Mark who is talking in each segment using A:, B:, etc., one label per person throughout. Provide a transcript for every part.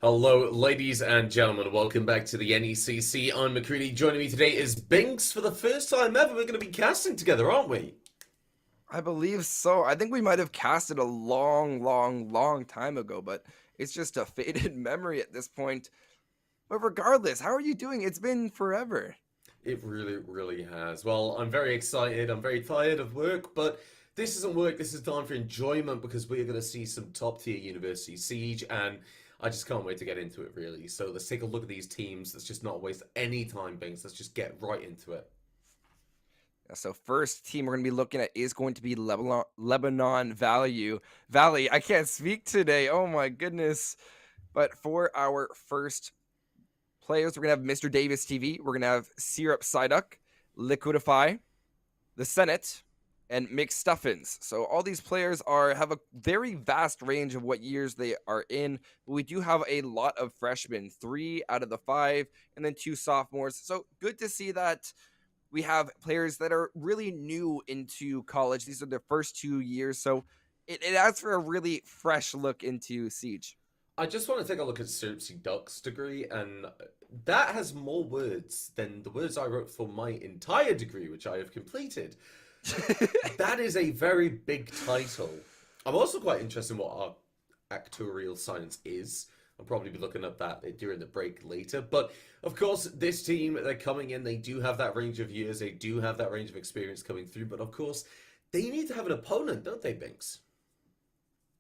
A: Hello, ladies and gentlemen. Welcome back to the NECC. I'm McCready. Joining me today is Binks. For the first time ever, we're going to be casting together, aren't we?
B: I believe so. I think we might have casted a long time ago, but it's just a faded memory at this point. But regardless, how are you doing? It's been forever.
A: It really, really has. Well, I'm very excited. I'm very tired of work, but this isn't work. This is time for enjoyment because we are going to see some top tier University Siege, and I just can't wait to get into it, really. So let's take a look at these teams. Let's just not waste any time, Binks. Let's just get right into it.
B: So first team we're going to be looking at is going to be Lebanon Valley. I can't speak today. Oh my goodness. But for our first players, we're going to have Mr. Davis TV. We're going to have Syrup Psyduck, Liquidify, the Senate, and McStuffins. So all these players have a very vast range of what years they are in. But we do have a lot of freshmen, 3 out of the 5, and then 2 sophomores. So good to see that we have players that are really new into college. These are their first 2 years. So it adds for a really fresh look into Siege.
A: I just want to take a look at Syrupsy Duck's degree, and that has more words than the words I wrote for my entire degree, which I have completed. That is a very big title. I'm also quite interested in what our actuarial science is. I'll probably be looking at that during the break later. But, of course, this team, they're coming in. They do have that range of years. They do have that range of experience coming through. But, of course, they need to have an opponent, don't they, Binks?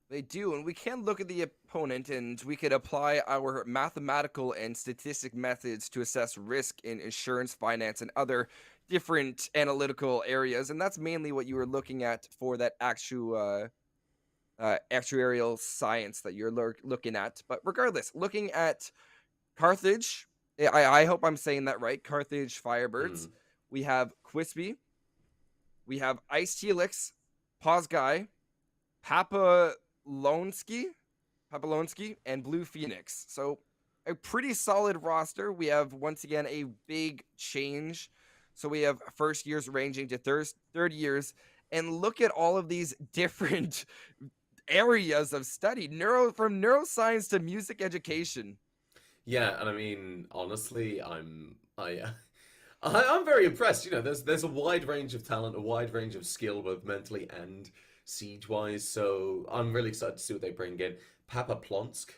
B: They do, and we can look at the opponent and we could apply our mathematical and statistic methods to assess risk in insurance, finance, and other different analytical areas. And that's mainly what you were looking at for that actuarial science that you're looking at. But regardless, looking at Carthage, I hope I'm saying that right, Carthage Firebirds. We have Quispy. We have Ice Helix, Pause Guy, Papalonsky, and Blue Phoenix. So a pretty solid roster. We have, once again, a big change. So we have first years ranging to third years. And look at all of these different areas of study, from neuroscience to music education.
A: Yeah, and I mean, honestly, I'm very impressed. You know, there's a wide range of talent, a wide range of skill, both mentally and siege-wise. So I'm really excited to see what they bring in. Papa Plonsk,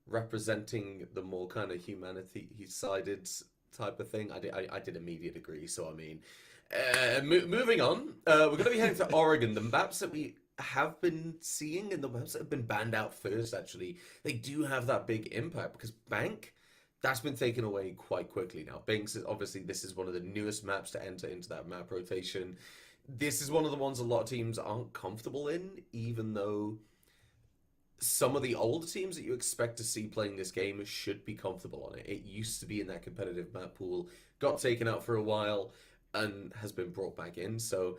A: representing the more kind of humanity-sided type of thing. I did a media degree, so I mean, moving on. We're going to be heading to Oregon. The maps that we have been seeing and the maps that have been banned out first, actually, they do have that big impact because Bank, that's been taken away quite quickly now. Binks is obviously, this is one of the newest maps to enter into that map rotation. This is one of the ones a lot of teams aren't comfortable in, even though some of the older teams that you expect to see playing this game should be comfortable on it. It used to be in that competitive map pool, got taken out for a while, and has been brought back in. So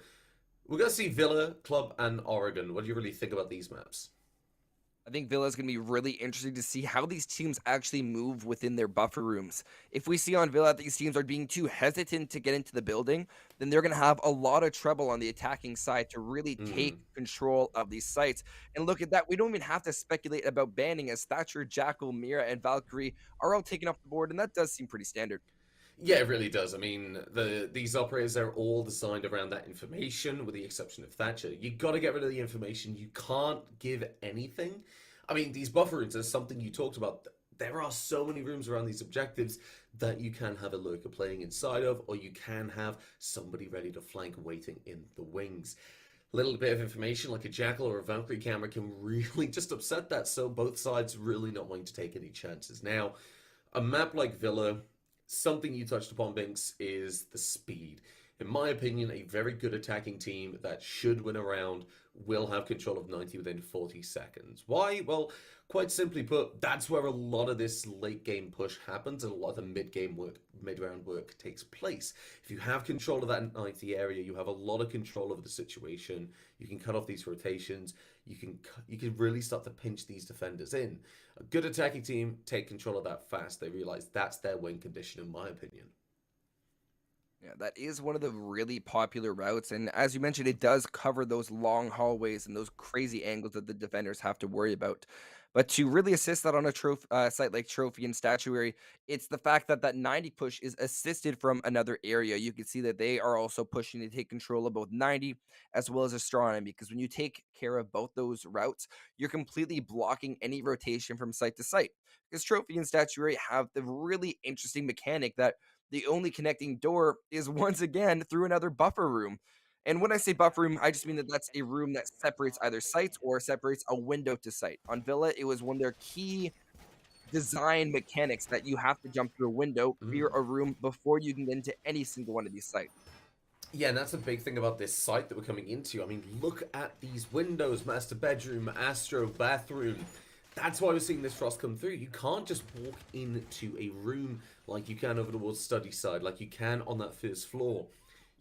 A: we're going to see Villa, Club, and Oregon. What do you really think about these maps?
B: I think Villa is going to be really interesting to see how these teams actually move within their buffer rooms. If we see on Villa that these teams are being too hesitant to get into the building, then they're going to have a lot of trouble on the attacking side to really take control of these sites. And look at that. We don't even have to speculate about banning, as Thatcher, Jackal, Mira, and Valkyrie are all taken off the board, and that does seem pretty standard.
A: Yeah, it really does. I mean, these operators are all designed around that information, with the exception of Thatcher. You got to get rid of the information. You can't give anything. I mean, these buffer rooms are something you talked about. There are so many rooms around these objectives that you can have a lurker playing inside of, or you can have somebody ready to flank waiting in the wings. A little bit of information like a Jackal or a Valkyrie camera can really just upset that, so both sides really not wanting to take any chances. Now, a map like Villa, something you touched upon, Binks, is the speed. In my opinion, a very good attacking team that should win a round will have control of 90 within 40 seconds. Why? Well, quite simply put, that's where a lot of this late game push happens and a lot of the mid-game work, mid-round work takes place. If you have control of that 90 area, you have a lot of control over the situation. You can cut off these rotations. You can really start to pinch these defenders in. A good attacking team take control of that fast. They realize that's their win condition, in my opinion.
B: Yeah, that is one of the really popular routes. And as you mentioned, it does cover those long hallways and those crazy angles that the defenders have to worry about. But to really assist that on a site like Trophy and Statuary, it's the fact that that 90 push is assisted from another area. You can see that they are also pushing to take control of both 90 as well as Astronomy, because when you take care of both those routes, you're completely blocking any rotation from site to site. Because Trophy and Statuary have the really interesting mechanic that the only connecting door is once again through another buffer room. And when I say buffer room, I just mean that that's a room that separates either sites or separates a window to site. On Villa, it was one of their key design mechanics that you have to jump through a window, clear
A: Mm.
B: a room before you can get into any single one of these sites.
A: Yeah, and that's a big thing about this site that we're coming into. I mean, look at these windows: master bedroom, astro, bathroom. That's why we're seeing this frost come through. You can't just walk into a room like you can over towards study side, like you can on that first floor.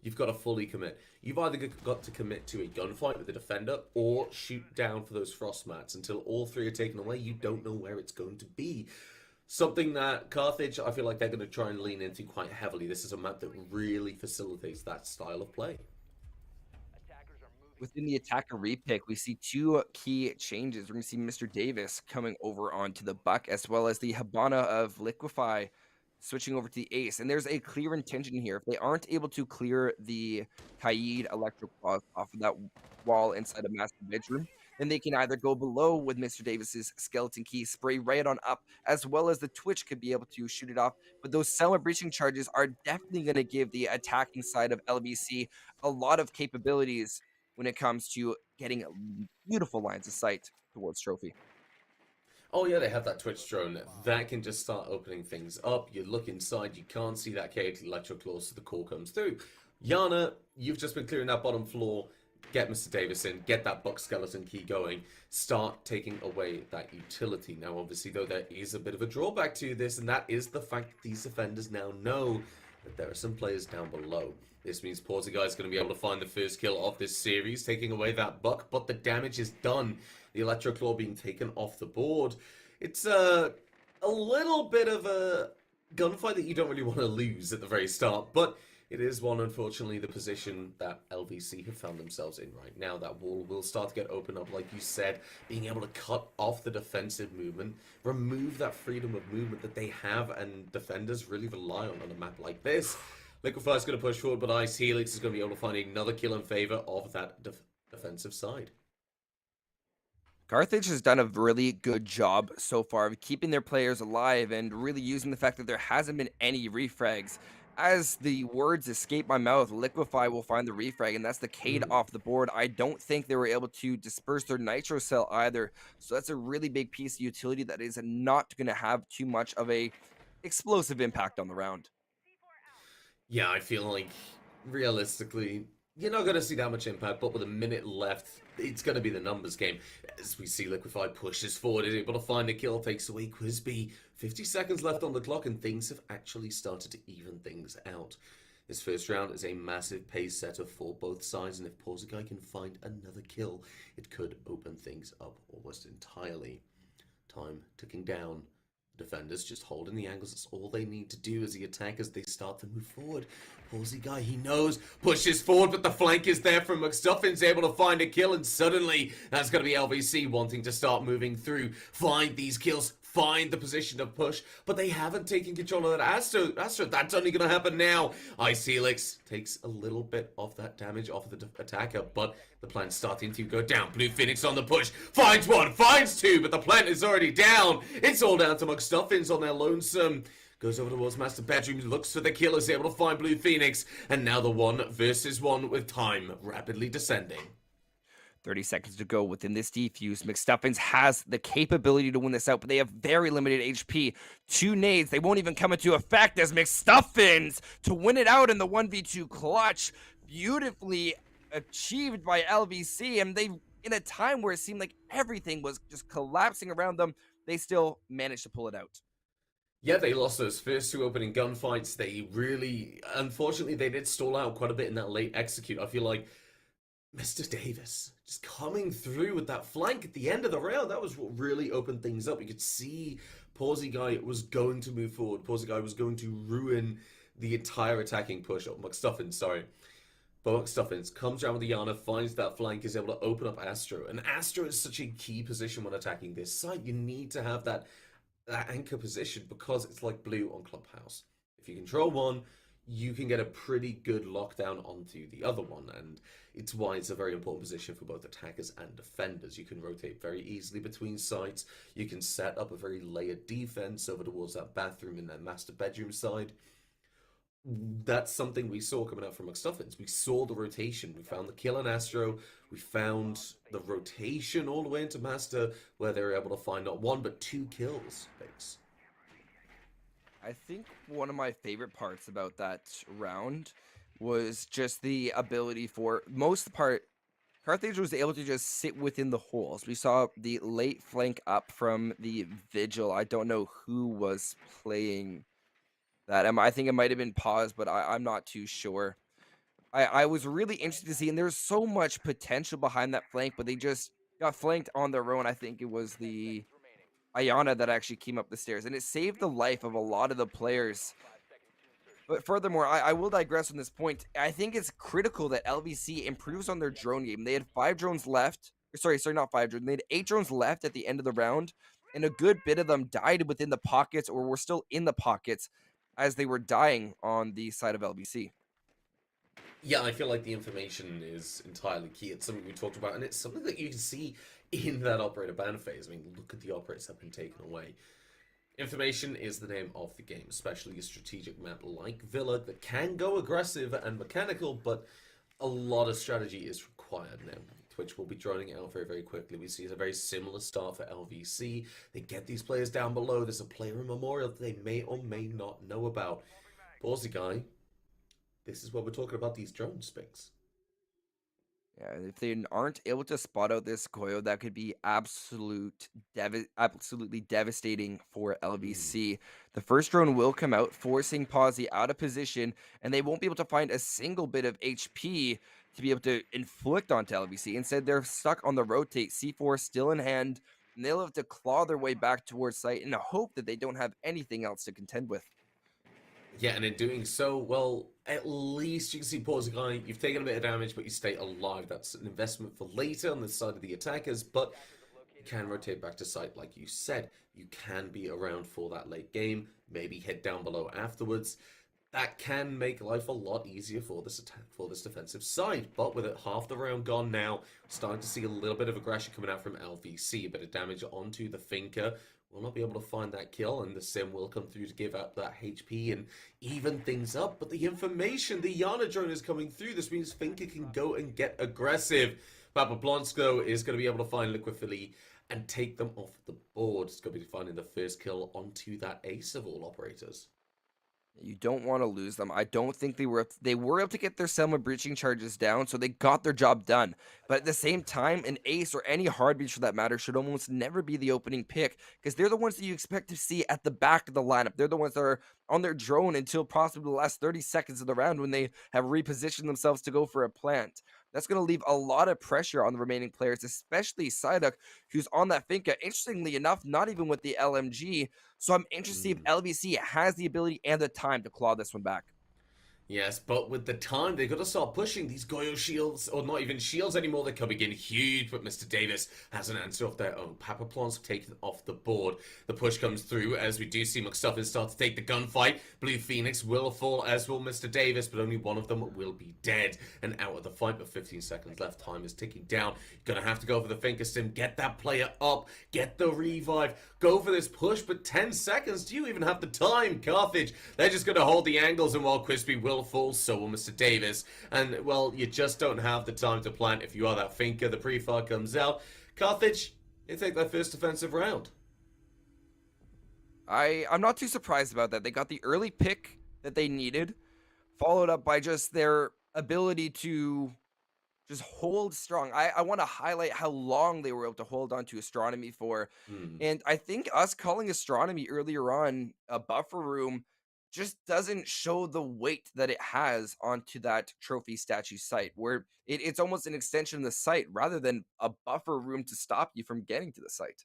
A: You've got to fully commit. You've either got to commit to a gunfight with the defender or shoot down for those frost mats. Until all three are taken away, you don't know where it's going to be. Something that Carthage, I feel like they're going to try and lean into quite heavily. This is a map that really facilitates that style of play.
B: Within the attacker repick, we see two key changes. We're going to see Mr. Davis coming over onto the Buck, as well as the Habana of Liquify switching over to the Ace. And there's a clear intention here. If they aren't able to clear the Kaid electric off of that wall inside of Master Bedroom, then they can either go below with Mr. Davis's skeleton key, spray right on up, as well as the Twitch could be able to shoot it off. But those cellar breaching charges are definitely going to give the attacking side of LBC a lot of capabilities when it comes to getting beautiful lines of sight towards Trophy.
A: Oh yeah, they have that Twitch drone. That can just start opening things up. You look inside, you can't see that chaotic electro claw, so the core comes through. Yana, you've just been clearing that bottom floor. Get Mr. Davis in, get that Buck skeleton key going, start taking away that utility. Now, obviously, though, there is a bit of a drawback to this, and that is the fact that these defenders now know that there are some players down below. This means Portugal is going to be able to find the first kill of this series, taking away that Buck, but the damage is done. The Electro Claw being taken off the board. It's a little bit of a gunfight that you don't really want to lose at the very start, but it is one, unfortunately, the position that LVC have found themselves in right now. That wall will start to get opened up, like you said, being able to cut off the defensive movement, remove that freedom of movement that they have, and defenders really rely on a map like this. Liquify is going to push forward, but Ice Helix is going to be able to find another kill in favor of that defensive side.
B: Carthage has done a really good job so far of keeping their players alive and really using the fact that there hasn't been any refrags. As the words escape my mouth, Liquify will find the refrag, and that's the Cade off the board. I don't think they were able to disperse their Nitro Cell either, so that's a really big piece of utility that is not going to have too much of a explosive impact on the round.
A: Yeah, I feel like, realistically, you're not going to see that much impact, but with a minute left, it's going to be the numbers game. As we see Liquify pushes forward, is able to find a kill, takes away Quizby. 50 seconds left on the clock, and things have actually started to even things out. This first round is a massive pace setter for both sides, and if Portugal can find another kill, it could open things up almost entirely. Time ticking down. Defenders just holding the angles. That's all they need to do as the attackers, they start to move forward. Palsy guy, he knows, pushes forward, but the flank is there from McStuffin's able to find a kill, and suddenly that's going to be LVC wanting to start moving through, find these kills, find the position of push, but they haven't taken control of that Astro, that's only going to happen now. Ice Helix takes a little bit of that damage off of the attacker, but the plant's starting to go down. Blue Phoenix on the push, finds one, finds two, but the plant is already down. It's all down to McStuffins on their lonesome. Goes over towards Master Bedroom, looks for the kill, is able to find Blue Phoenix, and now the 1 versus 1 with time rapidly descending.
B: 30 seconds to go within this defuse. McStuffins has the capability to win this out, but they have very limited HP. 2 nades, they won't even come into effect as McStuffins to win it out in the 1v2 clutch. Beautifully achieved by LVC, and they, in a time where it seemed like everything was just collapsing around them, they still managed to pull it out.
A: Yeah, they lost those first 2 opening gunfights. They really, unfortunately, they did stall out quite a bit in that late execute. I feel like Mr. Davis just coming through with that flank at the end of the round, that was what really opened things up. You could see Pawsey Guy was going to move forward. Pawsey Guy was going to ruin the entire attacking push. Oh, McStuffins, sorry. But McStuffins comes around with the Yana, finds that flank, is able to open up Astro. And Astro is such a key position when attacking this site. You need to have that anchor position because it's like blue on Clubhouse. If you control one, you can get a pretty good lockdown onto the other one, and it's why it's a very important position for both attackers and defenders. You can rotate very easily between sites. You can set up a very layered defense over towards that bathroom in that master bedroom side. That's something we saw coming out from McStuffins. We saw the rotation. We found the kill on Astro. We found the rotation all the way into Master, where they were able to find not 1 but 2 kills. Thanks.
B: I think one of my favorite parts about that round was just the ability for most of the part, Carthage was able to just sit within the holes. We saw the late flank up from the Vigil. I don't know who was playing that. I think it might have been paused, but I'm not too sure. I was really interested to see, and there's so much potential behind that flank, but they just got flanked on their own. I think it was the Ayana that actually came up the stairs, and it saved the life of a lot of the players. But furthermore, I will digress on this point. I think it's critical that LVC improves on their drone game. They had 5 drones left. Sorry, not 5 drones. They had 8 drones left at the end of the round, and a good bit of them died within the pockets or were still in the pockets as they were dying on the side of LVC.
A: Yeah, I feel like the information is entirely key. It's something we talked about, and it's something that you can see in that operator ban phase. I mean, look at the operators that have been taken away. Information is the name of the game, especially a strategic map like Villa that can go aggressive and mechanical, but a lot of strategy is required now. Twitch will be droning out very, very quickly. We see a very similar start for LVC. They get these players down below. There's a player in Memorial that they may or may not know about. Ballsy Guy, this is what we're talking about, these drone spikes.
B: Yeah, if they aren't able to spot out this Goyo, that could be absolutely devastating for LVC. The first drone will come out, forcing Pawsey out of position, and they won't be able to find a single bit of HP to be able to inflict onto LVC. Instead, they're stuck on the rotate, C4 still in hand, and they'll have to claw their way back towards site in a hope that they don't have anything else to contend with.
A: Yeah, and in doing so, well, at least you can see Pawsey Guy, you've taken a bit of damage, but you stay alive. That's an investment for later on the side of the attackers, but you can rotate back to site, like you said. You can be around for that late game, maybe head down below afterwards. That can make life a lot easier for this defensive side. But with it half the round gone now, starting to see a little bit of aggression coming out from LVC. A bit of damage onto the Finker. Will not be able to find that kill, and the Sim will come through to give up that HP and even things up. But the information, the Yana drone is coming through. This means Finker can go and get aggressive. Papa Blonsko is going to be able to find Liquid Philly and take them off the board. It's going to be finding the first kill onto that ace of all operators.
B: You don't want to lose them. I don't think they were able to get their Selma breaching charges down, so they got their job done. But at the same time, an ace or any hard breach for that matter should almost never be the opening pick, because they're the ones that you expect to see at the back of the lineup. They're the ones that are on their drone until possibly the last 30 seconds of the round when they have repositioned themselves to go for a plant. That's going to leave a lot of pressure on the remaining players, especially Psyduck, who's on that Finka. Interestingly enough, not even with the LMG. So I'm interested to see if LVC has the ability and the time to claw this one back.
A: Yes, but with the time, they've got to start pushing these Goyo shields, or not even shields anymore. They're coming in huge, but Mr. Davis has an answer of their own. Papa Plants taken off the board. The push comes through as we do see McStuffins start to take the gunfight. Blue Phoenix will fall, as will Mr. Davis, but only one of them will be dead and out of the fight. But 15 seconds left. Time is ticking down. You're going to have to go for the Finker Sim. Get that player up. Get the revive. Go for this push, but 10 seconds. Do you even have the time? Carthage, they're just going to hold the angles, and while Crispy will will fall, so will Mr. Davis. And, well, you just don't have the time to plant if you are that thinker. The pre-fire comes out. Carthage, they take their first defensive round.
B: I'm not too surprised about that. They got the early pick that they needed, followed up by just their ability to just hold strong. I want to highlight how long they were able to hold on to astronomy for.
A: Hmm.
B: And I think us calling astronomy earlier on a buffer room just doesn't show the weight that it has onto that trophy statue site, where it's almost an extension of the site rather than a buffer room to stop you from getting to the site.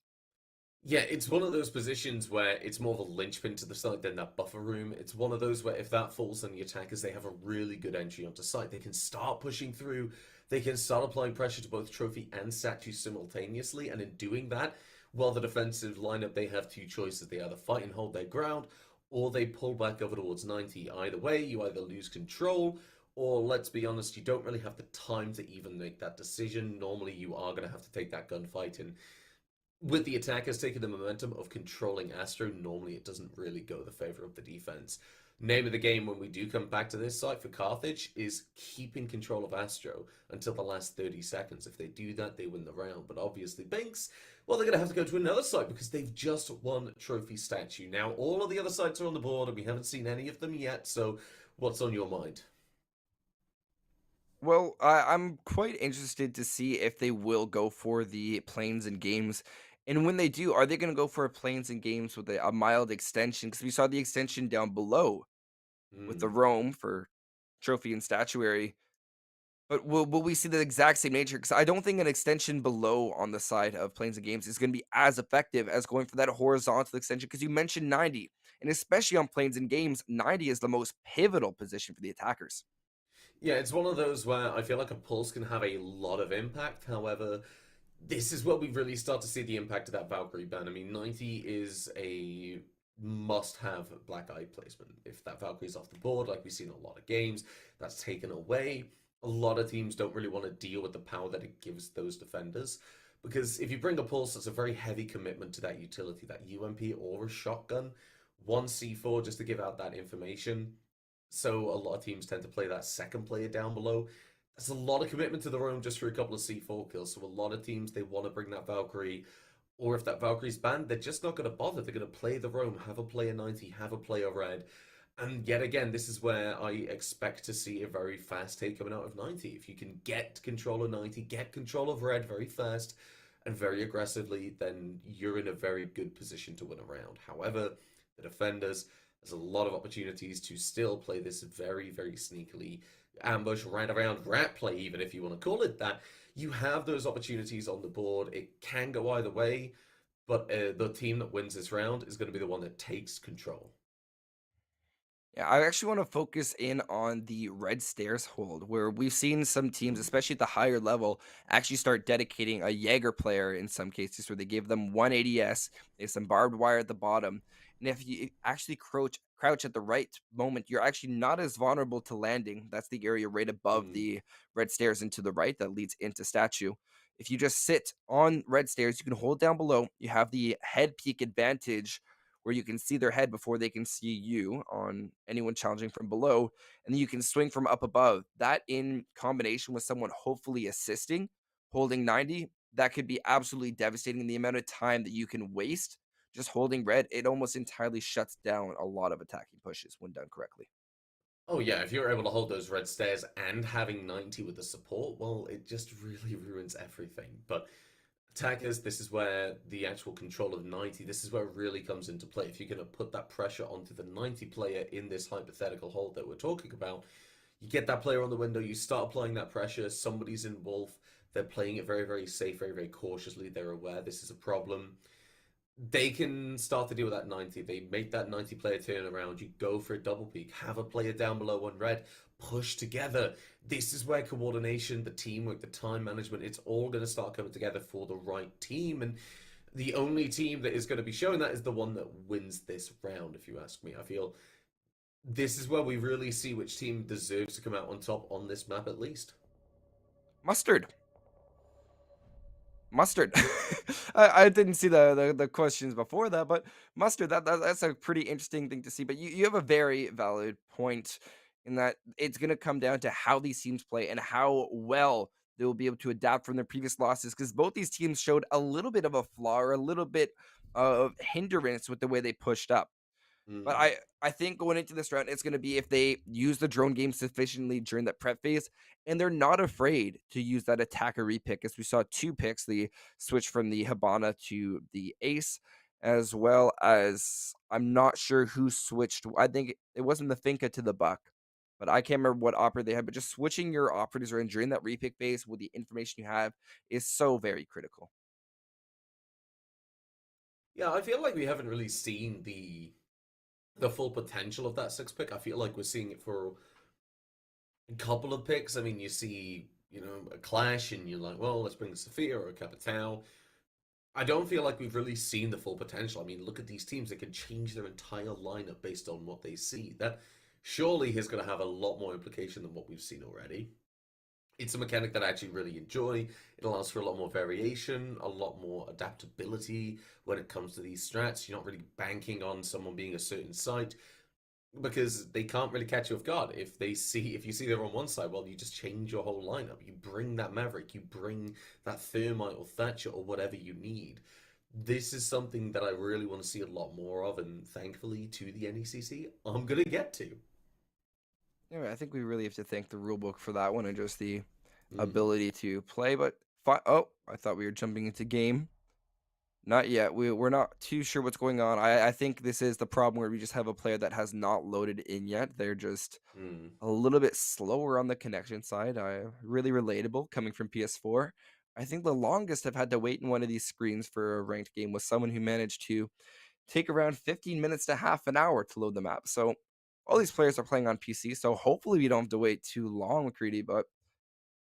A: Yeah, it's one of those positions where it's more of a linchpin to the site than that buffer room. It's one of those where if that falls on the attackers, they have a really good entry onto site. They can start pushing through. They can start applying pressure to both trophy and statue simultaneously. And in doing that, while the defensive lineup, they have two choices. They either fight and hold their ground, or they pull back over towards 90. Either way, you either lose control, or let's be honest, you don't really have the time to even make that decision. Normally, you are going to have to take that gunfight and with the attackers taking the momentum of controlling Astro, normally it doesn't really go the favor of the defense. Name of the game when we do come back to this site for Carthage is keeping control of Astro until the last 30 seconds. If they do that, they win the round. But obviously, Binks, well, they're going to have to go to another site because they've just won Trophy Statue. Now, all of the other sites are on the board, and we haven't seen any of them yet. So, what's on your mind?
B: Well, I'm quite interested to see if they will go for the planes and games. And when they do, are they going to go for a planes and games with a mild extension? Because we saw the extension down below with the
A: Hmm.
B: Rome for trophy and statuary. But will we see the exact same nature? Because I don't think an extension below on the side of planes and games is going to be as effective as going for that horizontal extension. Because you mentioned 90, and especially on planes and games, 90 is the most pivotal position for the attackers.
A: Yeah, it's one of those where I feel like a pulse can have a lot of impact. However, this is where we really start to see the impact of that Valkyrie ban. I mean, 90 is a must-have Black Eye placement. If that Valkyrie's off the board, like we've seen in a lot of games, that's taken away. A lot of teams don't really want to deal with the power that it gives those defenders. Because if you bring a pulse, that's a very heavy commitment to that utility, that UMP or a shotgun. One C4 just to give out that information. So a lot of teams tend to play that second player down below. That's a lot of commitment to the roam just for a couple of C4 kills. So a lot of teams they want to bring that Valkyrie, or if that Valkyrie's banned, they're just not going to bother. They're going to play the roam, have a player 90, have a player red. And yet again, this is where I expect to see a very fast take coming out of 90. If you can get control of 90, get control of red very fast and very aggressively, then you're in a very good position to win a round. However, the defenders, there's a lot of opportunities to still play this very, very sneakily ambush, ran around, rat play, even if you want to call it that. You have those opportunities on the board. It can go either way, but the team that wins this round is going to be the one that takes control.
B: Yeah, I actually want to focus in on the red stairs hold, where we've seen some teams,
A: Mm,
B: especially at the higher level, actually start dedicating a Jaeger player in some cases, where they give them one ADS, they have some barbed wire at the bottom, and if you actually crouch at the right moment, you're actually not as vulnerable to landing. That's the area right above
A: mm.
B: the red stairs and to the right that leads into statue. If you just sit on red stairs, you can hold down below. You have the head peak advantage where you can see their head before they can see you on anyone challenging from below. And then you can swing from up above. That in combination with someone hopefully assisting, holding 90, that could be absolutely devastating. The amount of time that you can waste just holding red, it almost entirely shuts down a lot of attacking pushes when done correctly.
A: Oh yeah, if you're able to hold those red stairs and having 90 with the support, well, it just really ruins everything. But attackers, this is where the actual control of 90, this is where it really comes into play. If you're going to put that pressure onto the 90 player in this hypothetical hold that we're talking about, you get that player on the window, you start applying that pressure, somebody's in Wolf, they're playing it very, very safe, very, very cautiously, they're aware this is a problem. They can start to deal with that 90. They make that 90 player turn around. You go for a double peak, have a player down below on red, push together. This is where coordination, the teamwork, the time management, it's all going to start coming together for the right team. And the only team that is going to be showing that is the one that wins this round, if you ask me. I feel this is where we really see which team deserves to come out on top on this map, at least.
B: Mustard. Mustard. I didn't see the questions before that, but mustard, that's a pretty interesting thing to see. But you have a very valid point. in that it's going to come down to how these teams play and how well they will be able to adapt from their previous losses, because both these teams showed a little bit of a flaw or a little bit of hindrance with the way they pushed up. But
A: Mm.
B: I think going into this round, it's going to be if they use the drone game sufficiently during that prep phase, and they're not afraid to use that attacker repick, as we saw two picks, the switch from the Habana to the Ace, as well as I'm not sure who switched. I think it wasn't the Finca to the Buck, but I can't remember what operator they had. But just switching your operators around during that repick phase with the information you have is so very critical.
A: Yeah, I feel like we haven't really seen the full potential of that six pick. I feel like we're seeing it for a couple of picks. I mean, you see, a clash, and you're like, well, let's bring a Sophia or a Capitao. I don't feel like we've really seen the full potential. I mean, look at these teams; they can change their entire lineup based on what they see. That surely is going to have a lot more implication than what we've seen already. It's a mechanic that I actually really enjoy. It allows for a lot more variation, a lot more adaptability when it comes to these strats. You're not really banking on someone being a certain site because they can't really catch you off guard. If you see they're on one side, well, you just change your whole lineup. You bring that Maverick, you bring that Thermite or Thatcher or whatever you need. This is something that I really want to see a lot more of, and thankfully to the NECC, I'm gonna get to.
B: Yeah, I think we really have to thank the rulebook for that one and just the
A: Mm,
B: ability to play. But oh, I thought we were jumping into game. Not yet. We're not too sure what's going on. I think this is the problem where we just have a player that has not loaded in yet. They're just
A: mm.
B: a little bit slower on the connection side. Really relatable coming from PS4. I think the longest I've had to wait in one of these screens for a ranked game was someone who managed to take around 15 minutes to half an hour to load the map. So all these players are playing on PC, so hopefully we don't have to wait too long, Creedy. But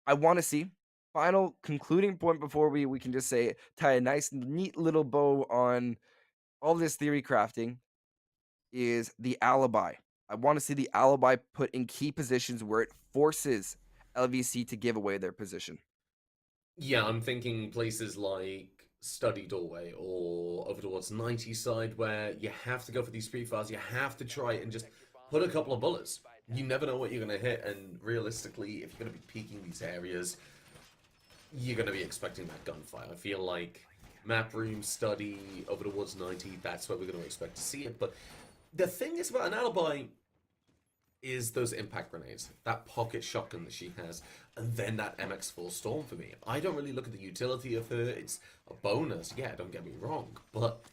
B: I want to see final concluding point before we can just say tie a nice neat little bow on all this theory crafting is the alibi. I want to see the alibi put in key positions where it forces LVC to give away their position.
A: Yeah, I'm thinking places like Study Doorway or over towards 90 side where you have to go for these free fires. You have to try and just put a couple of bullets. You never know what you're going to hit, and realistically, if you're going to be peeking these areas, you're going to be expecting that gunfire. I feel like map room, study, over towards 90, that's where we're going to expect to see it. But the thing is about an alibi is those impact grenades, that pocket shotgun that she has, and then that MX4 Storm for me. I don't really look at the utility of her. It's a bonus, yeah, don't get me wrong, but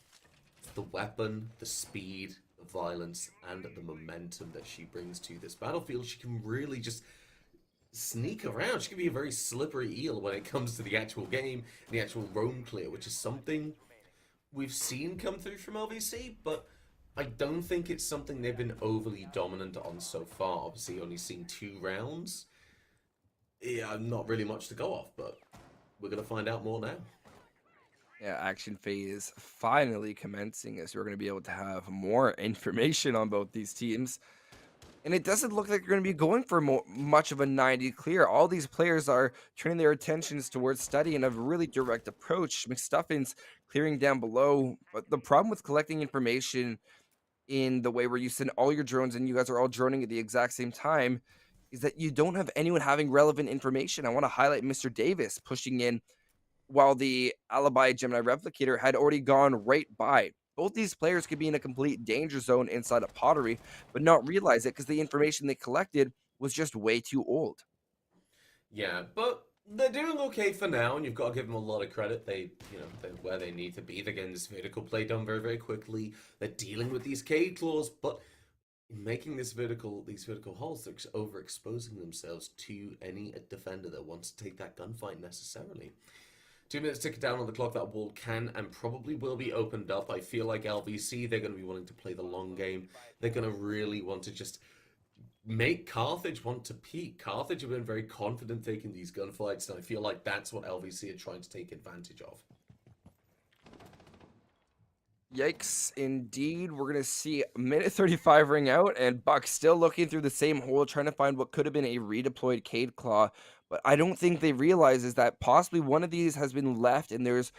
A: the weapon, the speed, the violence, and the momentum that she brings to this battlefield, she can really just sneak around. She can be a very slippery eel when it comes to the actual game and the actual roam clear, which is something we've seen come through from LVC, but I don't think it's something they've been overly dominant on so far. Obviously, only seen 2 rounds. Yeah, not really much to go off, but we're gonna find out more now.
B: Yeah, action phase finally commencing as we're going to be able to have more information on both these teams. And it doesn't look like they're going to be going for much of a 90 clear. All these players are turning their attentions towards study and have a really direct approach. McStuffin's clearing down below. But the problem with collecting information in the way where you send all your drones and you guys are all droning at the exact same time is that you don't have anyone having relevant information. I want to highlight Mr. Davis pushing in while the alibi Gemini replicator had already gone right by. Both these players could be in a complete danger zone inside a pottery, but not realize it because the information they collected was just way too old.
A: Yeah, but they're doing okay for now, and you've got to give them a lot of credit. They're where they need to be. They're getting this vertical play done very, very quickly. They're dealing with these cave claws, but in making these vertical holes, they're overexposing themselves to any defender that wants to take that gunfight necessarily. 2 minutes ticking down on the clock. That wall can and probably will be opened up. I feel like LVC, they're going to be wanting to play the long game. They're going to really want to just make Carthage want to peak. Carthage have been very confident taking these gunfights, and I feel like that's what LVC are trying to take advantage of.
B: Yikes, indeed. We're going to see minute 35 ring out, and Buck still looking through the same hole, trying to find what could have been a redeployed Cade Claw. But I don't think they realize is that possibly one of these has been left, and there's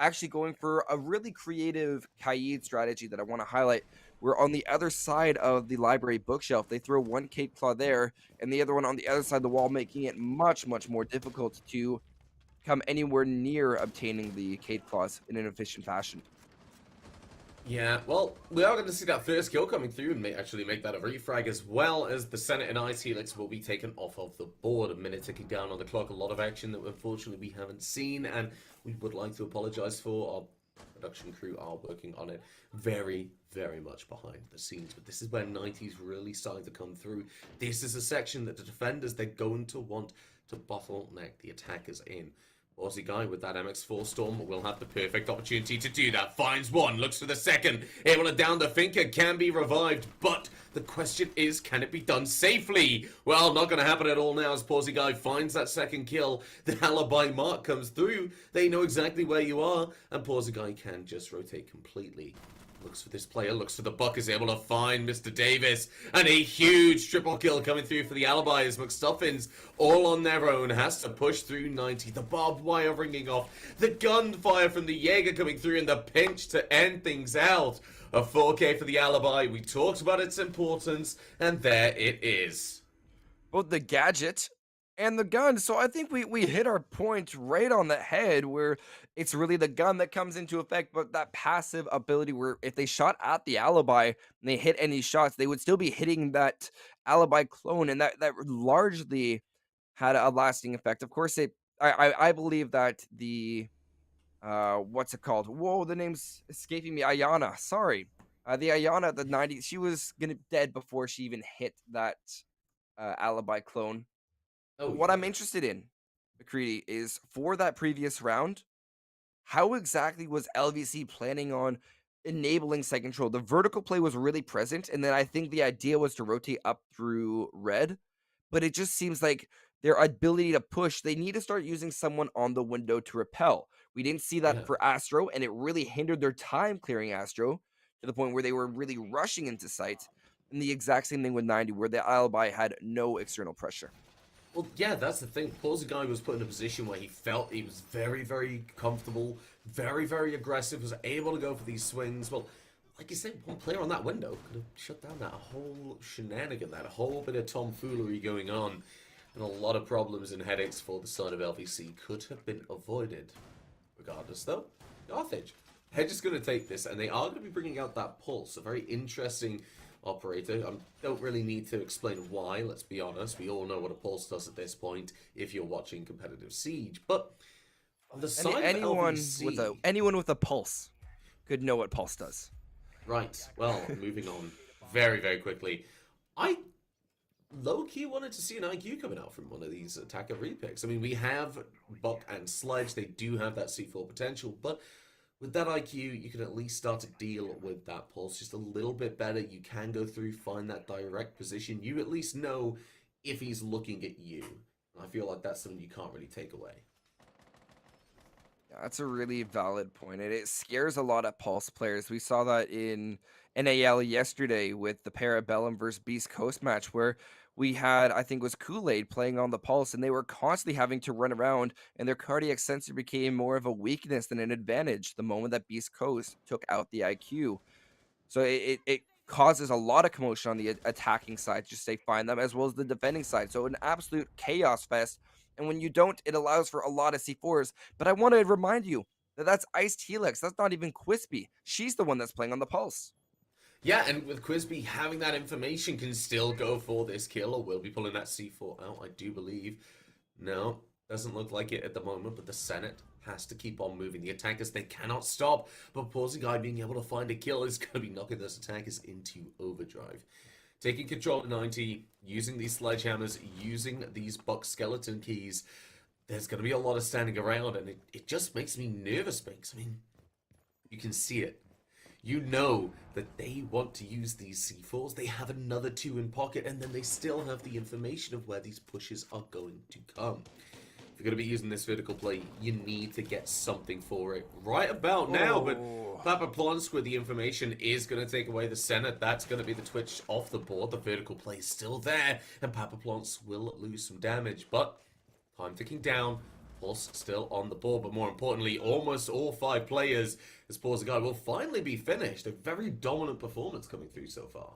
B: actually going for a really creative Kaid strategy that I want to highlight. Where on the other side of the library bookshelf, they throw one Kate Claw there and the other one on the other side of the wall, making it much, much more difficult to come anywhere near obtaining the Kate Claws in an efficient fashion.
A: Yeah, well, we are going to see that first kill coming through and actually make that a refrag, as well as the Senate and Ice Helix will be taken off of the board. A minute ticking down on the clock, a lot of action that unfortunately we haven't seen, and we would like to apologize for. Our production crew are working on it very, very much behind the scenes, but this is where 90s really starting to come through. This is a section that the defenders, they're going to want to bottleneck the attackers in. Aussie guy with that MX4 Storm will have the perfect opportunity to do that. Finds one, looks for the second, able to down the Finker, can be revived, but the question is, can it be done safely? Well, not going to happen at all now as Pawsey guy finds that second kill. The alibi mark comes through, they know exactly where you are, and Pawsey guy can just rotate completely. Looks for this player, looks for the buck, is able to find Mr. Davis, and a huge triple kill coming through for the alibi as McStuffins, all on their own, has to push through 90. The barbed wire ringing off, the gunfire from the Jaeger coming through, and the pinch to end things out. A 4K for the alibi, we talked about its importance, and there it is.
B: Both the gadget and the gun. So I think we hit our point right on the head where it's really the gun that comes into effect, but that passive ability where if they shot at the alibi and they hit any shots, they would still be hitting that alibi clone, and that largely had a lasting effect. Of course, I believe that the what's it called? Whoa, the name's escaping me. Ayana, sorry. The Ayana at the 90s, she was gonna dead before she even hit that alibi clone.
A: Oh,
B: What I'm
A: yeah.
B: interested in, McCready, is for that previous round, how exactly was LVC planning on enabling site control? The vertical play was really present, and then I think the idea was to rotate up through red, but it just seems like their ability to push, they need to start using someone on the window to repel. We didn't see that
A: Yeah.
B: for Astro, and it really hindered their time clearing Astro to the point where they were really rushing into sight. And the exact same thing with 90, where the alibi had no external pressure.
A: Well, yeah, that's the thing. Pawsey guy was put in a position where he felt he was very, very comfortable, very, very aggressive, was able to go for these swings. Well, like you said, one player on that window could have shut down that whole shenanigan, that whole bit of tomfoolery going on. And a lot of problems and headaches for the side of LVC could have been avoided. Regardless, though, Carthage. They're just going to take this, and they are going to be bringing out that pulse. A very interesting operator. I don't really need to explain why, let's be honest. We all know what a pulse does at this point if you're watching competitive Siege. But on the side
B: Anyone
A: of LVC...
B: with a pulse could know what pulse does.
A: Right, well, moving on very, very quickly. I low-key wanted to see an IQ coming out from one of these attacker repicks. I mean, we have Buck and Sledge. They do have that C4 potential, but with that IQ, you can at least start to deal with that pulse just a little bit better. You can go through, find that direct position. You at least know if he's looking at you. I feel like that's something you can't really take away.
B: Yeah, that's a really valid point, and it scares a lot of pulse players. We saw that in NAL yesterday with the Parabellum versus Beast Coast match, where we had, I think it was Kool-Aid playing on the pulse, and they were constantly having to run around, and their cardiac sensor became more of a weakness than an advantage the moment that Beast Coast took out the IQ. So it causes a lot of commotion on the attacking side, just say find them, as well as the defending side. So an absolute chaos fest. And when you don't, it allows for a lot of C4s. But I want to remind you that that's Iced Helix. That's not even Quispy. She's the one that's playing on the pulse.
A: Yeah, and with Quisby having that information can still go for this kill, or will be pulling that C4 out, I do believe. No, doesn't look like it at the moment, but the Senate has to keep on moving. The attackers, they cannot stop, but Pawsey guy being able to find a kill is going to be knocking those attackers into overdrive. Taking control of 90, using these sledgehammers, using these Buck skeleton keys, there's going to be a lot of standing around, and it just makes me nervous, Binks. I mean, you can see it. You know that they want to use these C4s. They have another 2 in pocket, and then they still have the information of where these pushes are going to come. If you're going to be using this vertical play, you need to get something for it right about now. But Papa Plonsk with the information is going to take away the Senate. That's going to be the Twitch off the board. The vertical play is still there, and Papa Plonsk will lose some damage. But time ticking down. Pulse still on the board, but more importantly, almost all 5 players as Pause Guy will finally be finished. A very dominant performance coming through so far.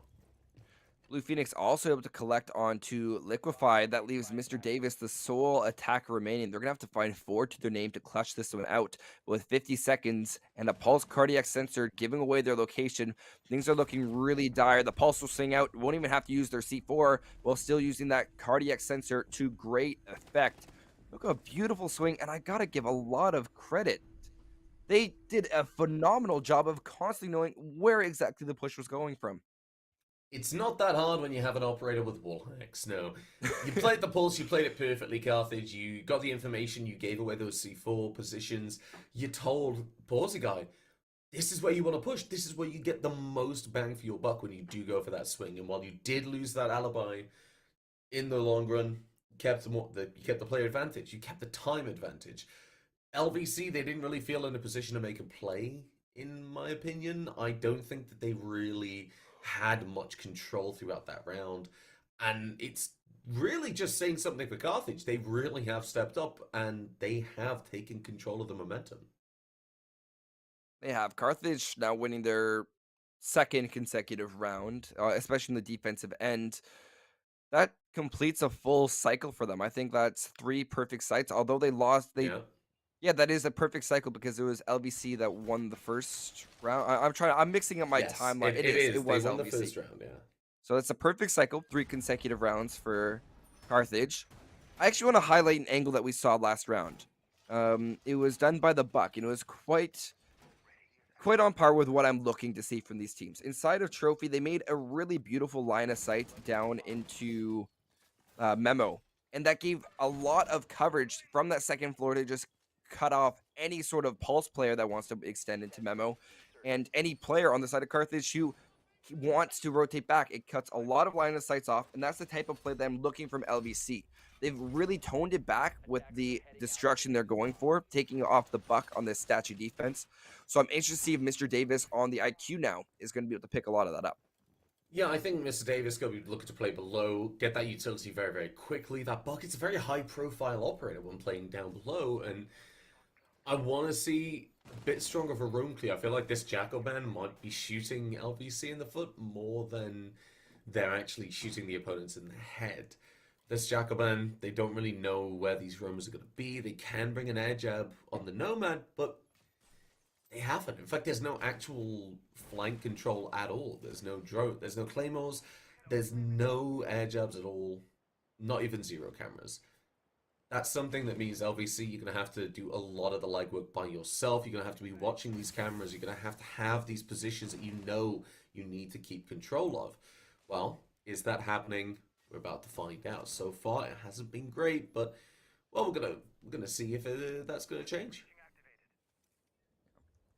B: Blue Phoenix also able to collect onto Liquefy. That leaves Mr. Davis the sole attacker remaining. They're going to have to find 4 to their name to clutch this one out. With 50 seconds and a Pulse Cardiac Sensor giving away their location, things are looking really dire. The Pulse will swing out, won't even have to use their C4 while still using that Cardiac Sensor to great effect. Look at a beautiful swing, and I got to give a lot of credit. They did a phenomenal job of constantly knowing where exactly the push was going from.
A: It's not that hard when you have an operator with wall hacks, no. You played the pulse, you played it perfectly, Carthage, you got the information, you gave away those C4 positions, you told Pawsey Guy, this is where you want to push, this is where you get the most bang for your buck when you do go for that swing, and while you did lose that alibi, in the long run, you kept the player advantage, you kept the time advantage. LVC, they didn't really feel in a position to make a play, in my opinion. I don't think that they really had much control throughout that round. And it's really just saying something for Carthage. They really have stepped up and they have taken control of the momentum.
B: They have Carthage now winning their second consecutive round, especially in the defensive end. That completes a full cycle for them. I think that's 3 perfect sites. Although they lost,
A: Yeah.
B: yeah, that is a perfect cycle because it was LBC that won the first round. I'm mixing up my
A: Yes,
B: timeline.
A: it is.
B: It was
A: They won
B: LBC.
A: the first round, yeah.
B: So it's a perfect cycle, 3 consecutive rounds for Carthage. I actually want to highlight an angle that we saw last round. It was done by the Buck, and it was quite on par with what I'm looking to see from these teams. Inside of Trophy, they made a really beautiful line of sight down into Memo, and that gave a lot of coverage from that second floor to just cut off any sort of pulse player that wants to extend into Memo, and any player on the side of Carthage who wants to rotate back. It cuts a lot of line of sights off, and that's the type of play that I'm looking from LVC. They've really toned it back with the destruction they're going for, taking off the Buck on this statue defense. So I'm interested to see if Mr. Davis on the IQ now is going to be able to pick a lot of that up.
A: Yeah, I think Mr. Davis is going to be looking to play below, get that utility very, very quickly. That Bucket's a very high-profile operator when playing down below, and I want to see a bit stronger of a roam clear. I feel like this Jackalman might be shooting LVC in the foot more than they're actually shooting the opponents in the head. This Jackalman, they don't really know where these roams are going to be. They can bring an air jab on the Nomad, but they haven't. In fact, there's no actual flank control at all. There's no drone. There's no claymores. There's no air jabs at all. Not even zero cameras. That's something that means LVC, you're going to have to do a lot of the legwork by yourself. You're going to have to be watching these cameras. You're going to have these positions that you know you need to keep control of. Well, is that happening? We're about to find out. So far, it hasn't been great, but well, we're gonna see if that's gonna change.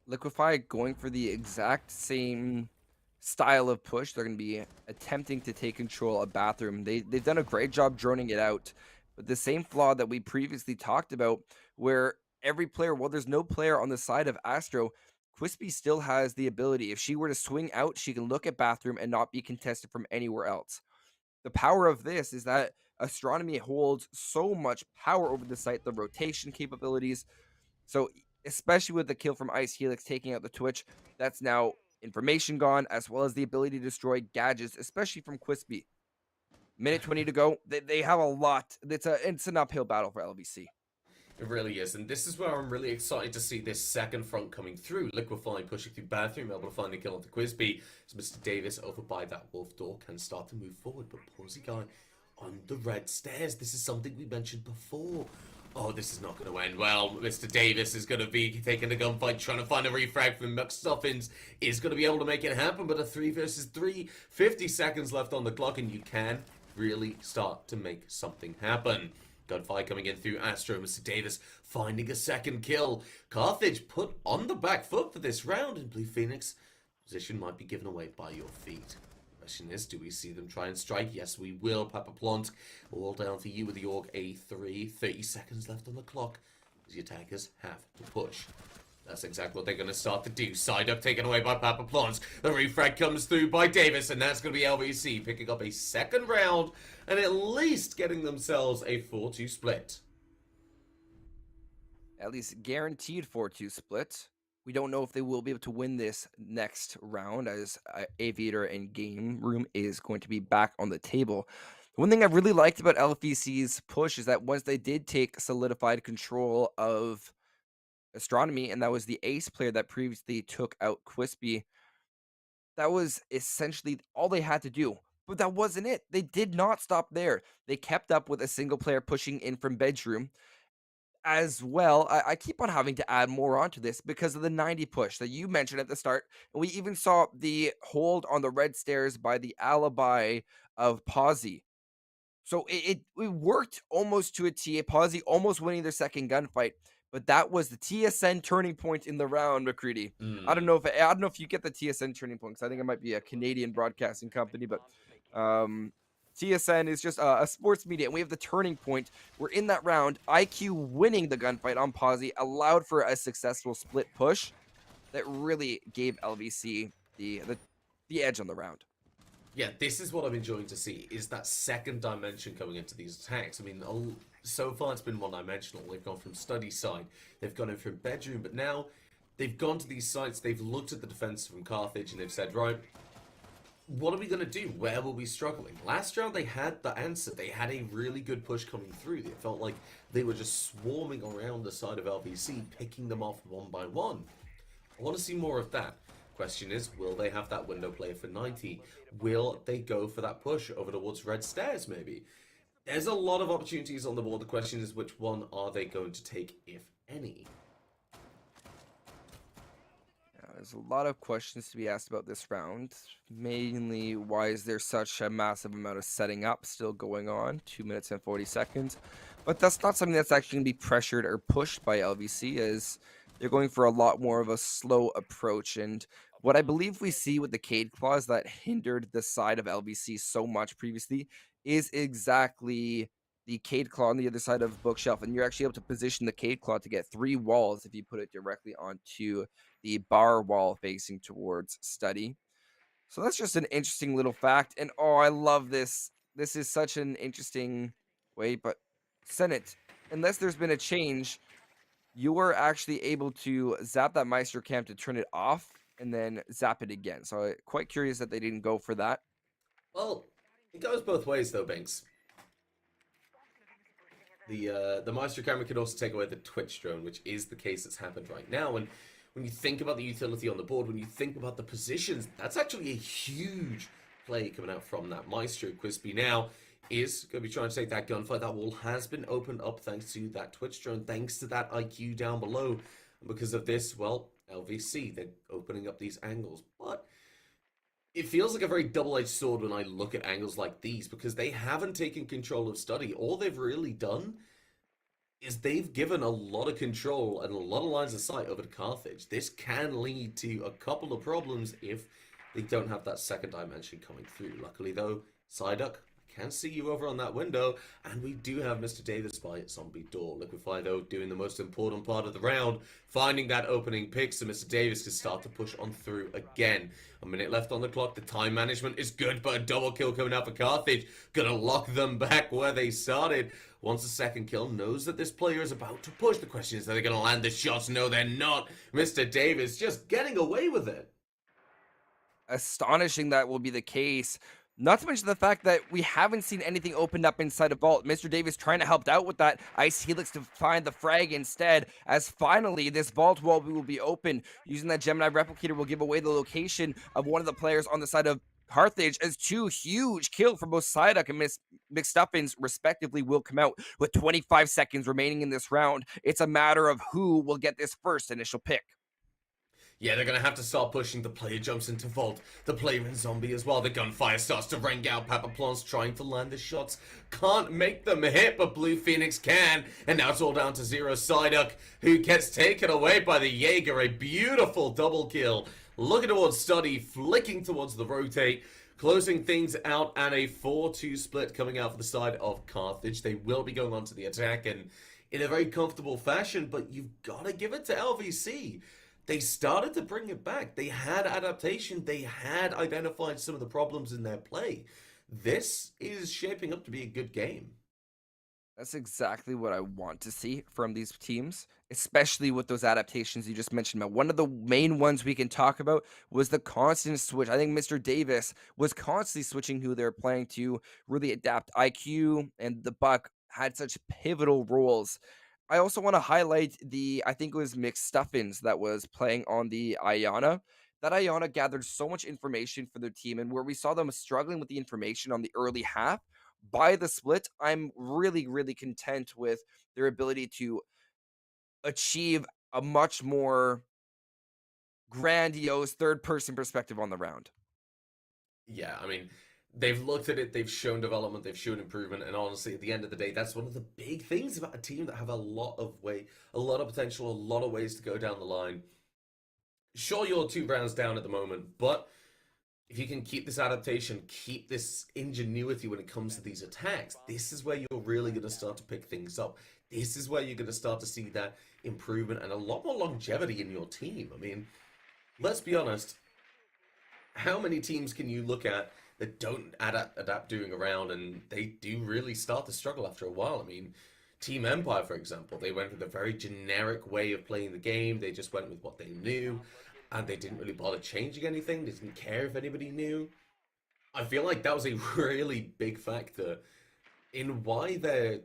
B: Liquefy going for the exact same style of push. They're going to be attempting to take control of Bathroom. They've done a great job droning it out, but the same flaw that we previously talked about, where every player, well, there's no player on the side of Astro. Quispy still has the ability. If she were to swing out, she can look at Bathroom and not be contested from anywhere else. The power of this is that Astronomy holds so much power over the site, the rotation capabilities. So especially with the kill from Ice Helix taking out the Twitch, that's now information gone, as well as the ability to destroy gadgets, especially from Quispy. Minute 20 to go. They have a lot. It's an uphill battle for LVC.
A: It really is, and this is where I'm really excited to see this second front coming through. Liquefy pushing through Bathroom, able to find a kill onto Quizby. So Mr. Davis over by that wolf door can start to move forward, but Pawsey Guy on the red stairs. This is something we mentioned before. Oh, this is not going to end well. Mr. Davis is going to be taking a gunfight, trying to find a refrag from McStuffins. Is going to be able to make it happen, but a 3 versus 3, 50 seconds left on the clock, and you can really start to make something happen. Gunfire coming in through Astro. Mr. Davis finding a second kill. Carthage put on the back foot for this round, and Blue Phoenix position might be given away by your feet. Question is, do we see them try and strike? Yes, we will. Papa Plonsk, all down to you with the Org A3. 30 seconds left on the clock as the attackers have to push. That's exactly what they're going to start to do. Side up taken away by Papa Plonsk. The refrag comes through by Davis, and that's going to be LVC picking up a second round and at least getting themselves a 4-2 split.
B: at least guaranteed 4-2 split. We don't know if they will be able to win this next round, as Aviator and Game Room is going to be back on the table. One thing I really liked about LFEC's push is that once they did take solidified control of Astronomy, and that was the ace player that previously took out Quispy, that was essentially all they had to do. But that wasn't it. They did not stop there. They kept up with a single player pushing in from bedroom as well. I keep on having to add more onto this because of the 90 push that you mentioned at the start. And we even saw the hold on the red stairs by the alibi of Posy. So it worked almost to a T. Posy almost winning their second gunfight, but that was the TSN turning point in the round, McCready.
A: Mm.
B: I don't know if you get the TSN turning point, because I think it might be a Canadian broadcasting company, but um, TSN is just a sports media, and we have the turning point. We're in that round. IQ winning the gunfight on Posy allowed for a successful split push that really gave LVC the edge on the round.
A: Yeah, this is what I'm enjoying to see, is that second dimension coming into these attacks. I mean, so far it's been one-dimensional. They've gone from study side, they've gone in from bedroom, but now they've gone to these sites, they've looked at the defense from Carthage, and they've said, right, what are we going to do? Where will we struggling? Last round they had the answer. They had a really good push coming through. It felt like they were just swarming around the side of LVC, picking them off one by one. I want to see more of that. Question is, will they have that window player for 90? Will they go for that push over towards red stairs, maybe? There's a lot of opportunities on the board. The question is, which one are they going to take, if any?
B: There's a lot of questions to be asked about this round. Mainly, why is there such a massive amount of setting up still going on? 2 minutes and 40 seconds. But that's not something that's actually going to be pressured or pushed by LVC, as they're going for a lot more of a slow approach. And what I believe we see with the Cade Claws that hindered the side of LVC so much previously is exactly the Cade Claw on the other side of Bookshelf. And you're actually able to position the Cade Claw to get 3 walls if you put it directly onto the bar wall facing towards Study. So that's just an interesting little fact. And oh, I love this. This is such an interesting way, but Senate, unless there's been a change, you were actually able to zap that Meister Camp to turn it off and then zap it again. So I'm quite curious that they didn't go for that.
A: Well, it goes both ways, though, Binks. The Maestro camera could also take away the Twitch drone, which is the case that's happened right now. And when you think about the utility on the board, when you think about the positions, that's actually a huge play coming out from that Maestro. Quispy now is going to be trying to take that gunfight. That wall has been opened up thanks to that Twitch drone, thanks to that IQ down below. And because of this, well, LVC, they're opening up these angles. But it feels like a very double-edged sword when I look at angles like these, because they haven't taken control of Study. All they've really done is they've given a lot of control and a lot of lines of sight over to Carthage. This can lead to a couple of problems if they don't have that second dimension coming through. Luckily, though, Psyduck, I can see you over on that window, and we do have Mr. Davis by Zombie Door. Liquify, though, doing the most important part of the round, finding that opening pick so Mr. Davis can start to push on through again. A minute left on the clock. The time management is good, but a double kill coming out for Carthage. Gonna lock them back where they started. Once the second kill, knows that this player is about to push. The question is, are they going to land the shots? No, they're not. Mr. Davis just getting away with it.
B: Astonishing that will be the case. Not to mention the fact that we haven't seen anything opened up inside a vault. Mr. Davis trying to help out with that Ice Helix to find the frag instead, as finally this vault wall will be open. Using that Gemini replicator will give away the location of one of the players on the side of Carthage, as 2 huge kills for both Psyduck and McStuffins respectively will come out with 25 seconds remaining in this round. It's a matter of who will get this first initial pick.
A: Yeah, they're going to have to start pushing. The player jumps into Vault. The player in Zombie as well. The gunfire starts to ring out. Papaplon's trying to land the shots. Can't make them hit, but Blue Phoenix can. And now it's all down to Zero Psyduck, who gets taken away by the Jaeger. A beautiful double kill. Looking towards Study, flicking towards the rotate. Closing things out, and a 4-2 split coming out for the side of Carthage. They will be going on to the attack, and in a very comfortable fashion, but you've got to give it to LVC. They started to bring it back. They had adaptation. They had identified some of the problems in their play. This is shaping up to be a good game.
B: That's exactly what I want to see from these teams, especially with those adaptations you just mentioned about. One of the main ones we can talk about was the constant switch. I think Mr. Davis was constantly switching who they're playing to really adapt. IQ and the Buck had such pivotal roles. I also want to highlight I think it was Mixed Stuffins that was playing on the Ayana. That Ayana gathered so much information for their team, and where we saw them struggling with the information on the early half, by the split, I'm really, really content with their ability to achieve a much more grandiose third person perspective on the round.
A: Yeah, I mean, they've looked at it, they've shown development, they've shown improvement, and honestly, at the end of the day, that's one of the big things about a team that have a lot of potential, a lot of ways to go down the line. Sure, you're 2 rounds down at the moment, but if you can keep this adaptation, keep this ingenuity when it comes to these attacks, this is where you're really going to start to pick things up. This is where you're going to start to see that improvement and a lot more longevity in your team. I mean, let's be honest, how many teams can you look at that don't adapt doing around and they do really start to struggle after a while? I mean, Team Empire, for example, they went with a very generic way of playing the game. They just went with what they knew, and they didn't really bother changing anything. They didn't care if anybody knew. I feel like that was a really big factor in why they're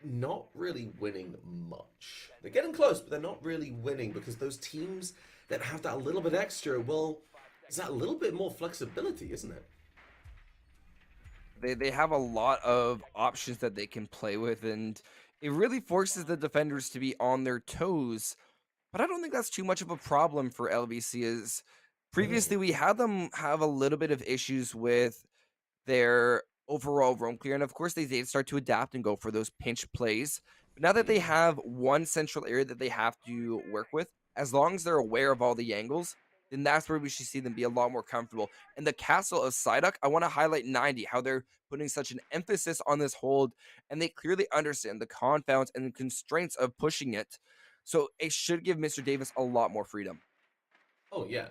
A: not really winning much. They're getting close, but they're not really winning because those teams that have that little bit extra, well, is that a little bit more flexibility, isn't it?
B: They have a lot of options that they can play with, and it really forces the defenders to be on their toes. But I don't think that's too much of a problem for LVC. Is
A: Mm.
B: previously we had them have a little bit of issues with their overall roam clear. And of course, they did start to adapt and go for those pinch plays. But now that they
A: Mm.
B: have one central area that they have to work with, as long as they're aware of all the angles, then that's where we should see them be a lot more comfortable. And the castle of Psyduck, I want to highlight 90, how they're putting such an emphasis on this hold, and they clearly understand the confounds and the constraints of pushing it. So it should give Mr. Davis a lot more freedom.
A: Oh yeah,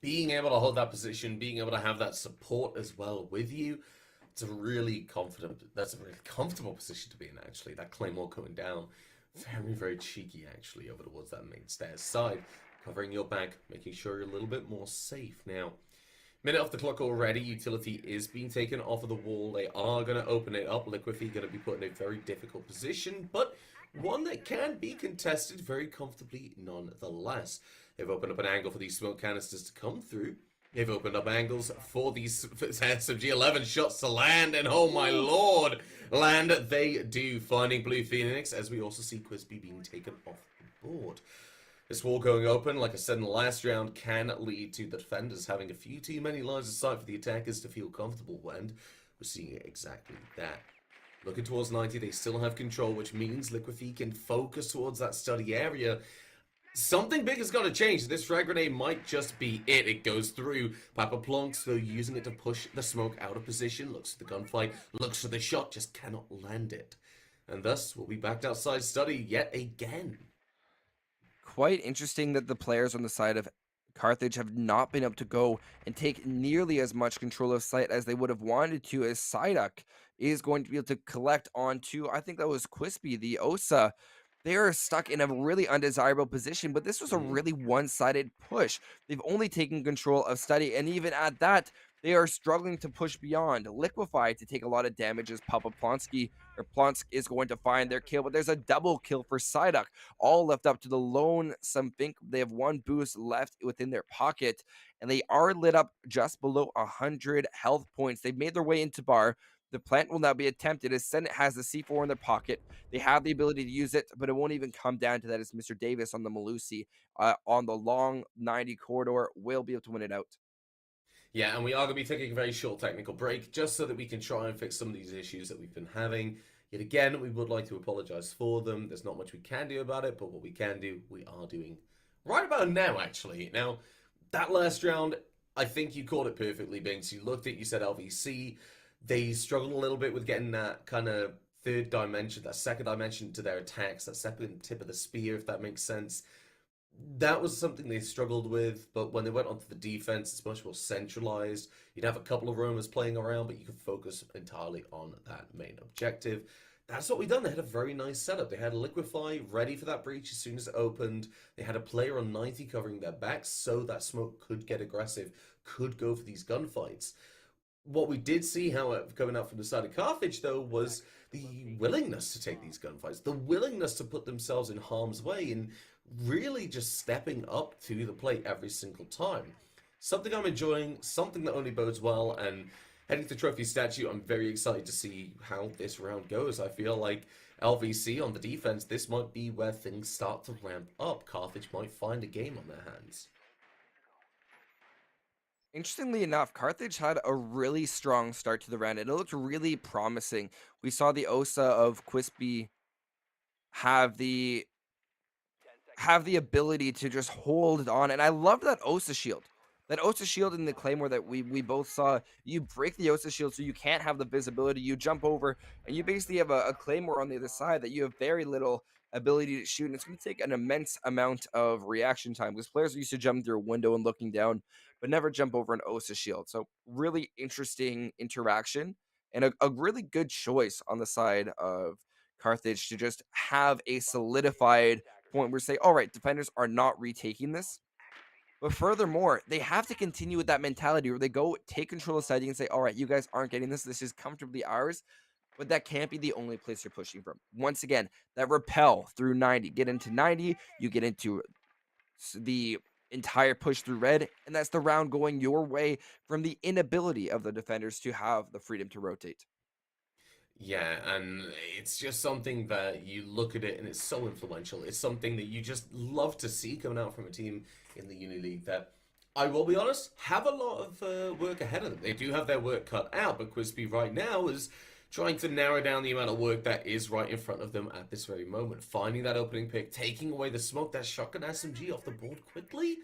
A: being able to hold that position, being able to have that support as well with you, it's a really confident. That's a really comfortable position to be in. Actually, that claymore coming down, very very cheeky actually over towards that main stairs side, covering your back, making sure you're a little bit more safe now. Minute off the clock already. Utility is being taken off of the wall. They are going to open it up. Liquify going to be put in a very difficult position, but one that can be contested very comfortably nonetheless. They've opened up an angle for these smoke canisters to come through. They've opened up angles for these SMG-11 shots to land, and oh my lord, land they do, finding Blue Phoenix, as we also see Quisby being taken off the board. This wall going open, like I said in the last round, can lead to the defenders having a few too many lines of sight for the attackers to feel comfortable, and we're seeing exactly that. Looking towards 90, they still have control, which means Liquify can focus towards that study area. Something big has got to change. This frag grenade might just be it. It goes through. Papa Plonks, though, using it to push the smoke out of position. Looks for the gunfight, looks for the shot, just cannot land it. And thus, we'll be backed outside study yet again.
B: Quite interesting that the players on the side of Carthage have not been able to go and take nearly as much control of site as they would have wanted to, as Psyduck is going to be able to collect onto, I think that was Quispy, the Osa. They are stuck in a really undesirable position, but this was a
A: Mm.
B: really one-sided push. They've only taken control of Study, and even at that, they are struggling to push beyond. Liquefy to take a lot of damage as Papa Plonsky or Plonsk is going to find their kill, but there's a double kill for Psyduck, all left up to the lone Something. They have one boost left within their pocket, and they are lit up just below 100 health points. They've made their way into bar. The plant will now be attempted as Senate has the C4 in their pocket. They have the ability to use it, but it won't even come down to that as Mr. Davis on the Malusi on the long 90 corridor will be able to win it out.
A: Yeah, and we are going to be taking a very short technical break just so that we can try and fix some of these issues that we've been having. Yet again, we would like to apologize for them. There's not much we can do about it, but what we can do, we are doing right about now, actually. Now, that last round, I think you called it perfectly, Binks. You looked at, you said LVC. They struggled a little bit with getting that kind of third dimension, that second dimension to their attacks, that second tip of the spear, if that makes sense. That was something they struggled with, but when they went onto the defense, it's much more centralized. You'd have a couple of roamers playing around, but you could focus entirely on that main objective. that's what we done. They had a very nice setup. They had Liquefy ready for that breach as soon as it opened. They had a player on 90 covering their backs so that smoke could get aggressive, could go for these gunfights. What we did see, however, coming out from the side of Carthage, though, was the willingness to take these gunfights, the willingness to put themselves in harm's way, and really just stepping up to the plate every single time. Something I'm enjoying, something that only bodes well, and heading to Trophy Statue, I'm very excited to see how this round goes. I feel like LVC on the defense, this might be where things start to ramp up. Carthage might find a game on their hands.
B: Interestingly enough, Carthage had a really strong start to the round, and it looked really promising. We saw the Osa of Quispy have the ability to just hold it on. And I love that Osa shield. That Osa shield in the Claymore that we both saw, you break the Osa shield so you can't have the visibility. You jump over, and you basically have a Claymore on the other side that you have very little ability to shoot. And it's going to take an immense amount of reaction time because players are used to jumping through a window and looking down, but never jump over an Osa shield. So, really interesting interaction and a really good choice on the side of Carthage to just have a solidified point where say, all right, defenders are not retaking this. But furthermore, they have to continue with that mentality where they go take control of siding and say, all right, you guys aren't getting this. This is comfortably ours. But that can't be the only place you're pushing from. Once again, that repel through 90. Get into 90, you get into the entire push through red, and that's the round going your way from the inability of the defenders to have the freedom to rotate.
A: Yeah, and it's just something that you look at it and it's so influential. It's something that you just love to see coming out from a team in the Uni League that, I will be honest, have a lot of work ahead of them. They do have their work cut out, but Quispy right now is trying to narrow down the amount of work that is right in front of them at this very moment. Finding that opening pick, taking away the smoke, that shotgun SMG off the board quickly.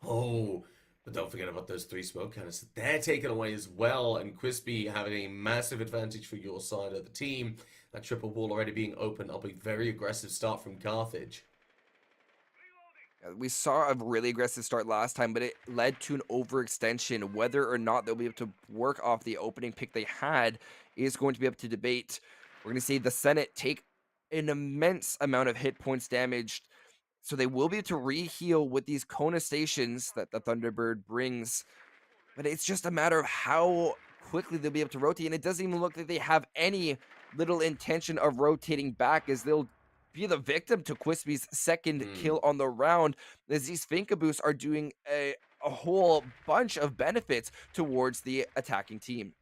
A: Oh, but don't forget about those three smoke cannons. They're taken away as well, and Crispy having a massive advantage for your side of the team. That triple wall already being open up, a very aggressive start from Carthage.
B: We saw a really aggressive start last time, but it led to an overextension. Whether or not they'll be able to work off the opening pick they had is going to be up to debate. We're going to see the Senate take an immense amount of hit points damaged, so they will be able to re-heal with these Kona stations that the Thunderbird brings. But it's just a matter of how quickly they'll be able to rotate, and it doesn't even look like they have any little intention of rotating back as they'll be the victim to Quispy's second
A: Hmm.
B: kill on the round, as these Finka boosts are doing a whole bunch of benefits towards the attacking team.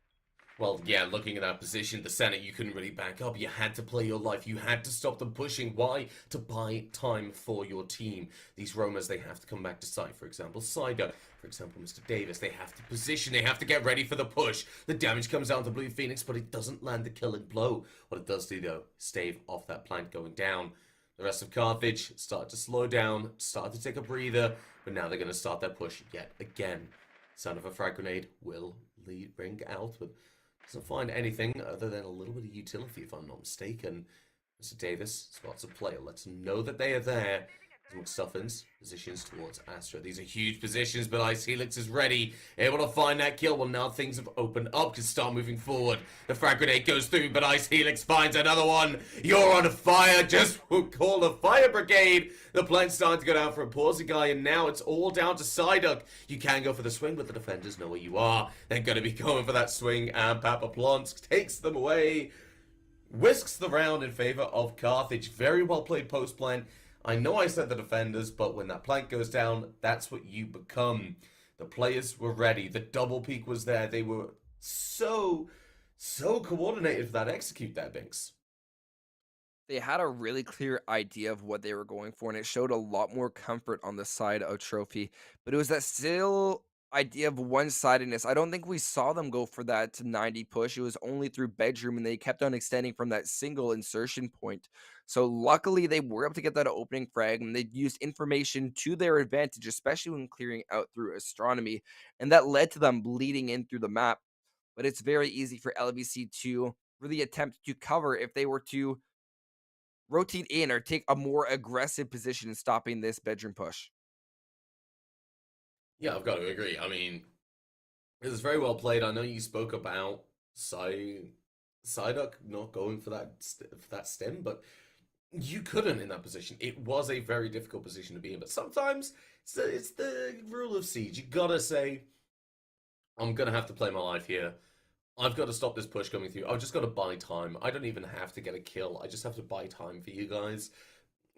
A: Well, yeah, looking at that position, the Senate, you couldn't really back up. You had to play your life. You had to stop them pushing. Why? To buy time for your team. These roamers, they have to come back to site. For example, Sider. For example, Mr. Davis. They have to position. They have to get ready for the push. The damage comes down to Blue Phoenix, but it doesn't land the killing blow. What it does do, though, stave off that plant going down. The rest of Carthage started to slow down, started to take a breather, but now they're going to start their push yet again. Son of a frag grenade will ring out, but doesn't find anything other than a little bit of utility, if I'm not mistaken. Mr. Davis spots a player, lets him know that they are there. McStuffins positions towards Astra. These are huge positions, but Ice Helix is ready, able to find that kill. Well, now things have opened up, can start moving forward. The frag grenade goes through, but Ice Helix finds another one. You're on fire, just call the fire brigade. The plane's starting to go down for a Pawsey guy, and now it's all down to Psyduck. You can go for the swing, but the defenders know where you are. They're going to be going for that swing, and Papa Plonsk takes them away. Whisks the round in favor of Carthage. Very well played post plan. I know I said the defenders, but when that plank goes down, that's what you become. The players were ready. The double peak was there. They were so coordinated for that execute there, Binks.
B: They had a really clear idea of what they were going for, and it showed a lot more comfort on the side of Trophy. But it was that still idea of one-sidedness. I don't think we saw them go for that 90 push. It was only through bedroom, and they kept on extending from that single insertion point. So luckily, they were able to get that opening frag, and they used information to their advantage, especially when clearing out through astronomy, and that led to them bleeding in through the map. But it's very easy for LBC to really attempt to cover if they were to rotate in or take a more aggressive position in stopping this bedroom push.
A: Yeah, I've got to agree. I mean, it was very well played. I know you spoke about Sai. Psyduck not going for that stim, but you couldn't in that position. It was a very difficult position to be in, but sometimes it's the rule of Siege. You gotta say, I'm gonna have to play my life here. I've got to stop this push coming through. I've just got to buy time. I don't even have to get a kill. I just have to buy time for you guys.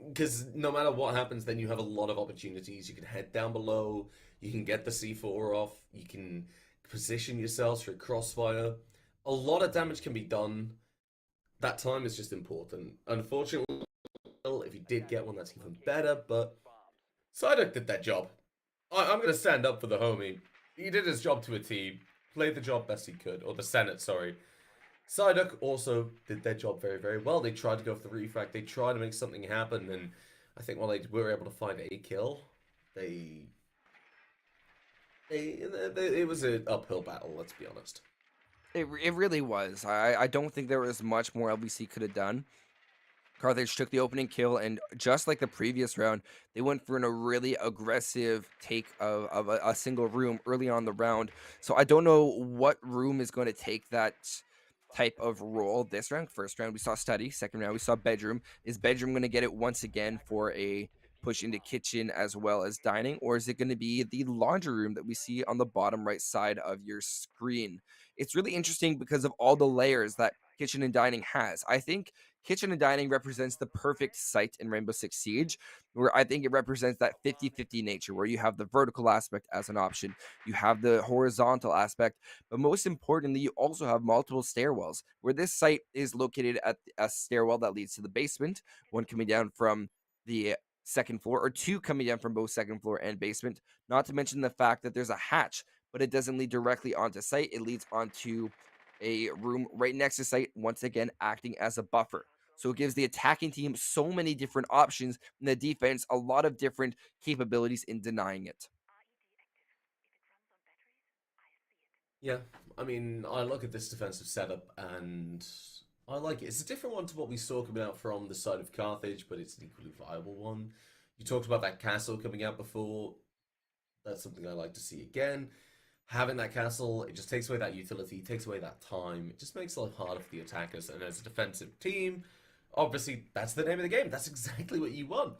A: Because no matter what happens, then you have a lot of opportunities. You can head down below. You can get the C4 off. You can position yourselves for a crossfire. A lot of damage can be done. That time is just important. Unfortunately, if you did get one, that's even better. But Psyduck did that job. I'm going to stand up for the homie. He did his job to a T. Played the job best he could. Or the Senate, sorry. Psyduck also did their job very, very well. They tried to go for the refract. They tried to make something happen. And I think while they were able to find a kill, it was an uphill battle, let's be honest.
B: It really was. I don't think there was much more LVC could have done. Carthage took the opening kill, and just like the previous round, they went for a really aggressive take of a single room early on the round. So I don't know what room is going to take that type of role this round. First round, we saw study. Second round, we saw bedroom. Is bedroom going to get it once again for a push into kitchen as well as dining, or is it going to be the laundry room that we see on the bottom right side of your screen? It's really interesting because of all the layers that kitchen and dining has. I think kitchen and dining represents the perfect site in Rainbow Six Siege, where I think it represents that 50-50 nature, where you have the vertical aspect as an option, you have the horizontal aspect, but most importantly, you also have multiple stairwells, where this site is located at a stairwell that leads to the basement, one coming down from the second floor, or two coming down from both second floor and basement, not to mention the fact that there's a hatch, but it doesn't lead directly onto site, it leads onto a room right next to site, once again acting as a buffer. So it gives the attacking team so many different options, and the defense a lot of different capabilities in denying it.
A: Yeah, I mean, I look at this defensive setup and I like it. It's a different one to what we saw coming out from the side of Carthage, but it's an equally viable one. You talked about that castle coming out before. That's something I like to see again. Having that castle, it just takes away that utility, takes away that time. It just makes life harder for the attackers. And as a defensive team, obviously, that's the name of the game. That's exactly what you want.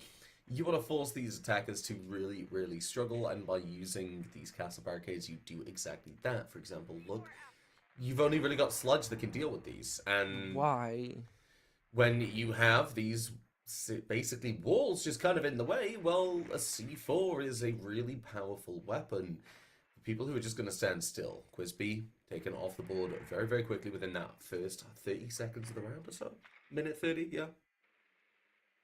A: You want to force these attackers to really, really struggle, and by using these castle barricades, you do exactly that. For example, look, you've only really got sludge that can deal with these, and
B: Why?
A: when you have these basically walls just kind of in the way, well, a C4 is a really powerful weapon. People who are just going to stand still. Quizby taken off the board very, very quickly within that first 30 seconds of the round or so. Minute 30, yeah.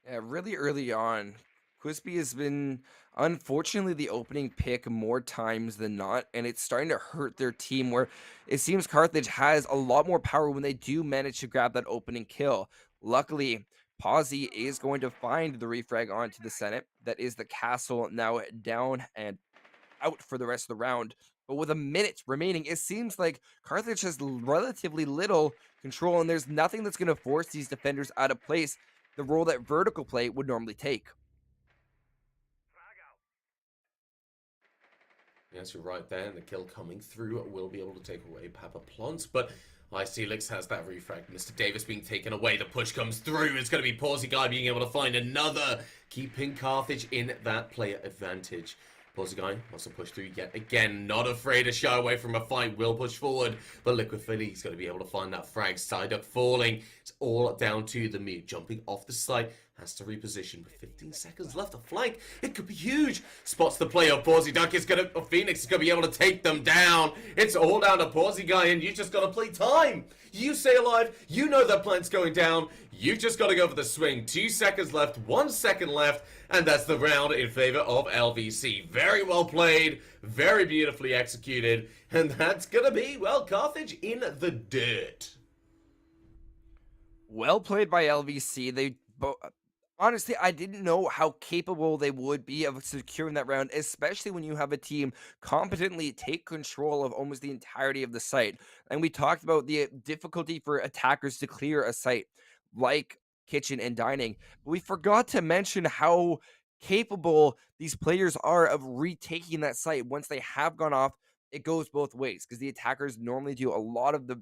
B: Yeah, really early on, Quisby has been unfortunately the opening pick more times than not, and it's starting to hurt their team where it seems Carthage has a lot more power when they do manage to grab that opening kill. Luckily, Pawsey is going to find the refrag onto the Senate. That is the castle now down and out for the rest of the round. But with a minute remaining, it seems like Carthage has relatively little control, and there's nothing that's going to force these defenders out of place, the role that vertical play would normally take.
A: Yes, you're right there. And the kill coming through will be able to take away Papa Plants, but Icelix has that refrag. Mr. Davis being taken away. The push comes through. It's going to be Pawsey Guy being able to find another, keeping Carthage in that player advantage. Pawsey Guy wants to push through yet again. Not afraid to shy away from a fight. Will push forward, but Liquid Philly, he's going to be able to find that frag. Psyduck falling. It's all down to the mute. Jumping off the site. Has to reposition with 15 seconds left. A flank. It could be huge. Spots the play of Pawsey Duck. Phoenix is going to be able to take them down. It's all down to Pawsey Guy, and you just got to play time. You stay alive. You know that plant's going down. You've just got to go for the swing. 2 seconds left. 1 second left. And that's the round in favor of LVC. Very well played. Very beautifully executed. And that's going to be, well, Carthage in the dirt.
B: Well played by LVC. Honestly, I didn't know how capable they would be of securing that round, especially when you have a team competently take control of almost the entirety of the site. And we talked about the difficulty for attackers to clear a site like kitchen and dining. But we forgot to mention how capable these players are of retaking that site once they have gone off. It goes both ways because the attackers normally do a lot of the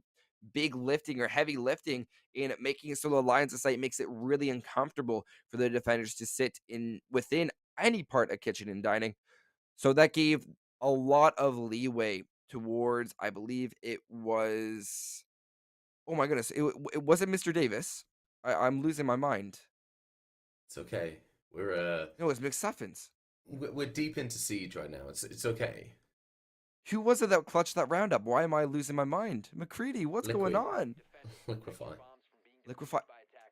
B: big lifting or heavy lifting in making it so the lines of sight makes it really uncomfortable for the defenders to sit in within any part of kitchen and dining. So that gave a lot of leeway towards, I believe it was, oh my goodness, it wasn't Mr. Davis. I'm losing my mind.
A: It's okay. We're
B: No, it was McSuffins.
A: we're deep into siege right now. It's okay.
B: Who was it that clutched that roundup? Why am I losing my mind? McCready, what's going
A: Liquid,
B: on?
A: liquefy.
B: Liquefy.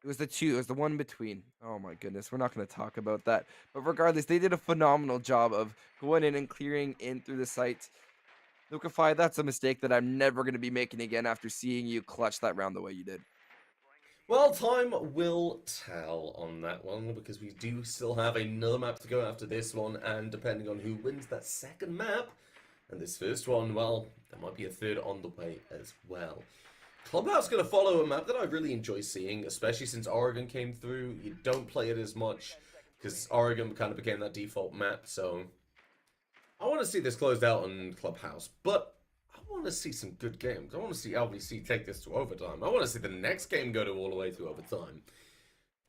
B: It was the two. It was the one in between. Oh my goodness, we're not going to talk about that. But regardless, they did a phenomenal job of going in and clearing in through the site. Liquefy, that's a mistake that I'm never going to be making again after seeing you clutch that round the way you did.
A: Well, time will tell on that one because we do still have another map to go after this one, and depending on who wins that second map and this first one, well, there might be a third on the way as well. Clubhouse is going to follow a map that I really enjoy seeing, especially since Oregon came through. You don't play it as much because Oregon kind of became that default map, so I want to see this closed out on Clubhouse, but I want to see some good games. I want to see LVC take this to overtime. I want to see the next game go to all the way to overtime.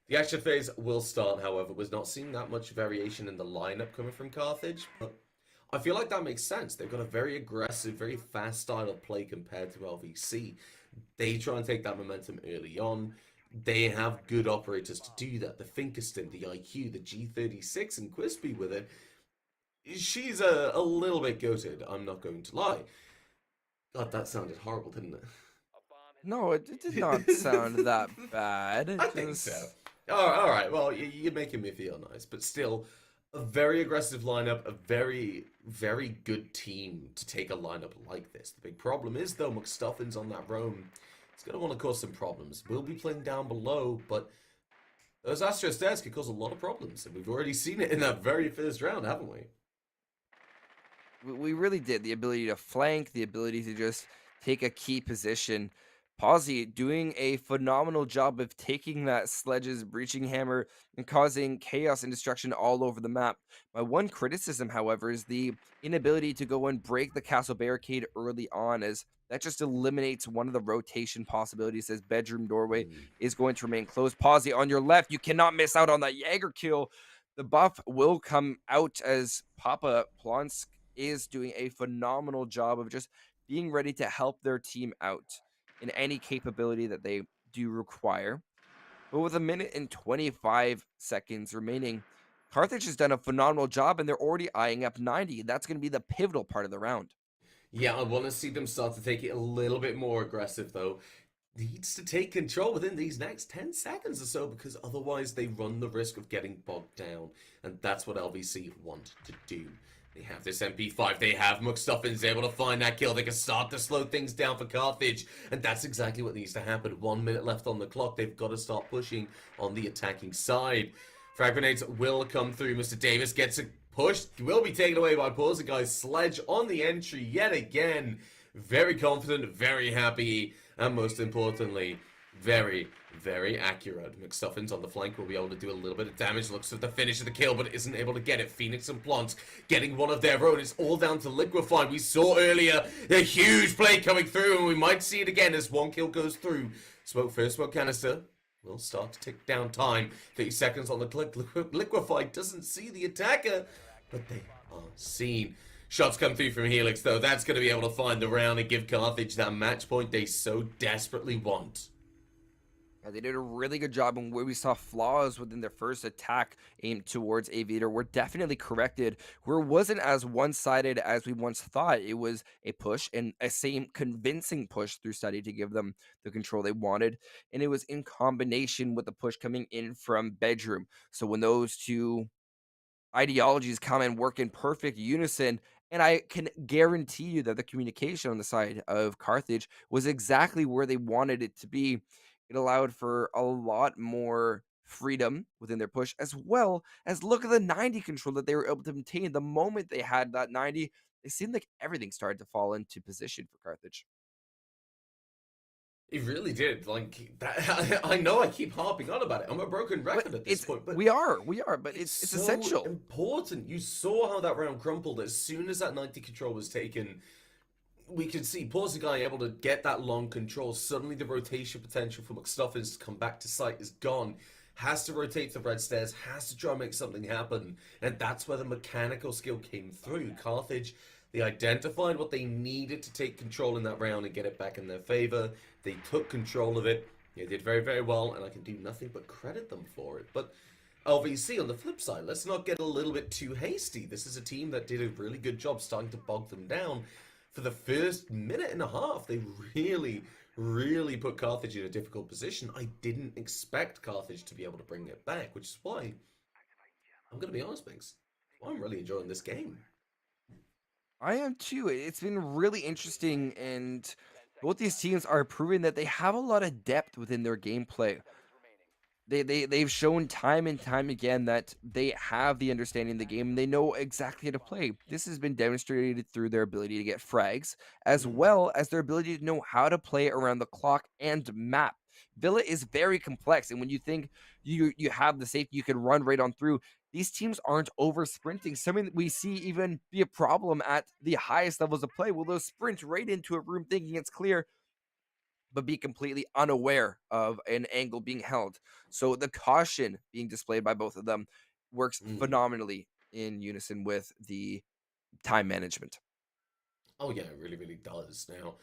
A: The action phase will start, however. We're not seeing that much variation in the lineup coming from Carthage, but I feel like that makes sense. They've got a very aggressive, very fast style of play compared to LVC. They try and take that momentum early on. They have good operators to do that. The Finkerston, the IQ, the G36, and Quispy with it. She's a little bit goated, I'm not going to lie. God, that sounded horrible, didn't it?
B: No, it did not sound that bad.
A: I think so. All right, well, you're making me feel nice, but still, a very aggressive lineup, a very, very good team to take a lineup like this. The big problem is, though, McStuffin's on that roam. It's going to want to cause some problems. We'll be playing down below, but those Astro stairs could cause a lot of problems, and we've already seen it in that very first round, haven't we?
B: We really did. The ability to flank, the ability to just take a key position. Posy doing a phenomenal job of taking that Sledge's breaching hammer and causing chaos and destruction all over the map. My one criticism, however, is the inability to go and break the castle barricade early on, as that just eliminates one of the rotation possibilities, as bedroom doorway is going to remain closed. Posy on your left, you cannot miss out on that Jaeger kill. The buff will come out as Papa Plonsk is doing a phenomenal job of just being ready to help their team out in any capability that they do require. But with a minute and 25 seconds remaining, Carthage has done a phenomenal job and they're already eyeing up 90. That's going to be the pivotal part of the round.
A: Yeah, I want to see them start to take it a little bit more aggressive, though. Needs to take control within these next 10 seconds or so, because otherwise they run the risk of getting bogged down. And that's what LVC want to do. They have this MP5, they have McStuffins able to find that kill, they can start to slow things down for Carthage, and that's exactly what needs to happen. 1 minute left on the clock, they've got to start pushing on the attacking side. Frag grenades will come through, Mr. Davis gets a push, will be taken away by Pause, guys. Sledge on the entry yet again. Very confident, very happy, and most importantly, very, very accurate. McStuffins on the flank will be able to do a little bit of damage. Looks at the finish of the kill, but isn't able to get it. Phoenix and Plonsk getting one of their own. It's all down to Liquefy. We saw earlier a huge play coming through, and we might see it again as one kill goes through. First smoke canister will start to tick down time. 30 seconds on the click. Liquefy doesn't see the attacker, but they are seen. Shots come through from Helix, though. That's going to be able to find the round and give Carthage that match point they so desperately want.
B: They did a really good job, and where we saw flaws within their first attack aimed towards Aviator were definitely corrected, where it wasn't as one-sided as we once thought. It was a push, and a same convincing push through study to give them the control they wanted, and it was in combination with the push coming in from bedroom. So when those two ideologies come and work in perfect unison, and I can guarantee you that the communication on the side of Carthage was exactly where they wanted it to be. It allowed for a lot more freedom within their push, as well as look at the 90 control that they were able to maintain. The moment they had that 90, it seemed like everything started to fall into position for Carthage.
A: It really did. Like that, I know I keep harping on about it. I'm a broken record at this point, but
B: we are, but it's
A: so
B: essential.
A: Important. You saw how that round crumpled as soon as that 90 control was taken. we could see Guy able to get that long control. Suddenly, the rotation potential for McStuffins to come back to sight is gone. Has to rotate the red stairs, has to try and make something happen. And that's where the mechanical skill came through. Carthage, they identified what they needed to take control in that round and get it back in their favor. They took control of it. They did very, very well, and I can do nothing but credit them for it. But LVC, on the flip side, let's not get a little bit too hasty. This is a team that did a really good job starting to bog them down. For the first minute and a half, they really put Carthage in a difficult position. I didn't expect Carthage to be able to bring it back, which is why, I'm going to be honest, Binks, I'm really enjoying this game.
B: I am too. It's been really interesting, and both these teams are proving that they have a lot of depth within their gameplay. They've shown time and time again that they have the understanding of the game and they know exactly how to play. This has been demonstrated through their ability to get frags, as
A: Mm,
B: well as their ability to know how to play around the clock and map. Villa is very complex, and when you think you have the safety, you can run right on through. These teams aren't over sprinting, something that we see even be a problem at the highest levels of play. Well, they'll sprint right into a room thinking it's clear, but be completely unaware of an angle being held. So the caution being displayed by both of them works
A: mm.
B: phenomenally in unison with the time management.
A: Oh yeah, it really does. Now,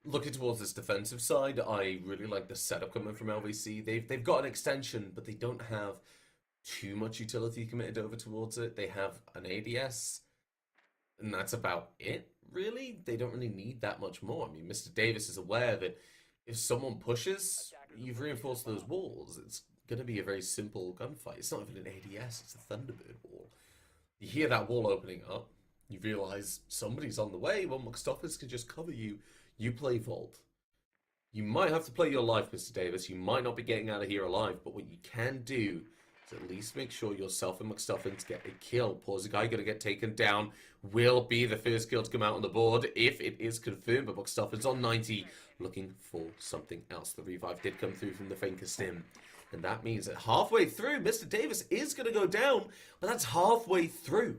A: looking towards this defensive side, I really like the setup coming from LVC. They've got an extension, but they don't have too much utility committed over towards it. They have an ADS, and that's about it, really. They don't really need that much more. I mean, Mr. Davis is aware that if someone pushes, you've reinforced those walls. It's going to be a very simple gunfight. It's not even an ADS, it's a Thunderbird wall. You hear that wall opening up, you realize somebody's on the way. Well, McStuffins can just cover you. You play Vault. You might have to play your life, Mr. Davis. You might not be getting out of here alive, but what you can do is at least make sure yourself and McStuffins get a kill. Pause the guy gonna get taken down. Will be the first kill to come out on the board if it is confirmed, but McStuffins on 90, looking for something else. The revive did come through from the Finker Stim. And that means that halfway through, Mr. Davis is going to go down, but that's halfway through.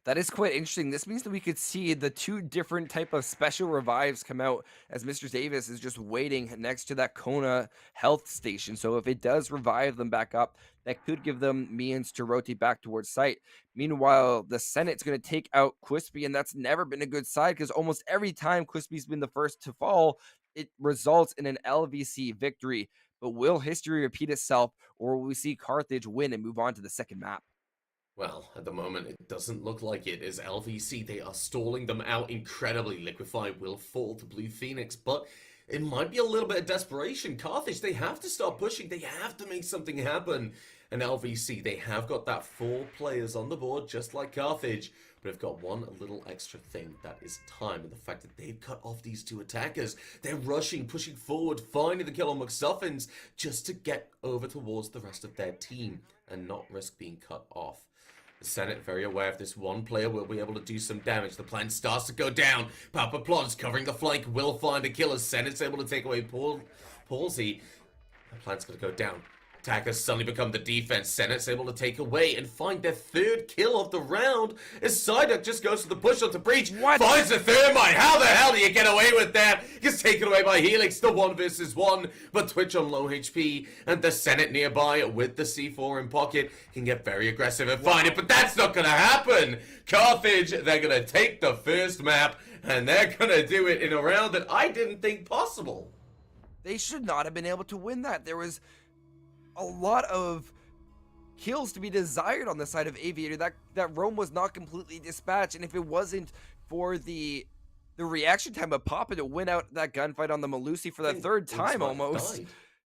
B: That is quite interesting. This means that we could see the two different type of special revives come out as Mr. Davis is just waiting next to that Kona health station. So if it does revive them back up, that could give them means to rotate back towards site. Meanwhile, the Senate's going to take out Quispy, and that's never been a good side because almost every time Quispy's been the first to fall, it results in an LVC victory. But will history repeat itself, or will we see Carthage win and move on to the second map?
A: Well, at the moment, it doesn't look like it. As LVC, they are stalling them out incredibly. Liquefy will fall to Blue Phoenix, but it might be a little bit of desperation. Carthage, they have to start pushing. They have to make something happen. And LVC, they have got that 4 players on the board, just like Carthage. But they've got one little extra thing, that is time. And the fact that they've cut off these 2 attackers. They're rushing, pushing forward, finding the kill on McStuffins, just to get over towards the rest of their team and not risk being cut off. The Senate, very aware of this one player, will be able to do some damage. The plan starts to go down. Papa Plons covering the flank will find a killer. Senate's able to take away Palsy. The plan's going to go down. Attackers suddenly become the defense. Senate's able to take away and find their 3rd kill of the round as Psyduck just goes for the push onto Breach.
B: What?
A: Finds the thermite. How the hell do you get away with that? Gets taken away by Helix. The 1 versus 1. But Twitch on low HP. And the Senate nearby with the C4 in pocket can get very aggressive and find it. But that's not going to happen. Carthage, they're going to take the first map. And they're going to do it in a round that I didn't think possible.
B: They should not have been able to win that. There was a lot of kills to be desired on the side of Aviator. That roam was not completely dispatched, and if it wasn't for the reaction time of Papa to win out that gunfight on the Malusi for the 3rd time almost,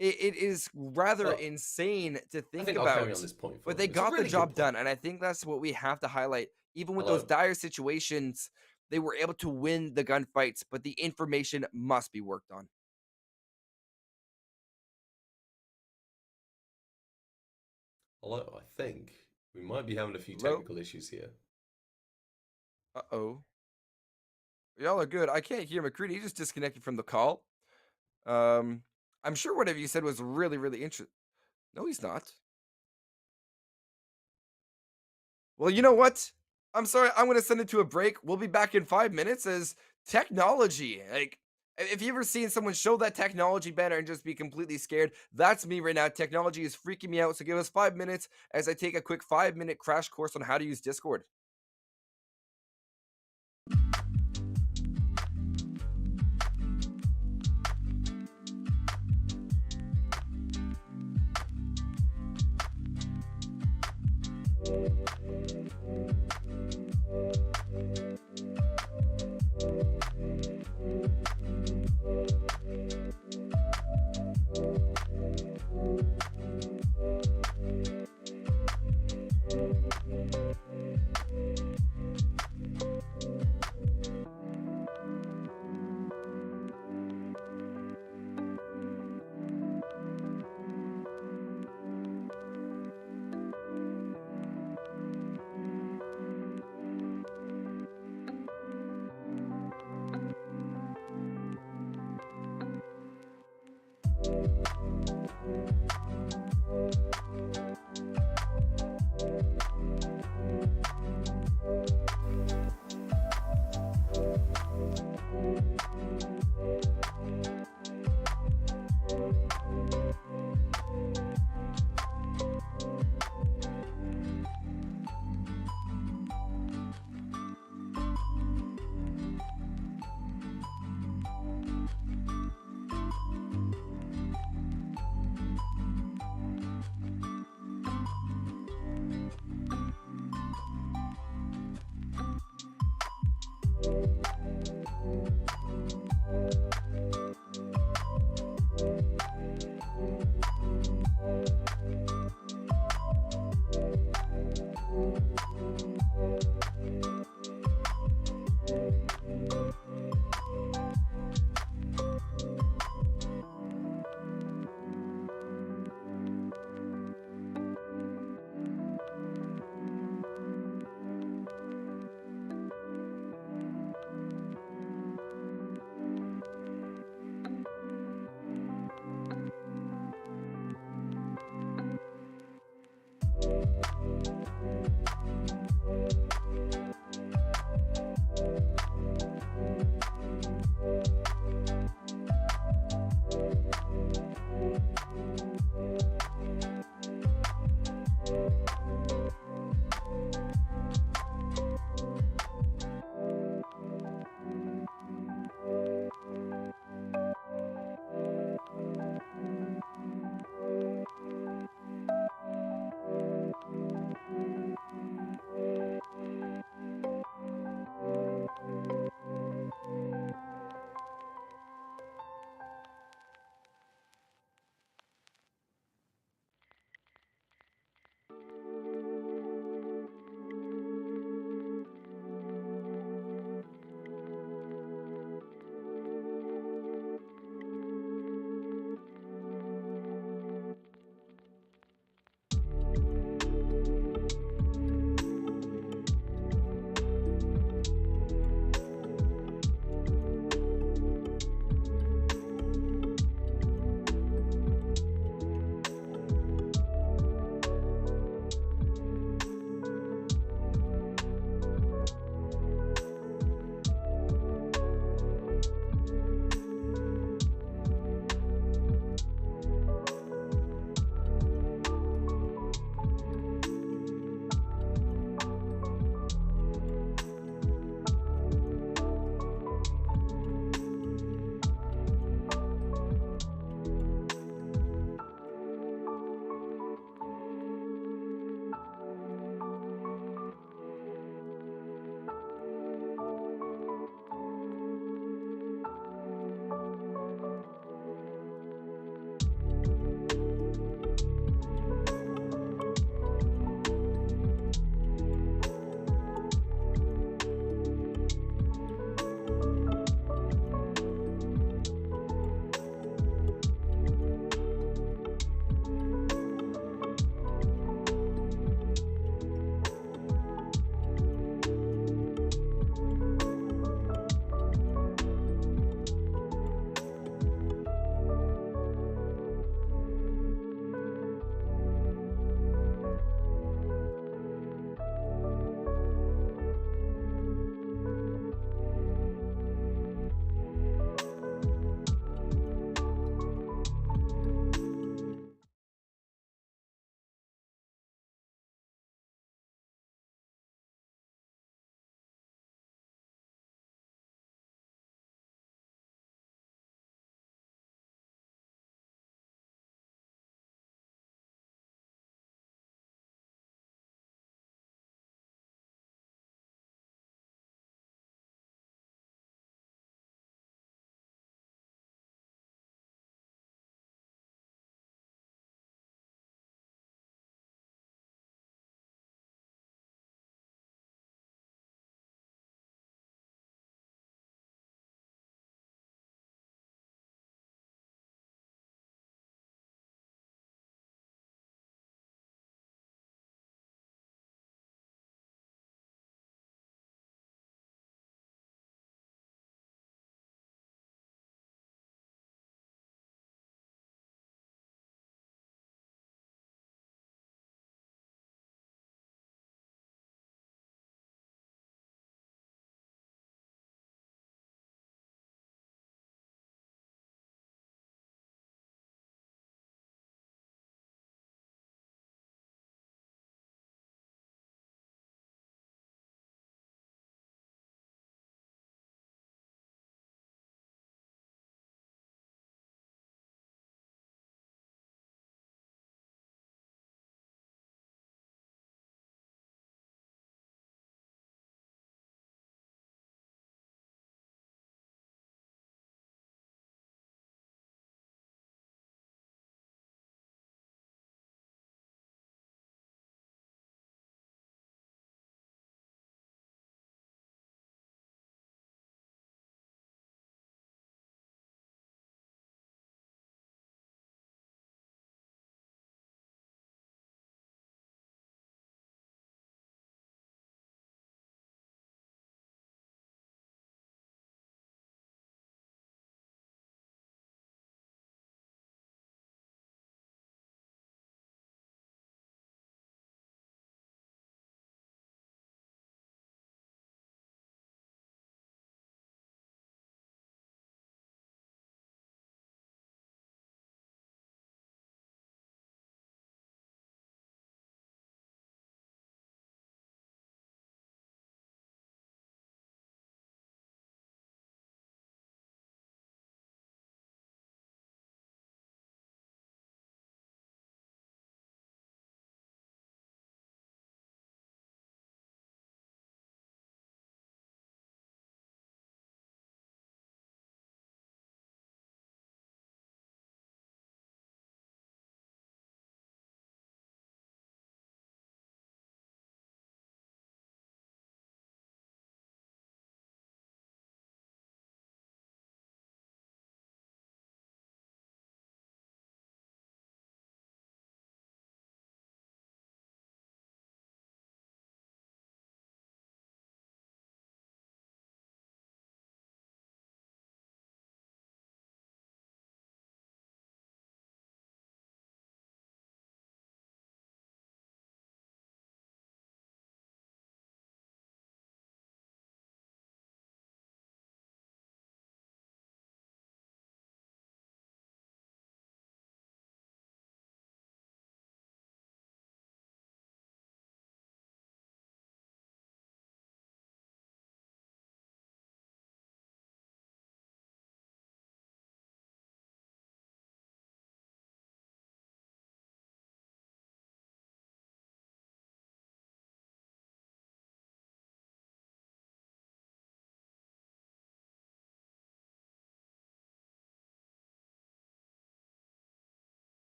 B: it is rather insane to think about. But they got the job done, and I think that's what we have to highlight. Even with those dire situations, they were able to win the gunfights, but the information must be worked on.
A: Hello, I think we might be having a few
B: Hello?
A: technical issues here.
B: Uh-oh. Y'all are good. I can't hear McCready. He just disconnected from the call. I'm sure whatever you said was really, really interesting. No, he's not. Well, you know what? I'm sorry, I'm gonna send it to a break. We'll be back in 5 minutes as technology. Like, if you ever seen someone show that technology banner and just be completely scared, that's me right now. Technology is freaking me out. So give us 5 minutes as I take a quick 5 minute crash course on how to use Discord.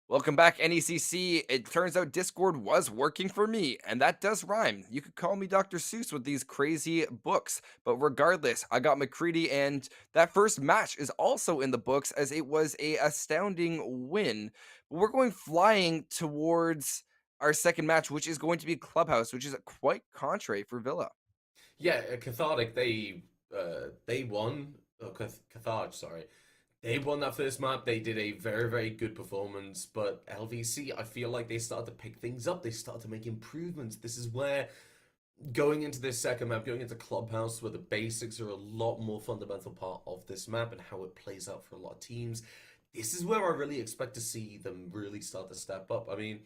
B: Welcome back, NECC. It turns out Discord was working for me, and that does rhyme. You could call me Dr. Seuss with these crazy books, but regardless, I got McCready, and that first match is also in the books as it was a astounding win. But we're going flying towards our second match, which is going to be Clubhouse, which is quite contrary for Villa.
A: Yeah, Cathartic, they won. Oh, Carthage, sorry. They won that first map. They did a very, very good performance. But LVC, I feel like they started to pick things up. They started to make improvements. This is where going into this second map, going into Clubhouse, where the basics are a lot more fundamental part of this map and how it plays out for a lot of teams. This is where I really expect to see them really start to step up. I mean,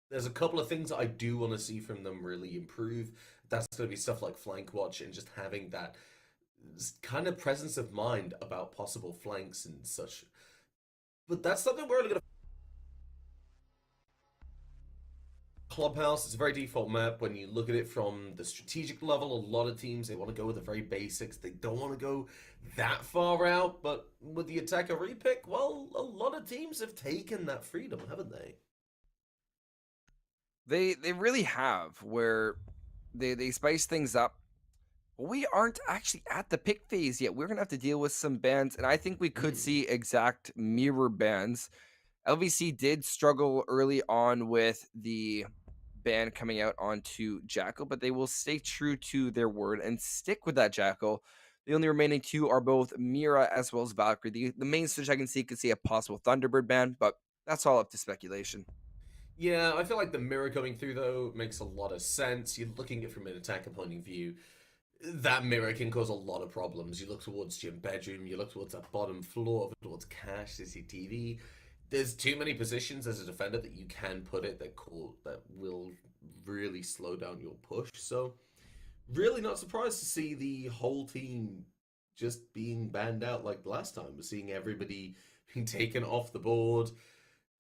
A: there's a couple of things that I do want to see from them really improve. That's going to be stuff like flank watch and just having that kind of presence of mind about possible flanks and such. But that's something we're only going to Clubhouse. It's a very default map. When you look at it from the strategic level, a lot of teams they want to go with the very basics. They don't want to go that far out. But with the attacker repick, well, a lot of teams have taken that freedom, haven't they?
B: They really have, where they spice things up. We aren't actually at the pick phase yet. We're gonna have to deal with some bans, and I think we could
A: Mm.
B: see exact mirror bans. LVC did struggle early on with the ban coming out onto Jackal, but they will stay true to their word and stick with that Jackal. The only remaining two are both Mira as well as Valkyrie. The main switch I can see could see a possible Thunderbird ban, but that's all up to speculation.
A: Yeah, I feel like the mirror coming through though makes a lot of sense. You're looking at it from an attacker point of view. That mirror can cause a lot of problems. You look towards gym bedroom, you look towards that bottom floor, towards cache, CCTV. There's too many positions as a defender that you can put it that will really slow down your push. So really not surprised to see the whole team just being banned out like last time. We're seeing everybody being taken off the board.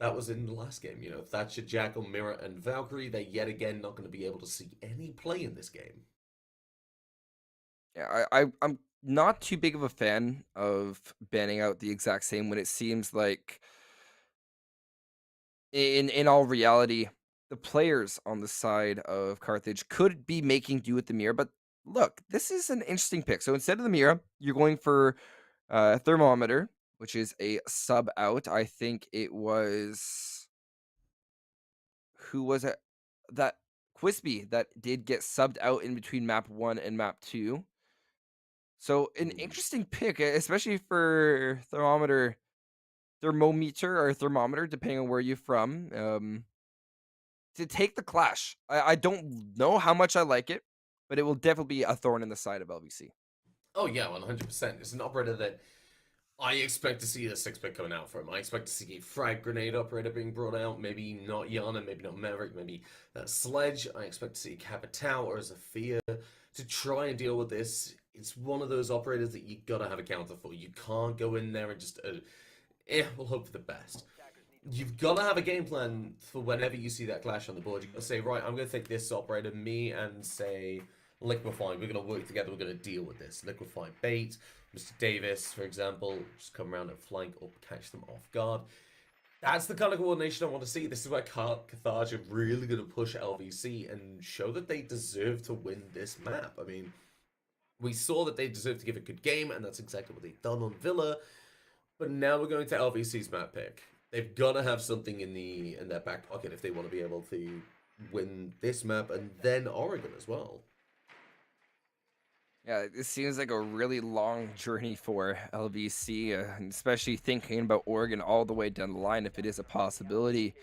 A: That was in the last game, you know. Thatcher, Jackal, Mirror, and Valkyrie, they're yet again not going to be able to see any play in this game.
B: Yeah, I'm not too big of a fan of banning out the exact same when it seems like in all reality, the players on the side of Carthage could be making do with the mirror. But look, this is an interesting pick. So instead of the mirror, you're going for thermometer, which is a sub out. I think it was who was it that Quispy that did get subbed out in between map 1 and map 2. So an
A: Ooh.
B: interesting pick, especially for thermometer or thermometer, depending on where you're from. To take the clash. I don't know how much I like it, but it will definitely be a thorn in the side of LVC.
A: Oh, yeah, 100%. It's an operator that I expect to see a six pick coming out from. I expect to see a frag grenade operator being brought out. Maybe not Yana, maybe not Maverick, maybe that Sledge. I expect to see Capitao or Zafir to try and deal with this. It's one of those operators that you gotta have a counter for. You can't go in there and just, we'll hope for the best. You've got to have a game plan for whenever you see that clash on the board. You've got to say, right, I'm going to take this operator, me, and say, Liquefy. We're going to work together. We're going to deal with this. Liquefy bait. Mr. Davis, for example, just come around and flank or catch them off guard. That's the kind of coordination I want to see. This is where Carthage are really going to push LVC and show that they deserve to win this map. I mean, we saw that they deserve to give a good game, and that's exactly what they've done on Villa. But now we're going to LVC's map pick. They've got to have something in their back pocket if they want to be able to win this map and then Oregon as well.
B: Yeah, it seems like a really long journey for LVC, and especially thinking about Oregon all the way down the line if it is a possibility.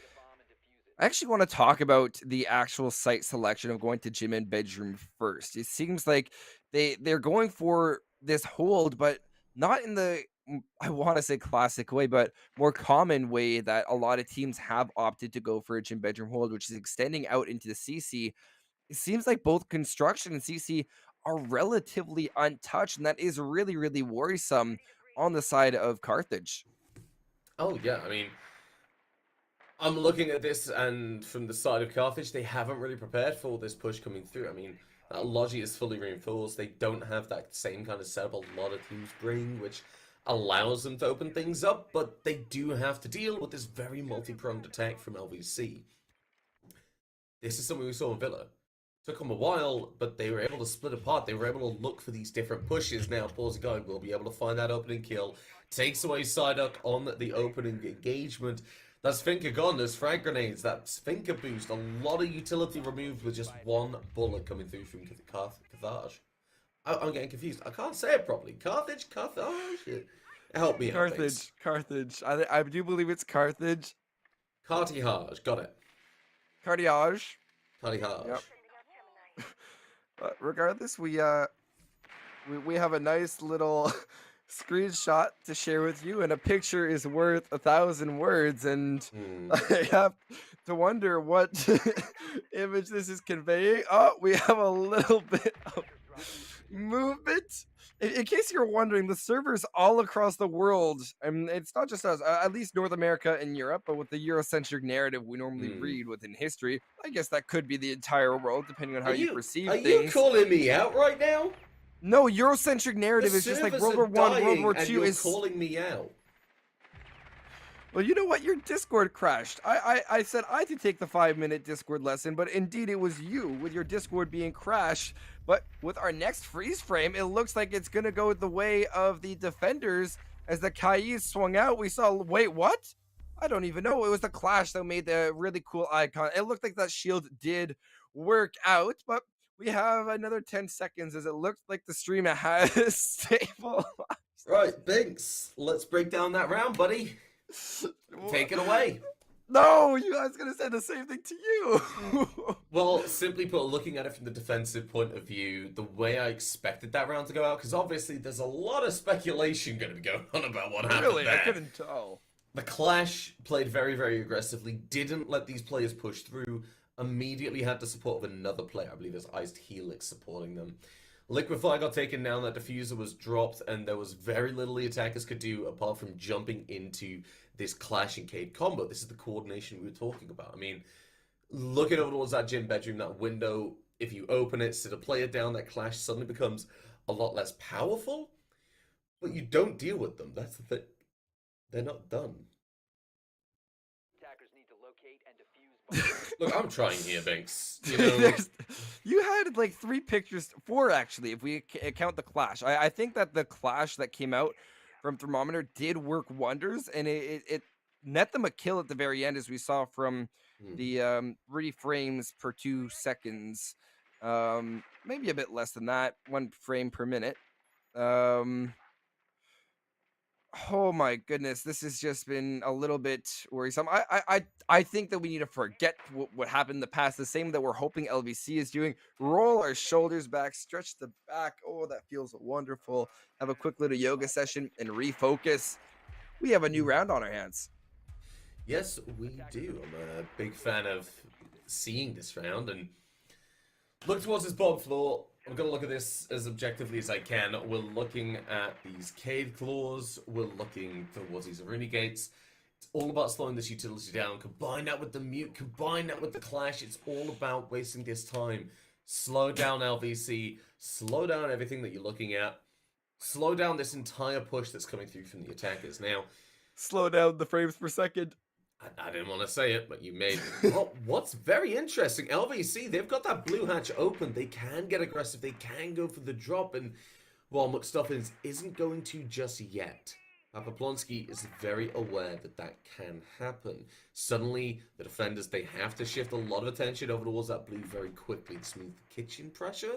B: I actually want to talk about the actual site selection of going to gym and bedroom first. It seems like they're going for this hold, but not in the I want to say classic way, but more common way that a lot of teams have opted to go for a gym bedroom hold, which is extending out into the CC. It seems like both construction and CC are relatively untouched, and that is really, really worrisome on the side of Carthage.
A: Oh yeah, I mean, I'm looking at this, and from the side of Carthage, they haven't really prepared for this push coming through. I mean, that Logi is fully reinforced. They don't have that same kind of setup a lot of teams bring, which allows them to open things up, but they do have to deal with this very multi-pronged attack from LVC. This is something we saw in Villa. Took them a while, but they were able to split apart. They were able to look for these different pushes. Now, Pawsey Guide will be able to find that opening kill. Takes away Psyduck on the opening engagement. That's Finka gone. There's frag grenades. That's Finka boost. A lot of utility removed with just one bullet coming through from Carthage. I'm getting confused. I can't say it properly. Carthage? Carthage? Help me out, thanks.
B: Carthage. I do believe it's Carthage.
A: Carthage. Got it.
B: Cartiage.
A: Carthage.
B: Yep. But regardless, we have a nice little screenshot to share with you, and a picture is worth 1,000 words, and I have to wonder what image this is conveying. Oh, we have a little bit of movement. In case you're wondering, the servers all across the world, and it's not just us, at least North America and Europe, but with the Eurocentric narrative we normally read within history, I guess that could be the entire world, depending on how you perceive things.
A: Are you calling me out right now?
B: No, Eurocentric narrative is just like World War One, World War Two.
A: Is calling me out.
B: Well, you know what? Your Discord crashed. I said I had to take the 5-minute Discord lesson, but indeed it was you with your Discord being crashed. But with our next freeze frame, it looks like it's going to go the way of the defenders as the Kais swung out. We saw, wait, what? I don't even know. It was the Clash that made the really cool icon. It looked like that shield did work out, but we have another 10 seconds as it looked like the stream has stabilized.
A: Right, Binks, let's break down that round, buddy. Take it away.
B: No, you guys gonna say the same thing to you.
A: Well, simply put, looking at it from the defensive point of view, the way I expected that round to go out, because obviously there's a lot of speculation going to be going on about what happened
B: Really,
A: there.
B: I couldn't tell.
A: The Clash played very, very aggressively, didn't let these players push through, immediately had the support of another player. I believe there's Iced Helix supporting them. Liquefy got taken down, that diffuser was dropped, and there was very little the attackers could do apart from jumping into this Clash and Cade combo. This is the coordination we were talking about. I mean, looking over towards that gym bedroom, that window, if you open it, sit a player down, that Clash suddenly becomes a lot less powerful, but you don't deal with them. That's the thing. They're not done.
C: Attackers need to locate and defuse.
A: Look, I'm trying here, Banks. You know,
B: You had like 3 pictures, 4 actually, if we count the Clash. I think that the Clash that came out from Thermometer did work wonders, and it net them a kill at the very end, as we saw from the 3 frames per 2 seconds. Maybe a bit less than that, 1 frame per minute. Oh my goodness, this has just been a little bit worrisome. I think that we need to forget what happened in the past. The same that we're hoping LVC is doing. Roll our shoulders back, stretch the back. Oh, that feels wonderful. Have a quick little yoga session and refocus. We have a new round on our hands.
A: yes, we do. I'm a big fan of seeing this round, and look towards this bottom floor. I'm going to look at this as objectively as I can. We're looking at these Cade Claws. We're looking towards these Arena Gates. It's all about slowing this utility down. Combine that with the mute. Combine that with the Clash. It's all about wasting this time. Slow down LVC. Slow down everything that you're looking at. Slow down this entire push that's coming through from the attackers. Now,
B: Slow down the frames per second.
A: I didn't want to say it, but you made it. Well, what's very interesting, LVC, they've got that blue hatch open. They can get aggressive. They can go for the drop. And while McStuffins isn't going to just yet, Papaplonsky is very aware that that can happen. Suddenly, the defenders, they have to shift a lot of attention over towards that blue very quickly to smooth the kitchen pressure.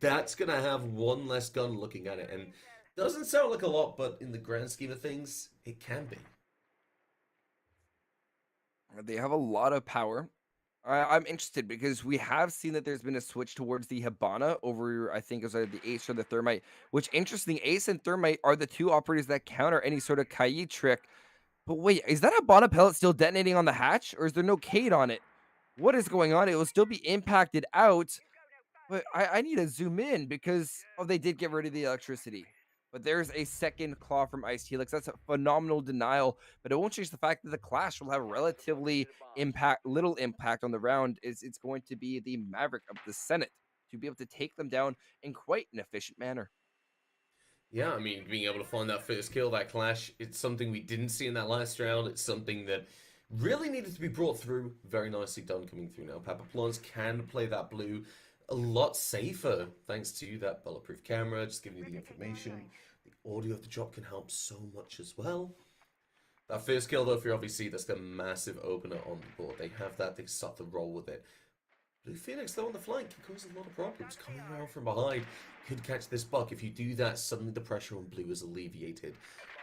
A: That's going to have one less gun looking at it. And doesn't sound like a lot, but in the grand scheme of things, it can be.
B: They have a lot of power. I'm interested because we have seen that there's been a switch towards the Hibana over, I think it was either the Ace or the Thermite, which interesting, Ace and Thermite are the 2 operators that counter any sort of Kai trick. But wait, is that Hibana pellet still detonating on the hatch, or is there no Cade on it? What is going on? It will still be impacted out, but I need to zoom in because, oh, they did get rid of the electricity. But there's a second claw from Iced Helix. That's a phenomenal denial, but it won't change the fact that the Clash will have relatively little impact on the round. It's going to be the Maverick of the Senate to be able to take them down in quite an efficient manner.
A: Yeah, I mean, being able to find that first kill, that clash, it's something we didn't see in that last round. It's something that really needed to be brought through. Very nicely done coming through now. Pepper Plants can play that blue a lot safer thanks to that bulletproof camera, just giving you the information. The audio of the drop can help so much as well. That first kill, though, for obviously, that's the massive opener on the board. They have that, they start to roll with it. Blue Phoenix, though, on the flank, can cause a lot of problems. Coming around from behind, could catch this buck. If you do that, suddenly the pressure on Blue is alleviated.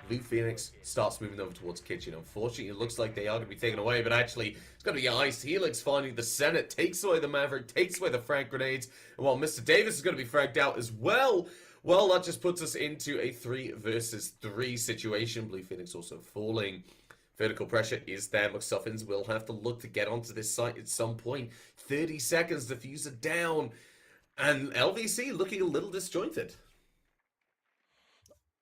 A: Blue Phoenix starts moving over towards Kitchen. Unfortunately, it looks like they are going to be taken away, but actually, it's going to be Ice Helix finding the Senate, takes away the Maverick, takes away the frag grenades, and while Mr. Davis is going to be fragged out as well, well, that just puts us into a 3 versus 3 situation. Blue Phoenix also falling. Vertical pressure is there. McSuffins will have to look to get onto this site at some point. 30 seconds, diffuser down. And LVC looking a little disjointed.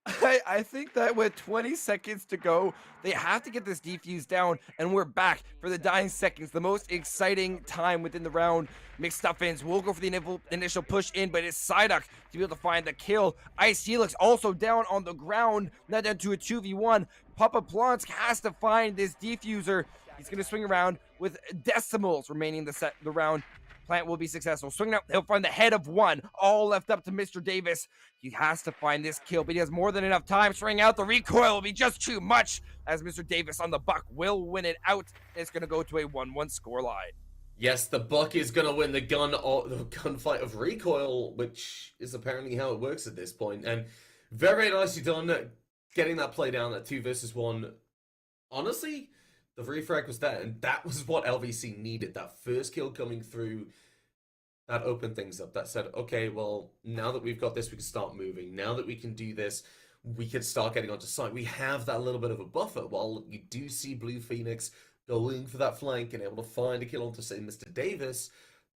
B: I think that with 20 seconds to go, they have to get this defuse down, and we're back for the dying seconds, the most exciting time within the round. McStuffins will go for the initial push in, but it's Psyduck to be able to find the kill. Ice Helix also down on the ground, now down to a 2v1. Papa Plants has to find this defuser. He's going to swing around with decimals remaining the round. Plant will be successful. Swinging out, he'll find the head of one. All left up to Mr. Davis. He has to find this kill, but he has more than enough time. Swinging out, the recoil will be just too much, as Mr. Davis on the buck will win it out. It's going to go to a 1-1 scoreline.
A: Yes, the buck is going to win the gunfight of recoil, which is apparently how it works at this point. And very nicely done, getting that play down at 2 versus 1. Honestly, the refrag was there, and that was what LVC needed. That first kill coming through, that opened things up. That said, okay, well, now that we've got this, we can start moving. Now that we can do this, we can start getting onto site. We have that little bit of a buffer. While you do see Blue Phoenix going for that flank and able to find a kill onto, say, Mr. Davis,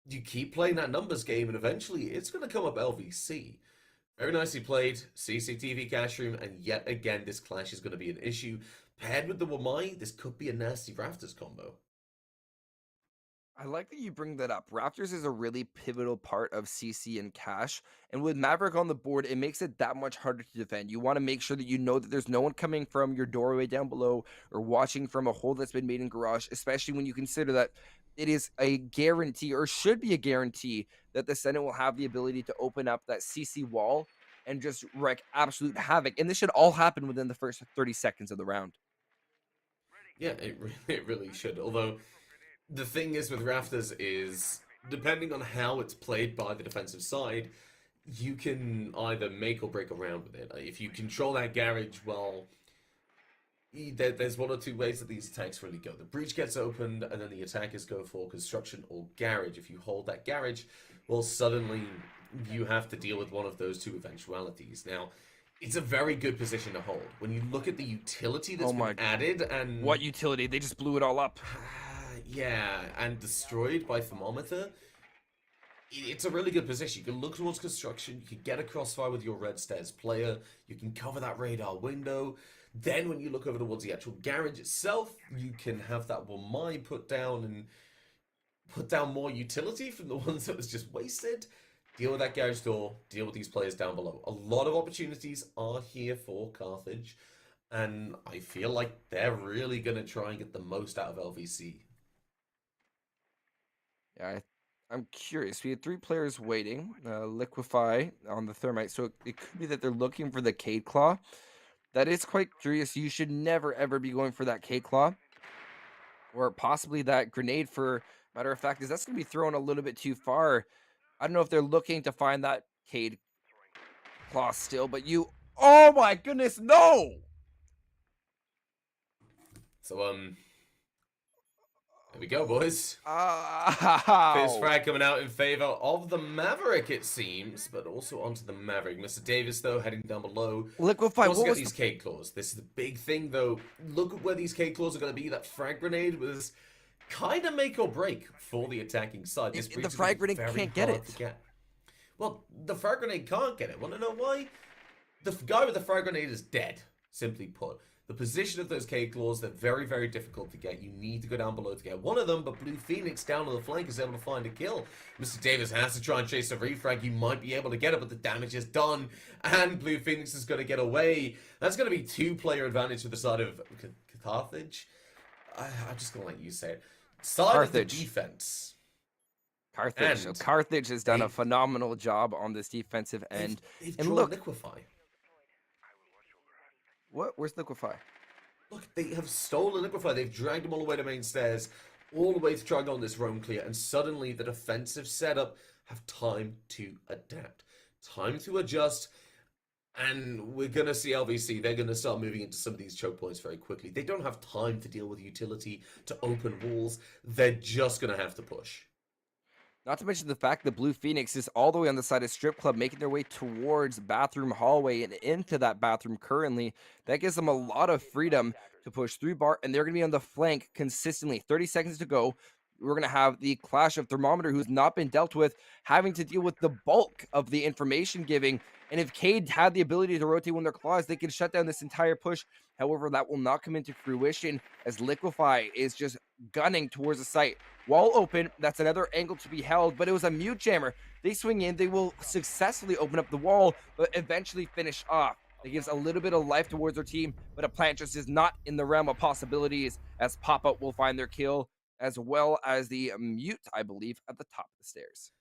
A: you keep playing that numbers game, and eventually it's going to come up LVC. Very nicely played, CCTV cash room, and yet again, this clash is going to be an issue. Paired with the Wamai, this could be a nasty Rafters combo.
B: I like that you bring that up. Raptors is a really pivotal part of CC and Cash, and with Maverick on the board, it makes it that much harder to defend. You want to make sure that you know that there's no one coming from your doorway down below or watching from a hole that's been made in garage, especially when you consider that it is a guarantee, or should be a guarantee, that the Senate will have the ability to open up that CC wall and just wreak absolute havoc. And this should all happen within the first 30 seconds of the round.
A: Yeah, it really should. Although, the thing is with Rafters is, depending on how it's played by the defensive side, you can either make or break a round with it. If you control that garage, well, there's 1 or 2 ways that these attacks really go. The breach gets opened, and then the attackers go for construction or garage. If you hold that garage, well, suddenly you have to deal with one of those 2 eventualities. Now, it's a very good position to hold. When you look at the utility that's been added, and...
B: What utility? They just blew it all up.
A: Yeah, and destroyed by Thermometer. It's a really good position. You can look towards construction, you can get a crossfire with your red stairs player, you can cover that radar window. Then when you look over towards the actual garage itself, you can have that Wamai put down and put down more utility from the ones that was just wasted. Deal with that garage door, deal with these players down below. A lot of opportunities are here for Carthage, and I feel like they're really going to try and get the most out of LVC.
B: Yeah, I'm curious. We had 3 players waiting. Liquefy on the Thermite, so it could be that they're looking for the Cade Claw. That is quite curious. You should never, ever be going for that Cade Claw. Or possibly that grenade, for matter of fact, because that's going to be thrown a little bit too far. I don't know if they're looking to find that Cade Claw still, but you... Oh my goodness, no!
A: So, there we go, boys.
B: Ow.
A: First frag coming out in favor of the Maverick, it seems, but also onto the Maverick. Mr. Davis, though, heading down below.
B: Liquefy,
A: Also get these Cade Claws. This is the big thing, though. Look at where these Cade Claws are going to be. That frag grenade was kind of make or break for the attacking side. This
B: the frag grenade can't get it.
A: Well, the frag grenade can't get it. Want to know why? The guy with the frag grenade is dead, simply put. The position of those K claws, they're very, very difficult to get. You need to go down below to get one of them, but Blue Phoenix down on the flank is able to find a kill. Mr. Davis has to try and chase a refrag. He might be able to get it, but the damage is done, and Blue Phoenix is going to get away. That's going to be 2-player advantage to the side of Carthage. I'm just going to let you say it. Side of the
B: Carthage.
A: defense.
B: Carthage. So
A: And
B: Carthage has done a
A: they've-
B: phenomenal job on this defensive end.
A: They've
B: And
A: drawn
B: look,
A: Liquefy.
B: what? Where's Liquefy?
A: Look, they have stolen Liquefy. They've dragged them all the way to main stairs, all the way to try and go on this roam clear, and suddenly the defensive setup have time to adapt, time to adjust, and we're going to see LVC. They're going to start moving into some of these choke points very quickly. They don't have time to deal with utility, to open walls. They're just going to have to push.
B: Not to mention the fact that Blue Phoenix is all the way on the side of Strip Club, making their way towards bathroom hallway and into that bathroom currently. That gives them a lot of freedom to push through bar, and they're going to be on the flank consistently. 30 seconds to go. We're going to have the clash of Thermometer, who's not been dealt with, having to deal with the bulk of the information giving. And if Cade had the ability to rotate one of their claws, they can shut down this entire push. However, that will not come into fruition as Liquefy is just gunning towards the site. Wall open, that's another angle to be held, but it was a mute jammer. They swing in, they will successfully open up the wall, but eventually finish off. It gives a little bit of life towards their team, but a plant just is not in the realm of possibilities as Pop-Up will find their kill, as well as the mute, I believe, at the top of the stairs.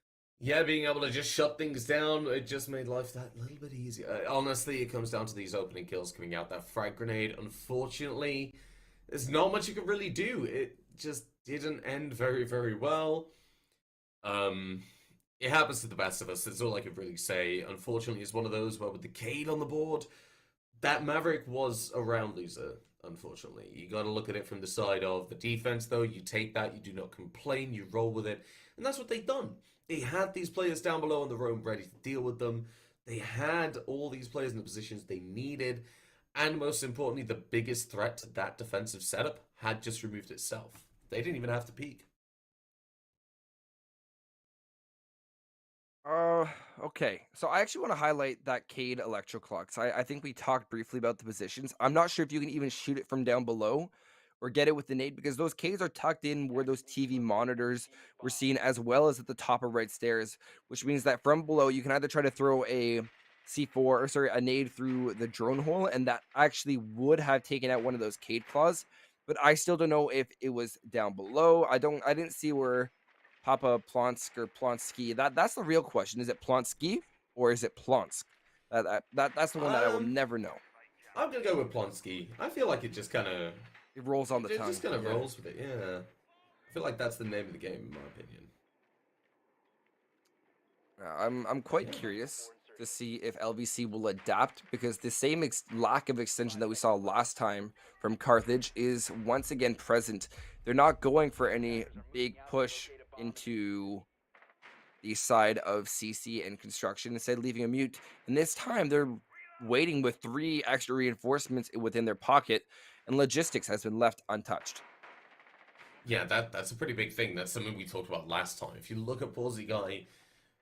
A: Yeah, being able to just shut things down, it just made life that little bit easier. Honestly, it comes down to these opening kills coming out. That frag grenade, unfortunately, there's not much you can really do. It just didn't end very, very well. It happens to the best of us. That's all I could really say. Unfortunately, it's one of those where with the Cade on the board, that Maverick was a round loser, unfortunately. You got to look at it from the side of the defense, though. You take that, you do not complain, you roll with it. And that's what they've done. They had these players down below on the roam ready to deal with them. They had all these players in the positions they needed. And most importantly, the biggest threat to that defensive setup had just removed itself. They didn't even have to peek.
B: Okay. So I actually want to highlight that Cade Electro Clock. So I think we talked briefly about the positions. I'm not sure if you can even shoot it from down below or get it with the nade because those K's are tucked in where those TV monitors were seen, as well as at the top of right stairs, which means that from below you can either try to throw a a nade through the drone hole, and that actually would have taken out one of those Cade claws. But I still don't know if it was down below. I didn't see where Papa Plonsk or Plonsky. That's the real question. Is it Plonsky or is it Plonsk? That's the one that I will never know.
A: I'm going to go with Plonsky. I feel like it just kind of...
B: It rolls on the
A: It
B: tongue.
A: just kind of
B: yeah.
A: rolls with it, yeah. I feel like that's the name of the game, in my opinion.
B: I'm quite curious to see if LVC will adapt, because the same lack of extension that we saw last time from Carthage is once again present. They're not going for any big push into the side of CC and construction, instead leaving a mute. And this time they're waiting with 3 extra reinforcements within their pocket, and logistics has been left untouched.
A: Yeah, that's a pretty big thing. That's something we talked about last time. If you look at Pawsey Guy,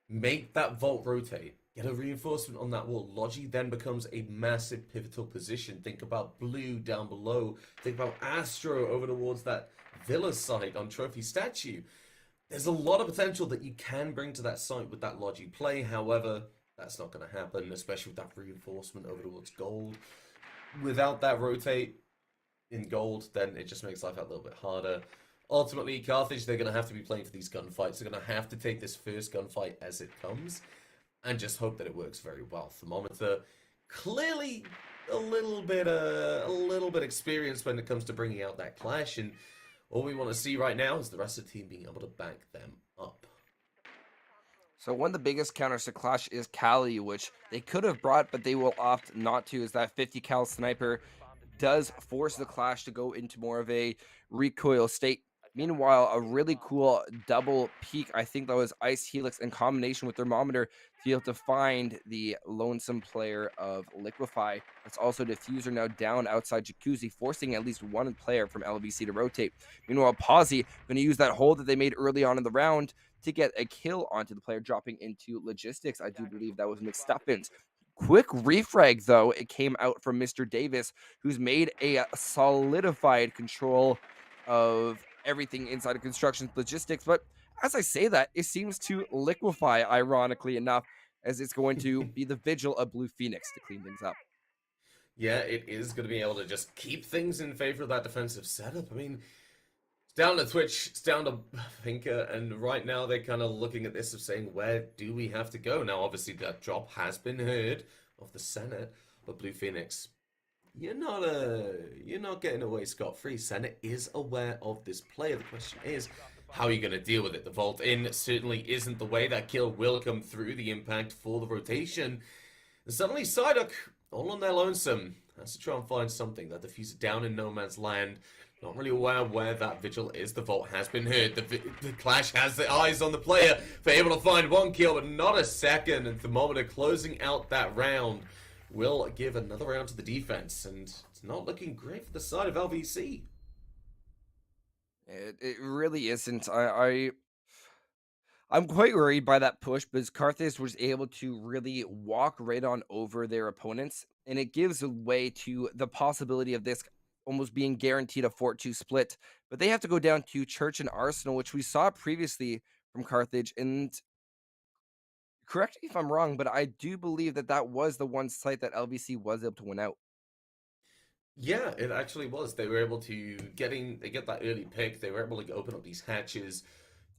A: make that vault rotate, get a reinforcement on that wall. Logi then becomes a massive pivotal position. Think about Blue down below. Think about Astro over towards that Villa site on Trophy Statue. There's a lot of potential that you can bring to that site with that Logi play. However, that's not going to happen, especially with that reinforcement over towards Gold. Without that rotate in Gold, then it just makes life out a little bit harder. Ultimately, Carthage, they're going to have to be playing for these gunfights. They're going to have to take this first gunfight as it comes and just hope that it works very well. Thermometer, clearly a little bit experienced when it comes to bringing out that clash, and all we want to see right now is the rest of the team being able to back them up.
B: So one of the biggest counters to Clash is Kali, which they could have brought, but they will opt not to, as that 50 cal sniper does force the Clash to go into more of a recoil state. Meanwhile, a really cool double peek, I think that was Ice Helix in combination with Thermometer, to be able to find the lonesome player of Liquefy. That's also Diffuser now down outside Jacuzzi, forcing at least one player from LVC to rotate. Meanwhile, Pawsey going to use that hold that they made early on in the round to get a kill onto the player, dropping into logistics. I do believe that was McStuffins. Quick refrag, though, it came out from Mr. Davis, who's made a solidified control of everything inside of construction logistics. But as I say that, it seems to liquefy, ironically enough, as it's going to be the vigil of Blue Phoenix to clean things up.
A: Yeah, it is going to be able to just keep things in favor of that defensive setup. I mean, it's down to Twitch, it's down to Finker, and right now they're kind of looking at this of saying, where do we have to go? Now, obviously, that drop has been heard of the Senate, but Blue Phoenix, you're not getting away scot-free. Senate is aware of this player. The question is, how are you going to deal with it? The vault in certainly isn't the way. That kill will come through, the impact for the rotation. And suddenly Psyduck, all on their lonesome, has to try and find something. That diffuser down in no man's land. Not really aware where that vigil is. The vault has been heard. The Clash has their eyes on the player. They're able to find one kill, but not a second. And Thermometer closing out that round will give another round to the defense. And it's not looking great for the side of LVC.
B: It really isn't. I'm quite worried by that push because Carthage was able to really walk right on over their opponents, and it gives way to the possibility of this almost being guaranteed a 4-2 split. But they have to go down to Church and Arsenal, which we saw previously from Carthage. And correct me if I'm wrong, but I do believe that that was the one site that LVC was able to win out.
A: Yeah, it actually was. They were able to they get that early pick. They were able to open up these hatches,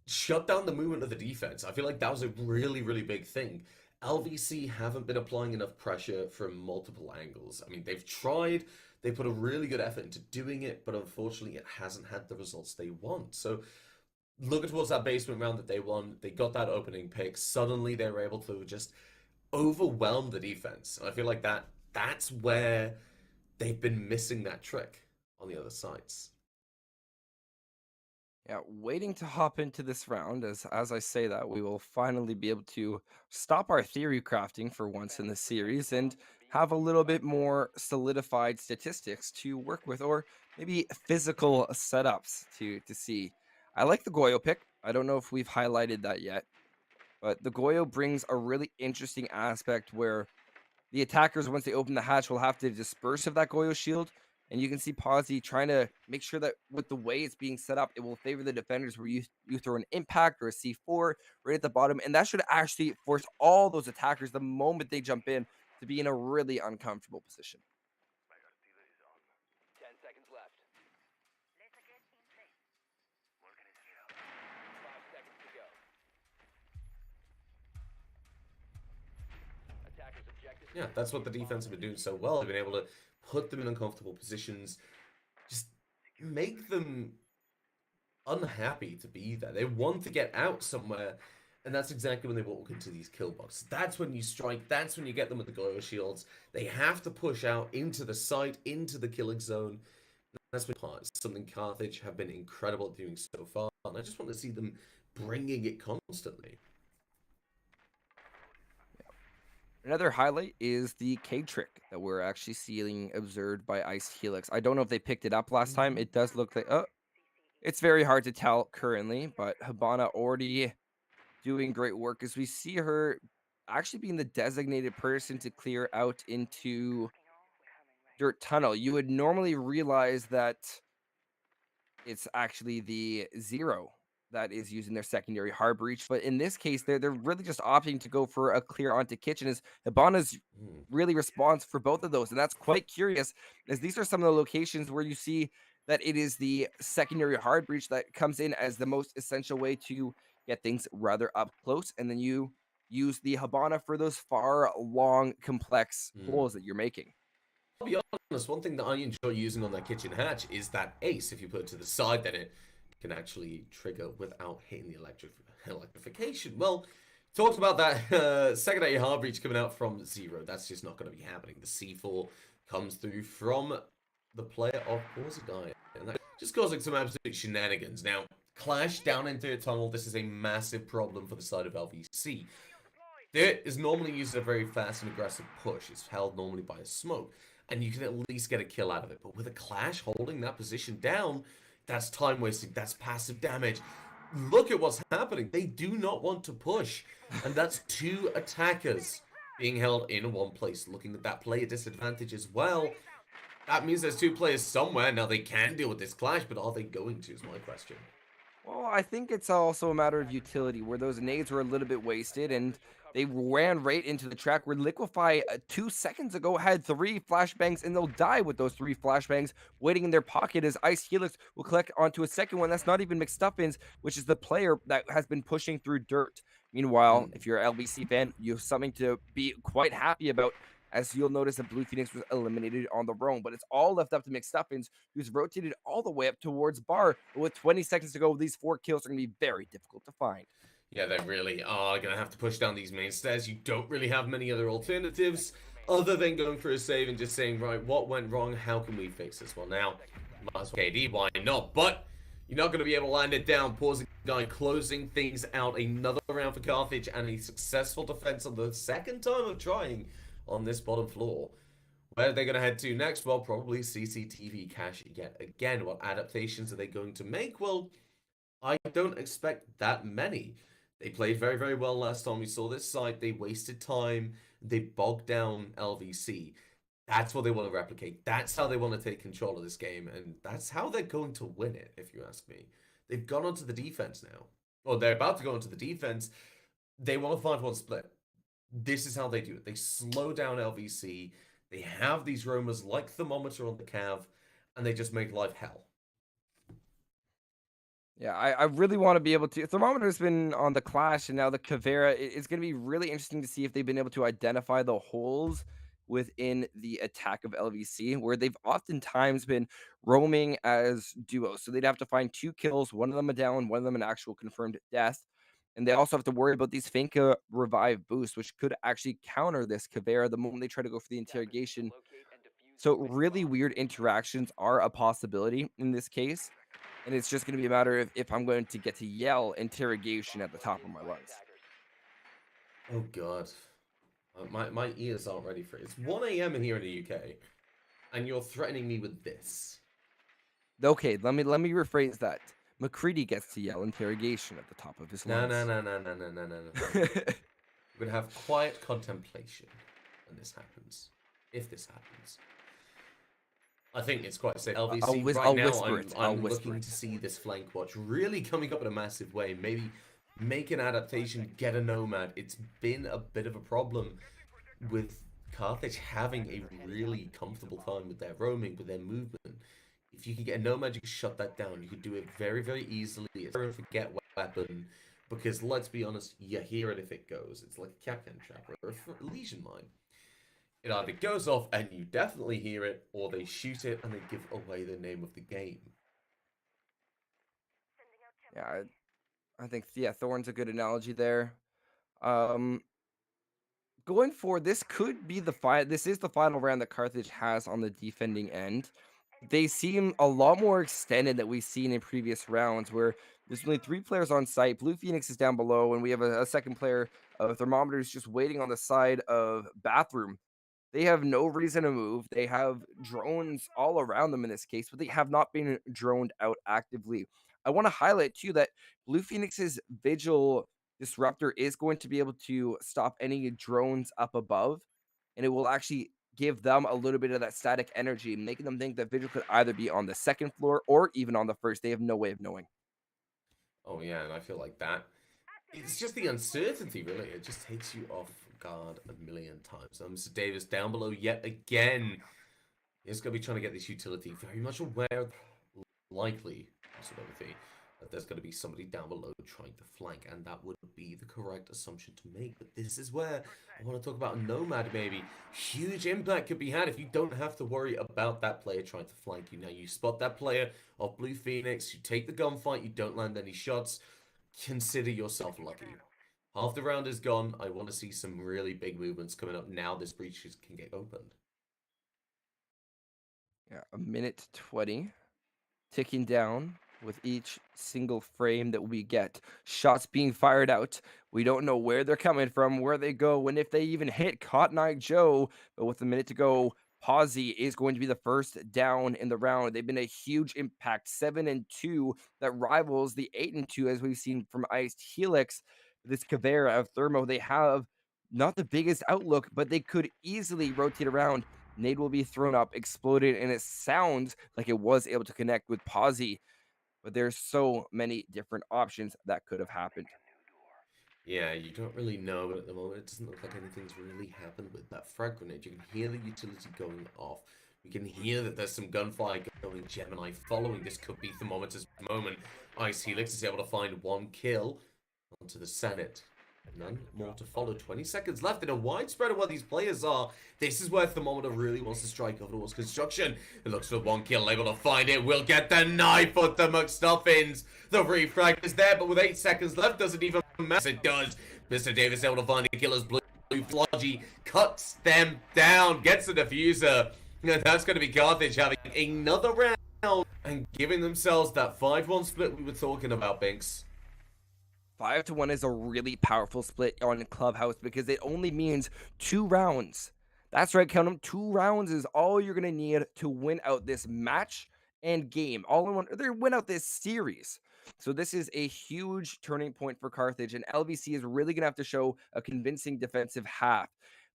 A: shut down the movement of the defense. I feel like that was a really, really big thing. LVC haven't been applying enough pressure from multiple angles. I mean, they've tried, they put a really good effort into doing it, but unfortunately it hasn't had the results they want. So looking towards that basement round that they won, they got that opening pick. Suddenly they were able to just overwhelm the defense. And I feel like that's where they've been missing that trick on the other sides.
B: Yeah, waiting to hop into this round. As I say that, we will finally be able to stop our theory crafting for once in the series and have a little bit more solidified statistics to work with, or maybe physical setups to see. I like the Goyo pick. I don't know if we've highlighted that yet, but the Goyo brings a really interesting aspect where the attackers, once they open the hatch, will have to disperse of that Goyo shield. And you can see Posy trying to make sure that with the way it's being set up, it will favor the defenders where you throw an impact or a C4 right at the bottom. And that should actually force all those attackers, the moment they jump in, to be in a really uncomfortable position.
C: 10 seconds left. 5 seconds to go. Attackers objective.
A: Yeah, that's what the defense have been doing so well. They've been able to put them in uncomfortable positions, just make them unhappy to be there. They want to get out somewhere, and that's exactly when they walk into these kill boxes. That's when you strike, that's when you get them with the Glow Shields. They have to push out into the site, into the killing zone. That's been something Carthage have been incredible at doing so far, and I just want to see them bringing it constantly.
B: Another highlight is the K trick that we're actually seeing observed by Ice Helix. I don't know if they picked it up last time. It does look like, it's very hard to tell currently, but Habana already doing great work as we see her actually being the designated person to clear out into Dirt Tunnel. You would normally realize that it's actually the Zero that is using their secondary hard breach, but in this case, they're really just opting to go for a clear onto kitchen. As Habana's really responds for both of those, and that's quite curious, as these are some of the locations where you see that it is the secondary hard breach that comes in as the most essential way to get things rather up close, and then you use the Habana for those far, long, complex holes that you're making.
A: I'll be honest, one thing that I enjoy using on that kitchen hatch is that ace. If you put it to the side, then it can actually trigger without hitting the electrification. Well, talked about that secondary hard breach coming out from Zero. That's just not going to be happening. The C4 comes through from the player of Porzigay, and that just causing some absolute shenanigans. Now, Clash down into a tunnel. This is a massive problem for the side of LVC. Dirt is normally used as a very fast and aggressive push. It's held normally by a smoke, and you can at least get a kill out of it. But with a Clash holding that position down, that's time wasting. That's passive damage. Look at what's happening. They do not want to push. And that's 2 attackers being held in one place. Looking at that player disadvantage as well, that means there's two players somewhere. Now they can deal with this clash, but are they going to is my question.
B: Well, I think it's also a matter of utility where those nades were a little bit wasted and they ran right into the track where Liquify 2 seconds ago had 3 flashbangs and they'll die with those 3 flashbangs waiting in their pocket as Ice Helix will collect onto a second one. That's not even McStuffins, which is the player that has been pushing through dirt. Meanwhile,
A: Mm.
B: if you're an LBC fan, you have something to be quite happy about as you'll notice that Blue Phoenix was eliminated on the roam, but it's all left up to McStuffins, who's rotated all the way up towards Bar. But with 20 seconds to go, these 4 kills are going to be very difficult to find.
A: Yeah, they really are going to have to push down these main stairs. You don't really have many other alternatives other than going for a save and just saying, right, what went wrong? How can we fix this? Well, now, might as well KD, why not? But you're not going to be able to land it down. Pausing guy, closing things out. Another round for Carthage and a successful defense on the second time of trying on this bottom floor. Where are they going to head to next? Well, probably CCTV cache yet again. What adaptations are they going to make? Well, I don't expect that many. They played very, very well last time we saw this site. They wasted time. They bogged down LVC. That's what they want to replicate. That's how they want to take control of this game. And that's how they're going to win it, if you ask me. They've gone onto the defense now. Or they're about to go onto the defense. They want to 5-1 split. This is how they do it. They slow down LVC. They have these roamers like Thermometer on the Cav. And they just make life hell.
B: Yeah, I really want to be able to. Thermometer's been on the Clash, and now the Kavera. It's going to be really interesting to see if they've been able to identify the holes within the attack of LVC, where they've oftentimes been roaming as duos. So they'd have to find 2 kills, one of them a down, one of them an actual confirmed death. And they also have to worry about these Finka revive boosts, which could actually counter this Kavera the moment they try to go for the interrogation. So really weird interactions are a possibility in this case. And it's just going to be a matter of if I'm going to get to yell interrogation at the top of my lungs.
A: Oh god. My ears aren't ready for it. It's 1 a.m. here in the UK, and you're threatening me with this.
B: Okay, let me rephrase that. McCready gets to yell interrogation at the top of his
A: No,
B: lungs.
A: no, no, no, no, no, no, no, no. We're gonna have quiet contemplation when this happens. If this happens. I think it's quite safe. LVC
B: I'll
A: now,
B: whisper it. I'll
A: I'm
B: whisper
A: looking
B: it.
A: to see this flank watch really coming up in a massive way. Maybe make an adaptation, get a Nomad. It's been a bit of a problem with Carthage having a really comfortable time with their roaming, with their movement. If you could get a Nomad, you could shut that down. You could do it very, very easily. It's a forget weapon. Because let's be honest, you hear it if it goes. It's like a Capcan trap or a Legion mine. It either goes off and you definitely hear it, or they shoot it and they give away the name of the game.
B: Yeah, I think Thorn's a good analogy there. Going forward, this could be the final. This is the final round that Carthage has on the defending end. They seem a lot more extended than we've seen in previous rounds, where there's only 3 players on site. Blue Phoenix is down below, and we have a second player, Thermometers, just waiting on the side of Bathroom. They have no reason to move. They have drones all around them in this case, but they have not been droned out actively. I want to highlight too that Blue Phoenix's Vigil Disruptor is going to be able to stop any drones up above, and it will actually give them a little bit of that static energy, making them think that Vigil could either be on the second floor or even on the first. They have no way of knowing.
A: Oh yeah, and I feel like that. It's just the uncertainty, really. It just takes you off guard a million times. Mr. Davis down below yet again. He's going to be trying to get this utility. Very much aware, likely, possibility, that there's going to be somebody down below trying to flank, and that would be the correct assumption to make. But this is where I want to talk about a Nomad, maybe. Huge impact could be had if you don't have to worry about that player trying to flank you. Now, you spot that player of Blue Phoenix, you take the gunfight, you don't land any shots. Consider yourself lucky. Half the round is gone. I want to see some really big movements coming up now this breach can get opened.
B: Yeah, a minute 20 ticking down with each single frame that we get. Shots being fired out. We don't know where they're coming from, where they go, and if they even hit Cotton Eye Joe. But with a minute to go, Posy is going to be the first down in the round. They've been a huge impact, 7-2, that rivals the 8-2 as we've seen from Iced Helix. This Kavera of Thermo, they have not the biggest outlook, but they could easily rotate around. Nade will be thrown up, exploded, and it sounds like it was able to connect with Posy. But there's so many different options that could have happened.
A: Yeah, you don't really know, but at the moment it doesn't look like anything's really happened with that frag grenade. You can hear the utility going off. We can hear that there's some gunfire going. Gemini following. This could be Thermometer's moment. Ice Helix is able to find one kill onto the Senate. None more to follow. 20 seconds left in a wide spread of where these players are. This is where Thermometer really wants to strike over towards construction. It looks for one kill, able to find it. Will get the knife with the McStuffins. The refrag is there, but with 8 seconds left, doesn't even matter. It does. Mr. Davis able to find the killers. Blue Flodgy cuts them down, gets the diffuser. And that's going to be Carthage having another round and giving themselves that 5-1 split we were talking about, Binks.
B: 5-1 is a really powerful split on Clubhouse because it only means 2 rounds. That's right, count them. 2 rounds is all you're going to need to win out this match and game. All in one, or win out this series. So this is a huge turning point for Carthage, and LBC is really going to have to show a convincing defensive half.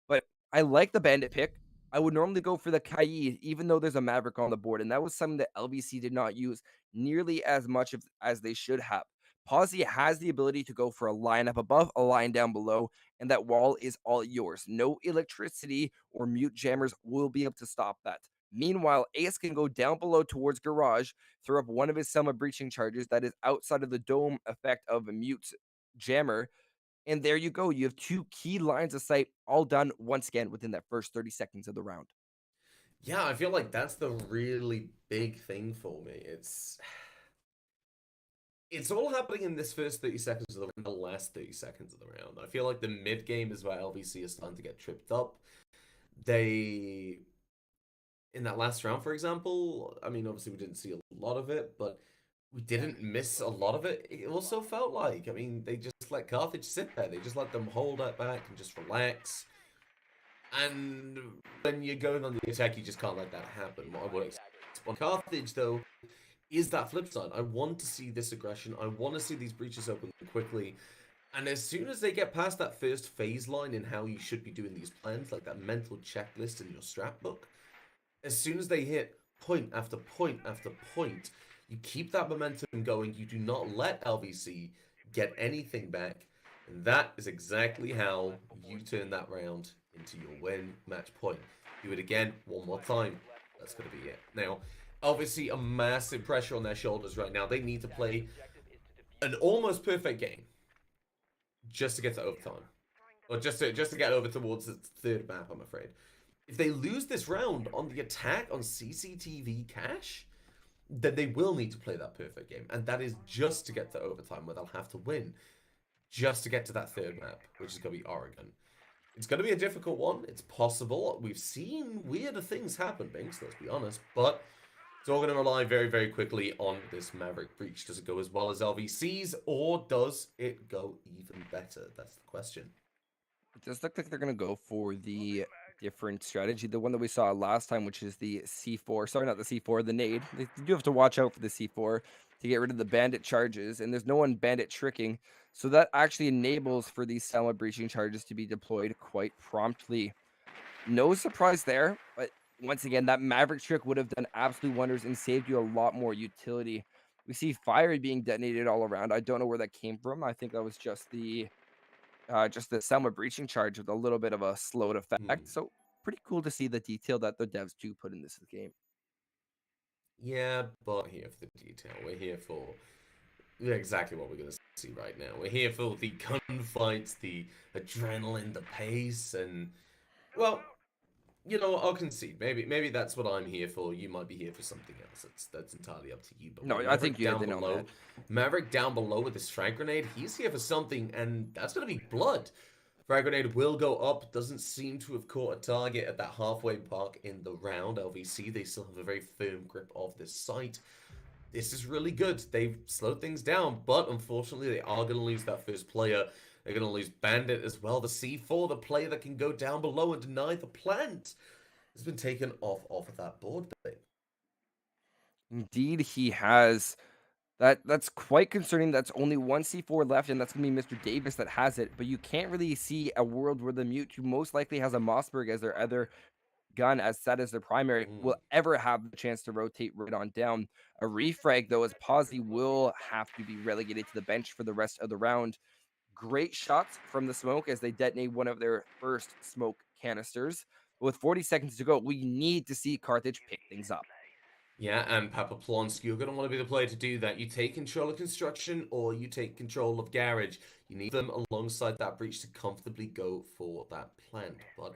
B: But I like the Bandit pick. I would normally go for the Kaid, even though there's a Maverick on the board, and that was something that LBC did not use nearly as much as they should have. Posy has the ability to go for a line up above, a line down below, and that wall is all yours. No electricity or mute jammers will be able to stop that. Meanwhile, Ace can go down below towards Garage, throw up one of his Selma breaching charges that is outside of the dome effect of a mute jammer, and there you go. You have 2 key lines of sight all done once again within that first 30 seconds of the round.
A: Yeah, I feel like that's the really big thing for me. It's all happening in this first 30 seconds of the last 30 seconds of the round. I feel like the mid game is where LVC is starting to get tripped up. They, in that last round, for example, I mean, obviously we didn't see a lot of it, but we didn't miss a lot of it. It also felt like, I mean, they just let Carthage sit there. They just let them hold it back and just relax. And when you're going on the attack, you just can't let that happen. What I would expect on Carthage, though, is that flip side. I want to see this aggression. I want to see these breaches open quickly. And as soon as they get past that first phase line in how you should be doing these plans, like that mental checklist in your strat book, as soon as they hit point after point after point, you keep that momentum going. You do not let LVC get anything back. And that is exactly how you turn that round into your win match point. Do it again one more time. That's going to be it. Now, obviously, a massive pressure on their shoulders right now. They need to play an almost perfect game just to get to overtime, or just to get over towards the third map. I'm afraid if they lose this round on the attack on CCTV cash, then they will need to play that perfect game, and that is just to get to overtime, where they'll have to win just to get to that third map, which is going to be Oregon. It's going to be a difficult one. It's possible. We've seen weirder things happen, Binks, let's be honest. But it's all going to rely very, very quickly on this Maverick breach. Does it go as well as LVC's, or does it go even better? That's the question.
B: It does look like they're going to go for the different strategy, the one that we saw last time, which is the C4. Sorry, not the C4, the nade. They do have to watch out for the C4 to get rid of the bandit charges, and there's no one bandit tricking. So that actually enables for these Selma breaching charges to be deployed quite promptly. No surprise there, but once again, that Maverick trick would have done absolute wonders and saved you a lot more utility. We see fire being detonated all around. I don't know where that came from. I think that was just the Selma breaching charge with a little bit of a slowed effect. So pretty cool to see the detail that the devs do put in this game.
A: Yeah, but we're here for the detail. We're here for exactly what we're going to see right now. We're here for the gunfights, the adrenaline, the pace, and, well, you know, I'll concede. Maybe that's what I'm here for. You might be here for something else. That's entirely up to you. But
B: No, I think you hit the nail on the head.
A: Maverick down below with his frag grenade, he's here for something, and that's going to be blood. Frag grenade will go up. Doesn't seem to have caught a target at that halfway mark in the round. LVC, they still have a very firm grip of this site. This is really good. They've slowed things down, but unfortunately, they are going to lose that first player. They're going to lose Bandit as well. The C4, the player that can go down below and deny the plant, has been taken off of that board.
B: Indeed, he has. That's quite concerning. That's only one C4 left, and that's gonna be Mr. Davis that has it. But you can't really see a world where the Mewtwo most likely has a Mossberg as their other gun, as set as their primary, will
A: Mm.
B: ever have the chance to rotate right on down. A refrag, though, as Posy will have to be relegated to the bench for the rest of the round. Great shots from the smoke as they detonate one of their first smoke canisters. But with 40 seconds to go, we need to see Carthage pick things up.
A: Yeah, and Papa Plonsky, you're going to want to be the player to do that. You take control of construction or you take control of garage. You need them alongside that breach to comfortably go for that plant. But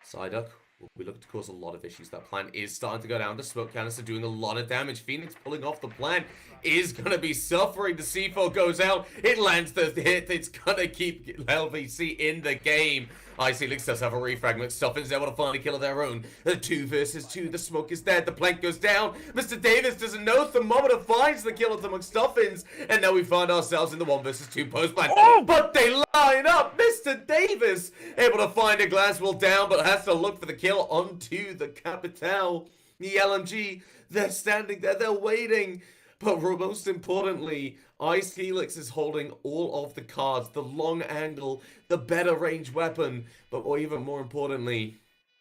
A: Psyduck will be looking to cause a lot of issues. That plant is starting to go down. The smoke canister doing a lot of damage. Phoenix pulling off the plant is going to be suffering. The C4 goes out. It lands the hit. It's going to keep LVC in the game. Icy Lynx does have a refragment. Stoffin's able to find a kill of their own. 2 versus 2. The smoke is dead. The plank goes down. Mr. Davis doesn't know. Thermometer finds the kill of the McStuffins. And now we find ourselves in the 1 versus 2 post plant. Oh, but they line up. Mr. Davis able to find a Glasswell down, but has to look for the kill onto the Capital. The LMG, they're standing there. They're waiting. But most importantly, Ice Helix is holding all of the cards, the long angle, the better range weapon, but even more importantly,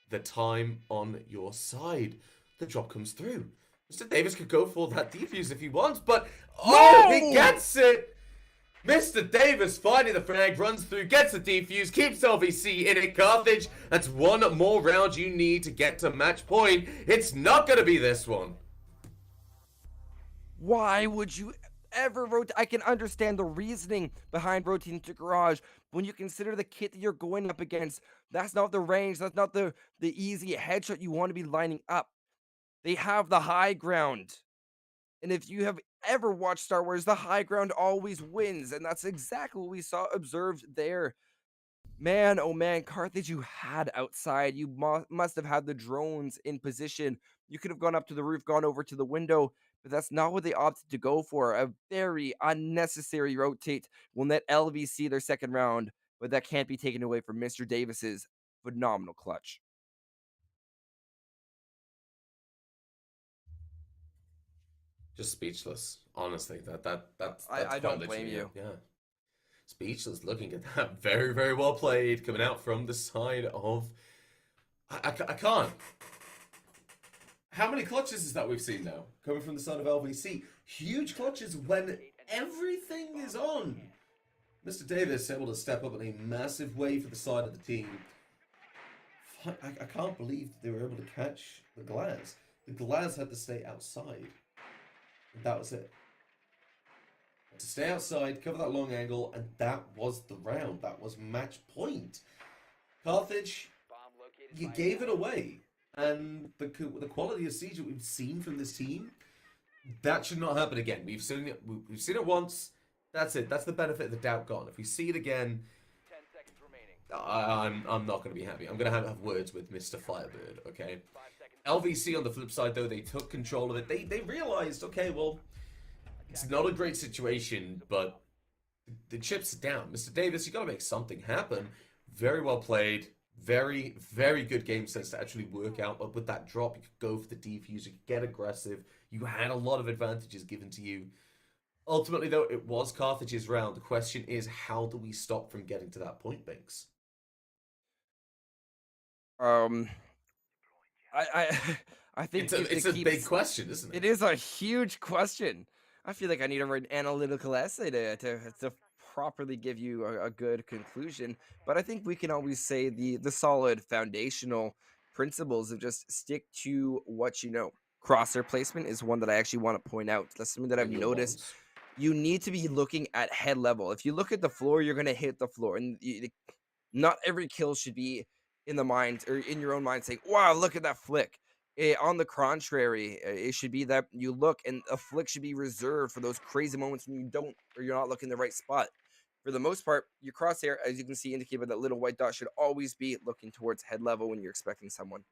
A: the time on your side. The drop comes through. Mr. Davis could go for that defuse if he wants, but he gets it! Mr. Davis finding the frag, runs through, gets the defuse, keeps LVC in it. Carthage, that's one more round you need to get to match point. It's not going to be this one.
B: Why would you ever rotate? I can understand the reasoning behind rotating to garage. When you consider the kit that you're going up against, that's not the range, that's not the easy headshot you want to be lining up. They have the high ground. And if you have ever watched Star Wars, the high ground always wins. And that's exactly what we saw observed there. Man, oh man, Carthage, you had outside. You must have had the drones in position. You could have gone up to the roof, gone over to the window, but that's not what they opted to go for. A very unnecessary rotate will net LVC their second round, but that can't be taken away from Mr. Davis's phenomenal clutch.
A: Just speechless, honestly. That's
B: I
A: quite
B: don't
A: literally
B: blame
A: it.
B: you.
A: Yeah. Speechless looking at that. Very, very well played. Coming out from the side of... I can't. How many clutches is that we've seen now? Coming from the side of LVC. Huge clutches when everything is on. Mr. Davis able to step up in a massive way for the side of the team. I can't believe that they were able to catch the Glaz. The Glaz had to stay outside. And that was it. To stay outside, cover that long angle, and that was the round. That was match point. Carthage, you gave it away. And the quality of siege that we've seen from this team, that should not happen again. We've seen it once. That's it. That's the benefit of the doubt gone. If we see it again,
C: 10 seconds remaining.
A: I'm not going to be happy. I'm going to have words with Mr. Firebird, okay?
C: 5 seconds.
A: LVC on the flip side, though, they took control of it. They realized, okay, well, it's not a great situation, but the chips are down. Mr. Davis, you got to make something happen. Very well played. Very, very good game sense to actually work out. But with that drop, you could go for the defuse. You could get aggressive. You had a lot of advantages given to you. Ultimately, though, it was Carthage's round. The question is, how do we stop from getting to that point, Binks?
B: I I think
A: It's a big question, isn't it?
B: It is a huge question. I feel like I need to write an analytical essay to properly give you a good conclusion. But I think we can always say the solid foundational principles of just stick to what you know. Crosshair placement is one that I actually want to point out. That's something that I've
A: Your
B: noticed.
A: ones.
B: You need to be looking at head level. If you look at the floor, you're going to hit the floor. And not every kill should be in the mind or in your own mind saying, wow, look at that flick. On the contrary, it should be that you look and a flick should be reserved for those crazy moments when you don't or you're not looking in the right spot. For the most part, your crosshair, as you can see indicated by that little white dot, should always be looking towards head level when you're expecting someone.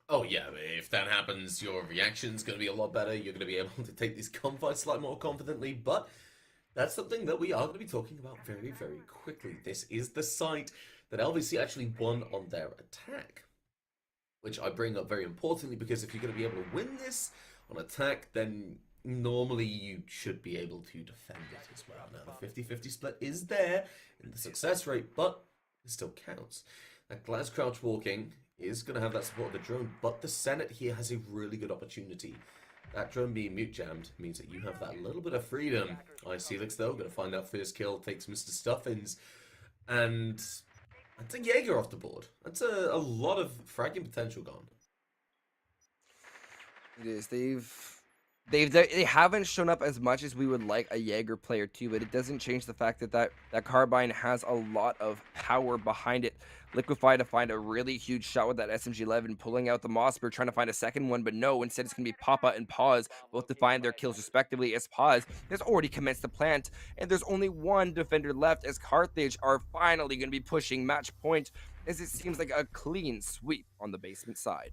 A: Oh yeah, if that happens, your reaction's going to be a lot better. You're going to be able to take these gunfights slightly more confidently, but that's something that we are going to be talking about very, very quickly. This is the site that LVC actually won on their attack, which I bring up very importantly because if you're going to be able to win this on attack, then normally you should be able to defend it as well. Now, the 50-50 split is there in the success rate, but it still counts. That glass crouch walking is going to have that support of the drone, but the Senate here has a really good opportunity. That drone being mute jammed means that you have that little bit of freedom. Icelix, though, going to find that first kill, takes Mr. Stuffins, and that's a Jaeger off the board. That's a lot of fragging potential gone.
B: It is. They haven't shown up as much as we would like a Jaeger player to, but it doesn't change the fact that that carbine has a lot of power behind it. Liquefy to find a really huge shot with that SMG-11, pulling out the Mossberg, trying to find a second one, but no, instead it's going to be Papa and Pause, both to find their kills respectively, as Pause has already commenced the plant, and there's only one defender left, as Carthage are finally going to be pushing match point, as it seems like a clean sweep on the basement side.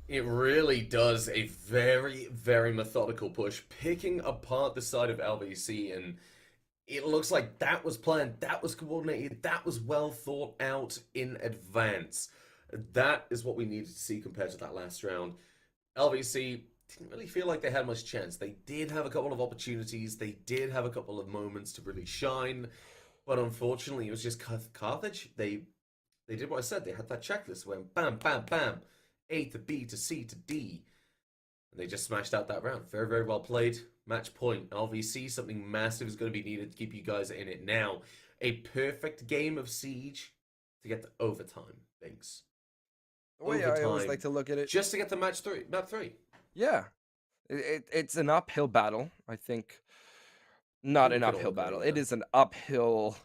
A: It really does a very, very methodical push, picking apart the side of LVC, and it looks like that was planned, that was coordinated, that was well thought out in advance. That is what we needed to see compared to that last round. LVC didn't really feel like they had much chance. They did have a couple of opportunities, they did have a couple of moments to really shine, but unfortunately it was just Carthage. They did what I said, they had that checklist where bam, bam, bam, A to B to C to D. And they just smashed out that round. Very, very well played. Match point. LVC, something massive is going to be needed to keep you guys in it now. A perfect game of Siege to get to overtime, Binks.
B: Oh yeah, I always like to look at it.
A: Just to get to map three.
B: Yeah. It's an uphill battle, I think. Not an uphill battle. It is an uphill...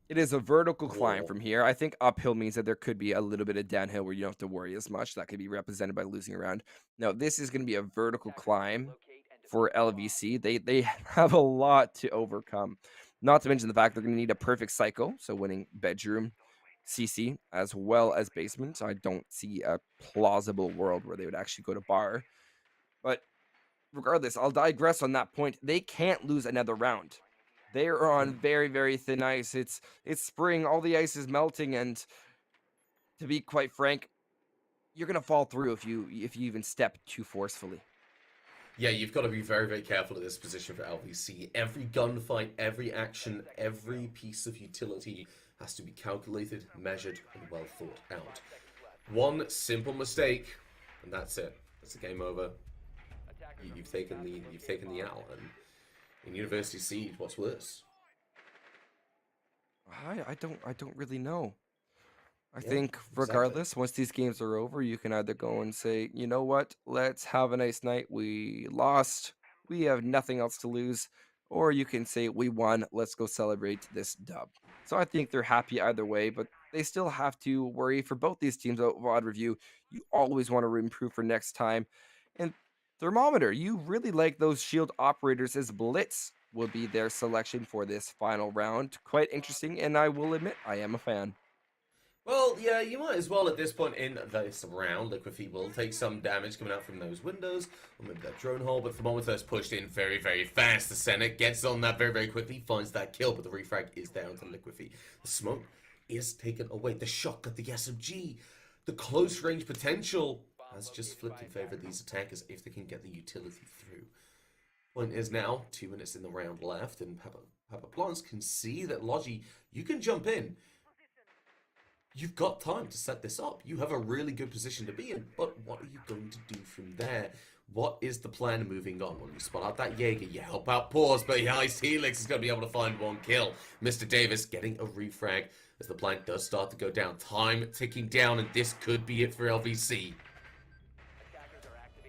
B: It is a vertical climb from here. I think uphill means that there could be a little bit of downhill where you don't have to worry as much. That could be represented by losing a round. No, this is going to be a vertical climb for LVC. They have a lot to overcome. Not to mention the fact they're going to need a perfect cycle. So winning bedroom, CC, as well as basement. I don't see a plausible world where they would actually go to bar. But regardless, I'll digress on that point. They can't lose another round. They are on very, very thin ice. It's spring. All the ice is melting, and to be quite frank, you're gonna fall through if you even step too forcefully.
A: Yeah, you've got to be very, very careful at this position for LVC. Every gunfight, every action, every piece of utility has to be calculated, measured, and well thought out. One simple mistake, and that's it. It's a game over. You've taken the L, and in University Siege, what's worse?
B: I don't really know. I think regardless, once these games are over, you can either go and say, you know what, let's have a nice night. We lost. We have nothing else to lose. Or you can say, we won. Let's go celebrate this dub. So I think they're happy either way, but they still have to worry for both these teams. VOD review, you always want to improve for next time. And Thermometer, you really like those shield operators, as Blitz will be their selection for this final round. Quite interesting, and I will admit, I am a fan.
A: Well, yeah, you might as well at this point in this round. Liquefy will take some damage coming out from those windows, or maybe that drone hole, but Thermometer is pushed in very, very fast. The Senate gets on that very, very quickly, finds that kill, but the refrag is down to Liquefy. The smoke is taken away. The shot at the SMG, the close range potential has just flipped in favor of these attackers if they can get the utility through. Point is now 2 minutes in the round left, and Papa Plants can see that Logi, you can jump in. You've got time to set this up. You have a really good position to be in, but what are you going to do from there? What is the plan moving on? Well, you spot out that Jaeger, you help out Pause, but Ice Helix is going to be able to find one kill. Mr. Davis getting a refrag as the plank does start to go down. Time ticking down, and this could be it for LVC.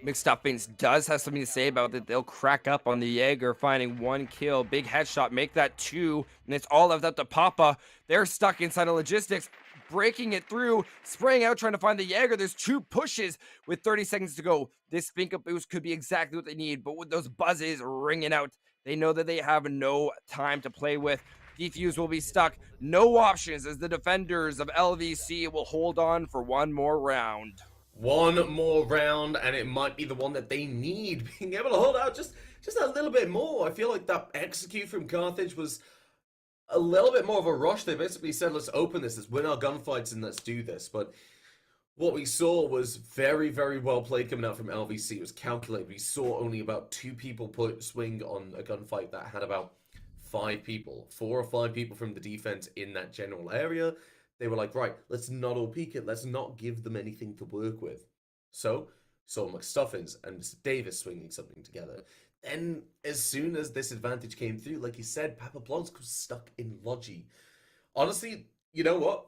B: McStuffins does have something to say about it. They'll crack up on the Jaeger, finding one kill. Big headshot, make that two, and it's all left up to Papa. They're stuck inside of logistics, breaking it through, spraying out, trying to find the Jaeger. There's 2 pushes with 30 seconds to go. This Finka boost could be exactly what they need, but with those buzzes ringing out, they know that they have no time to play with. Defuse will be stuck. No options as the defenders of LVC will hold on for one more round.
A: One more round, and it might be the one that they need. Being able to hold out just a little bit more. I feel like that execute from Carthage was a little bit more of a rush. They basically said, let's open this, let's win our gunfights, and let's do this. But What we saw was very, very well played coming out from LVC. It was calculated. We saw only about 2 people put swing on a gunfight that had about 5 people, 4 or 5 people from the defense in that general area. They were like, right, let's not all peek it. Let's not give them anything to work with. So, saw McStuffins and Mr. Davis swinging something together. Then, as soon as this advantage came through, like you said, Papa Blonsk was stuck in Logi. Honestly, you know what?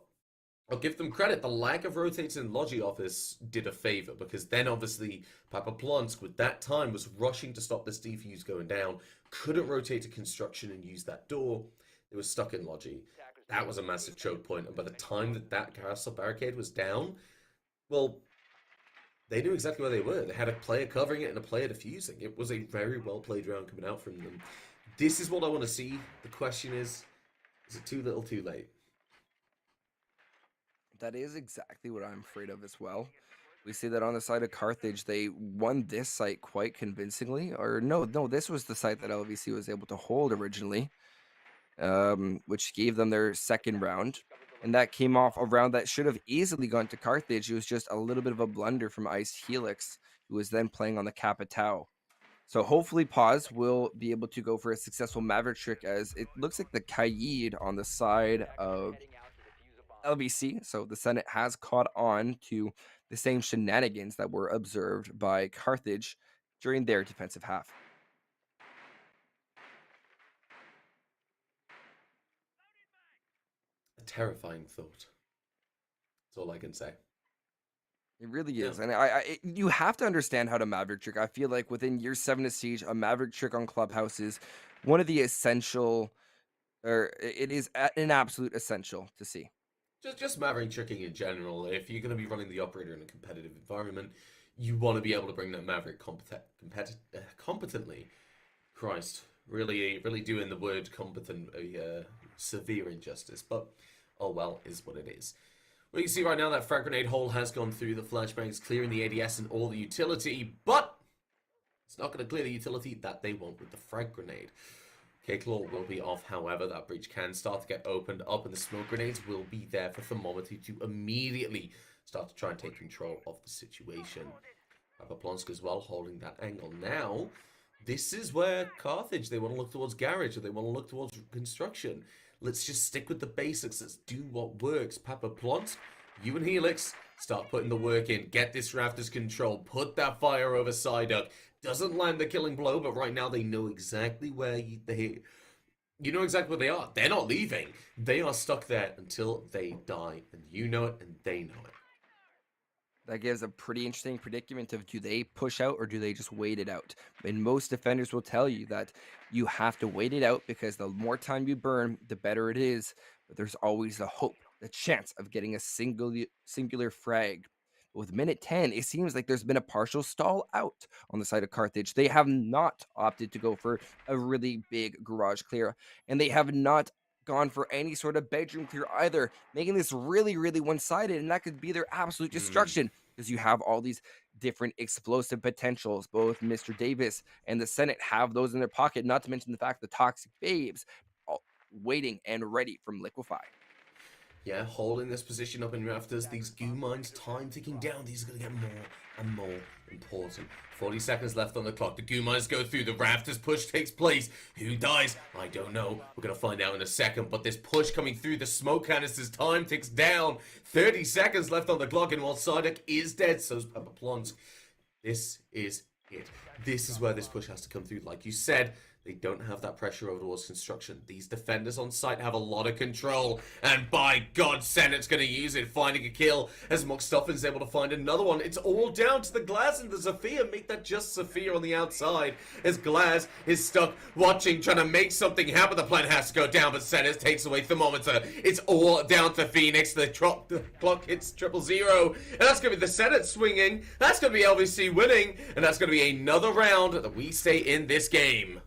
A: I'll give them credit. The lack of rotating in Logi office did a favor because then obviously Papa Plonsk with that time was rushing to stop this defuse going down, couldn't rotate to construction and use that door. It was stuck in Logi. That was a massive choke point, and by the time that carousel barricade was down, well, they knew exactly where they were. They had a player covering it and a player defusing. It was a very well played round coming out from them. This is what I want to see. The question is it too little, too late?
B: That is exactly what I'm afraid of as well. We see that on the side of Carthage, they won this site quite convincingly. Or no, this was the site that LVC was able to hold originally, which gave them their second round. And that came off a round that should have easily gone to Carthage. It was just a little bit of a blunder from Iced Helix, who was then playing on the Capitao. So hopefully Paz will be able to go for a successful Maverick trick, as it looks like the Kaid on the side of LVC. So the Senate has caught on to the same shenanigans that were observed by Carthage during their defensive half.
A: A terrifying thought. That's all I can say.
B: It really
A: Yeah.
B: is. And you have to understand how to Maverick trick. I feel like within year 7 of Siege, a Maverick trick on Clubhouse is one of the essential, or it is an absolute essential to see.
A: Just Maverick tricking in general. If you're going to be running the operator in a competitive environment, you want to be able to bring that Maverick competently. Christ, really doing the word competent a severe injustice, but oh well, is what it is. Well, you can see right now that frag grenade hole has gone through the flashbangs, clearing the ADS and all the utility, but it's not going to clear the utility that they want with the frag grenade. K-Claw will be off, however, that breach can start to get opened up, and the smoke grenades will be there for Thermometer to immediately start to try and take control of the situation. Papaplonsk as well, holding that angle. Now, this is where Carthage, they want to look towards garage, or they want to look towards construction. Let's just stick with the basics. Let's do what works. Papaplonsk, you and Helix, start putting the work in. Get this rafters control. Put that fire over Psyduck. Doesn't land the killing blow, but right now they know exactly where you know exactly where they are. They're not leaving. They are stuck there until they die, and you know it, and they know it.
B: That gives a pretty interesting predicament of, do they push out or do they just wait it out? And most defenders will tell you that you have to wait it out, because the more time you burn, the better it is. But there's always the hope, the chance of getting a singular frag. With minute 10, it seems like there's been a partial stall out on the side of Carthage. They have not opted to go for a really big garage clear, and they have not gone for any sort of bedroom clear either, making this really, really one-sided, and that could be their absolute destruction, because you have all these different explosive potentials. Both Mr. Davis and the Senate have those in their pocket, not to mention the fact the Toxic Babes waiting and ready from Liquefy.
A: Yeah, holding this position up in rafters, these goo mines, time ticking down. These are going to get more and more important. 40 seconds left on the clock. The goo mines go through. The rafters push takes place. Who dies? I don't know. We're going to find out in a second. But this push coming through, the smoke canisters, time ticks down. 30 seconds left on the clock, and while Psyduck is dead, so's Papa Plonsk. This is it. This is where this push has to come through. Like you said, they don't have that pressure over towards construction. These defenders on site have a lot of control, and by God, Senate's going to use it, finding a kill as McStuffin's able to find another one. It's all down to the Glass and the Sophia. Make that just Sophia on the outside, as Glass is stuck watching, trying to make something happen. The plan has to go down, but Senate takes away Thermometer. It's all down to Phoenix. The clock hits 000, and that's going to be the Senate swinging. That's going to be LVC winning, and that's going to be another round that we stay in this game.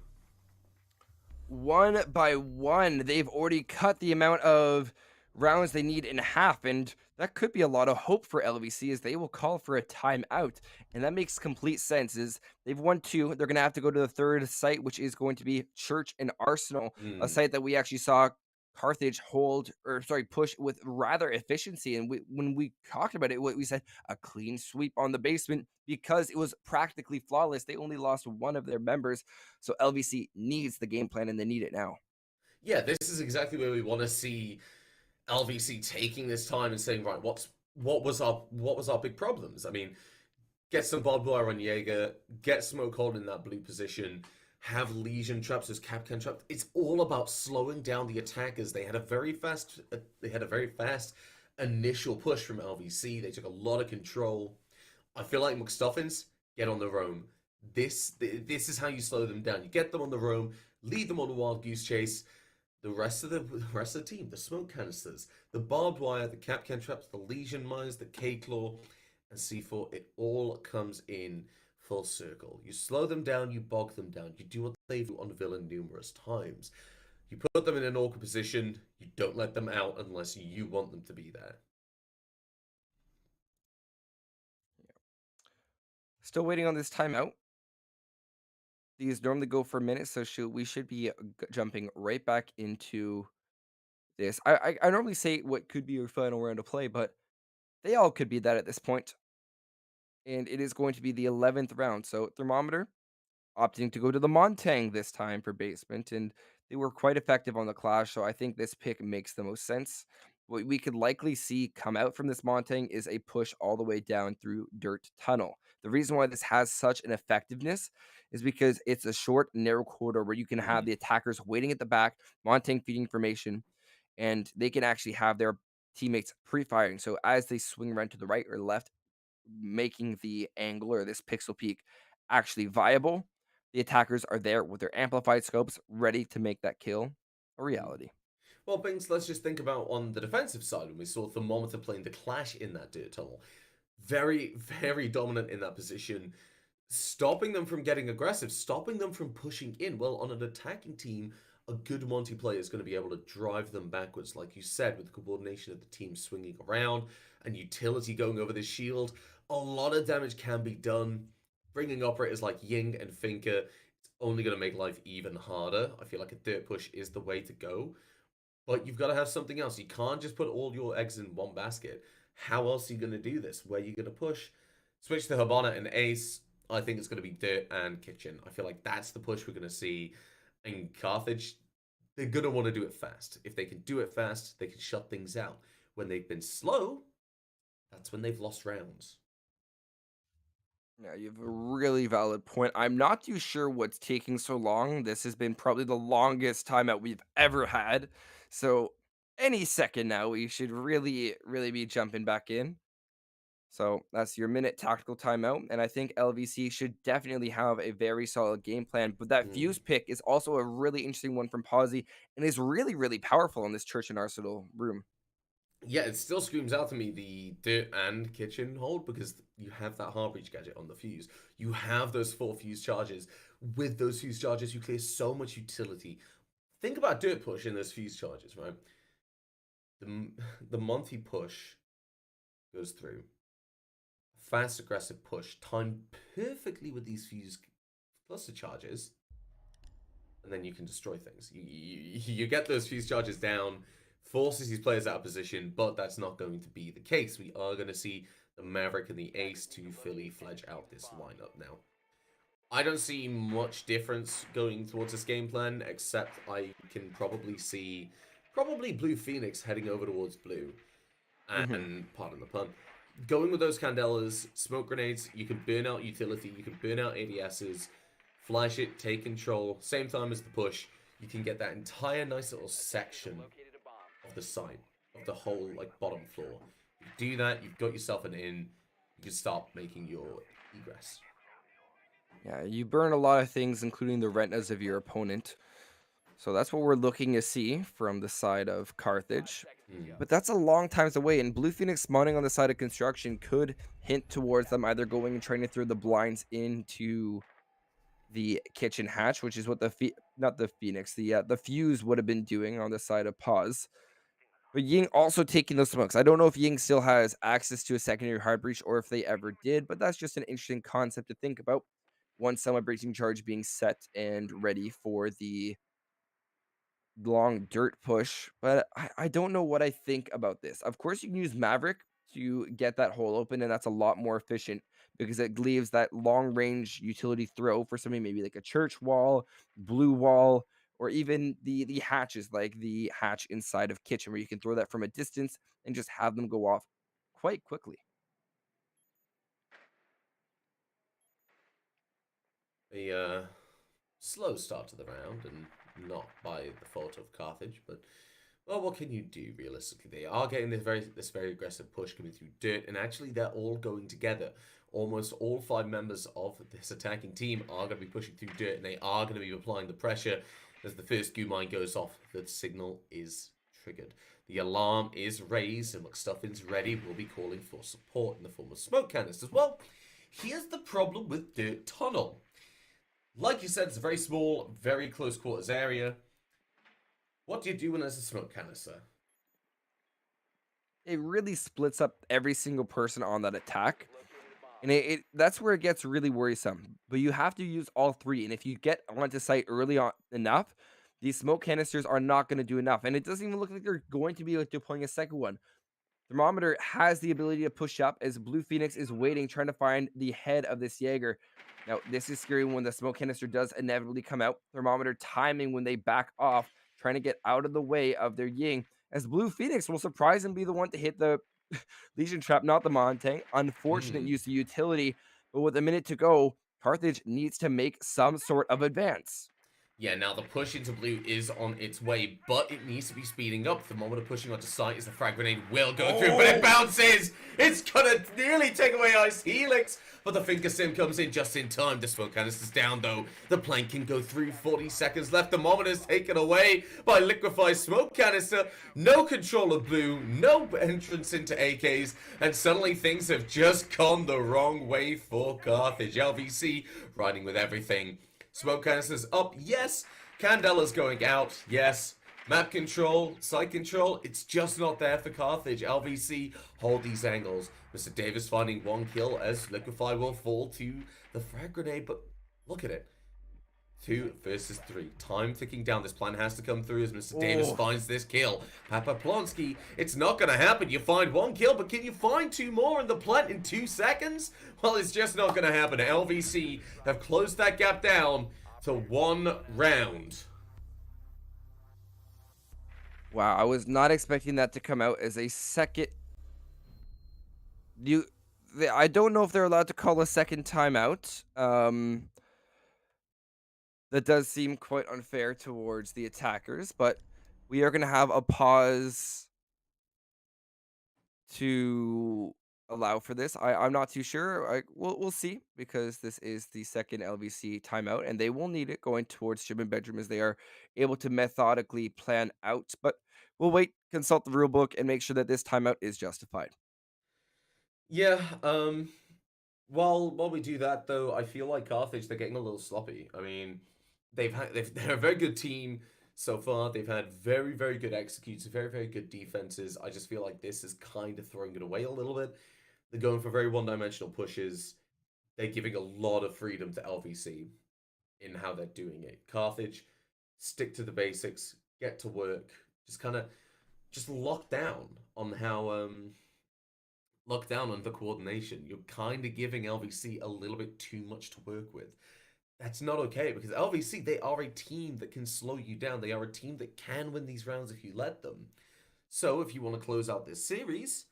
B: One by one, they've already cut the amount of rounds they need in half, and that could be a lot of hope for LVC, as they will call for a timeout, and that makes complete sense. Is they've won 2, they're going to have to go to the third site, which is going to be Church and Arsenal, a site that we actually saw Carthage push with rather efficiency. And when we talked about it, what we said, a clean sweep on the basement because it was practically flawless. They only lost one of their members. So LVC needs the game plan and they need it now.
A: Yeah, this is exactly where we want to see LVC taking this time and saying, right, what was our big problems? I mean, get some barbed wire on Jaeger, get Smoke Hold in that blue position, have Legion traps as Capcan traps. It's all about slowing down the attackers. They had a very fast initial push from LVC. They took a lot of control. I feel like McStuffins get on the roam. This is how you slow them down. You get them on the roam, lead them on a wild goose chase. The rest of the team, the smoke canisters, the barbed wire, the Capcan traps, the Legion mines, the K-Claw, and C4, it all comes in full circle. You slow them down, you bog them down. You do what they do on Villain numerous times. You put them in an awkward position, you don't let them out unless you want them to be there.
B: Still waiting on this timeout. These normally go for minutes, so we should be jumping right back into this. I normally say what could be your final round of play, but they all could be that at this point. And it is going to be the 11th round. So Thermometer opting to go to the Montang this time for basement, and they were quite effective on the Clash, so I think this pick makes the most sense. What we could likely see come out from this Montang is a push all the way down through Dirt Tunnel. The reason why this has such an effectiveness is because it's a short, narrow corridor where you can have the attackers waiting at the back, Montang feeding formation, and they can actually have their teammates pre-firing. So as they swing around to the right or left, making the angle or this pixel peak actually viable, the attackers are there with their amplified scopes ready to make that kill a reality.
A: Well, Bings, let's just think about on the defensive side when we saw Thermometer playing the Clash in that dirt tunnel. Very, very dominant in that position, stopping them from getting aggressive, stopping them from pushing in. Well, on an attacking team, a good Monty player is going to be able to drive them backwards, like you said, with the coordination of the team swinging around and utility going over the shield. A lot of damage can be done. Bringing operators like Ying and Finker, it's only going to make life even harder. I feel like a dirt push is the way to go. But you've got to have something else. You can't just put all your eggs in one basket. How else are you going to do this? Where are you going to push? Switch to Habana and Ace. I think it's going to be Dirt and Kitchen. I feel like that's the push we're going to see. And Carthage, they're going to want to do it fast. If they can do it fast, they can shut things out. When they've been slow, that's when they've lost rounds.
B: Yeah, you have a really valid point. I'm not too sure what's taking so long. This has been probably the longest timeout we've ever had. So any second now, we should really, really be jumping back in. So that's your minute tactical timeout. And I think LVC should definitely have a very solid game plan. But that fuse pick is also a really interesting one from Posy and is really, really powerful in this Church and Arsenal room.
A: Yeah, it still screams out to me the Dirt and Kitchen hold because you have that hard breach gadget on the fuse. You have those 4 fuse charges. With those fuse charges, you clear so much utility. Think about Dirt push in those fuse charges, right? The Monty push goes through. Fast, aggressive push, timed perfectly with these fuse cluster charges, and then you can destroy things. You get those fuse charges down, forces these players out of position, but that's not going to be the case. We are going to see the Maverick and the Ace to Philly fledge out this lineup now. I don't see much difference going towards this game plan, except I can probably see Blue Phoenix heading over towards blue. And pardon the pun, going with those Candelas, smoke grenades, you can burn out utility, you can burn out ADSs, flash it, take control, same time as the push. You can get that entire nice little section of the side, of the whole like bottom floor. You do that, you've got yourself an in, you can start making your egress.
B: Yeah, you burn a lot of things, including the retinas of your opponent. So that's what we're looking to see from the side of Carthage. But that's a long time away, and Blue Phoenix spawning on the side of construction could hint towards them either going and trying to throw the blinds into the kitchen hatch, which is what the fuse would have been doing on the side of pause. But Ying also taking those smokes. I don't know if Ying still has access to a secondary hard breach or if they ever did, but that's just an interesting concept to think about. One semi breaching charge being set and ready for the long dirt push, but I don't know what I think about this. Of course, you can use Maverick to get that hole open, and that's a lot more efficient because it leaves that long range utility throw for something maybe like a church wall, blue wall, or even the hatches, like the hatch inside of kitchen, where you can throw that from a distance and just have them go off quite quickly.
A: A slow start to the round, and not by the fault of Carthage, but well, what can you do realistically? They are getting this very aggressive push coming through dirt, and actually they're all going together. Almost all 5 members of this attacking team are going to be pushing through dirt, and they are going to be applying the pressure as the first goo mine goes off. The signal is triggered. The alarm is raised, and McStuffin's ready. Will be calling for support in the form of smoke canisters. Well, here's the problem with Dirt Tunnel. Like you said, it's a very small, very close quarters area. What do you do when there's a smoke canister?
B: It really splits up every single person on that attack. And it that's where it gets really worrisome. But you have to use all three. And if you get onto site early on enough, these smoke canisters are not going to do enough. And it doesn't even look like they're going to be like deploying a second one. Thermometer has the ability to push up as Blue Phoenix is waiting, trying to find the head of this Jaeger. Now, this is scary when the smoke canister does inevitably come out. Thermometer timing when they back off, trying to get out of the way of their Ying, as Blue Phoenix will surprise and be the one to hit the Legion Trap, not the Montang. Unfortunate
A: Hmm.
B: use of utility, but with a minute to go, Carthage needs to make some sort of advance.
A: Yeah, now the push into blue is on its way, but it needs to be speeding up. The moment of pushing onto site is the frag grenade will go through, but it bounces! It's gonna nearly take away Ice Helix, but the Finger Sim comes in just in time. The smoke canister's down though. The plank can go through, 40 seconds left. The Thermometer's taken away by Liquefied Smoke Canister. No control of blue, no entrance into AKs, and suddenly things have just gone the wrong way for Carthage. LVC riding with everything. Smoke canisters up, yes. Candela's going out, yes. Map control, site control, it's just not there for Carthage. LVC hold these angles. Mr. Davis finding one kill as Liquefy will fall to the frag grenade, but look at it. 2 versus 3. Time ticking down. This plan has to come through as Mr. Davis
B: Oh,
A: finds this kill. Papa Plonsky, it's not going to happen. You find 1 kill, but can you find 2 more in the plant in 2 seconds? Well, it's just not going to happen. LVC have closed that gap down to 1 round.
B: wow. I was not expecting that to come out as a second. You, I don't know if they're allowed to call a second timeout. That does seem quite unfair towards the attackers, but we are going to have a pause to allow for this. I'm not too sure. We'll see because this is the second LVC timeout, and they will need it going towards Jim and Bedroom as they are able to methodically plan out. But we'll wait, consult the rule book, and make sure that this timeout is justified.
A: Yeah, while we do that though, I feel like Carthage they're getting a little sloppy. I mean, they're a very good team so far. They've had very good executes, very good defenses. I just feel like this is kind of throwing it away a little bit. They're going for very one-dimensional pushes. They're giving a lot of freedom to LVC in how they're doing it. Carthage, stick to the basics, get to work, just kind of just lock down on how lock down on the coordination. You're kind of giving LVC a little bit too much to work with. That's not okay because LVC, they are a team that can slow you down. They are a team that can win these rounds if you let them. So if you want to close out this series,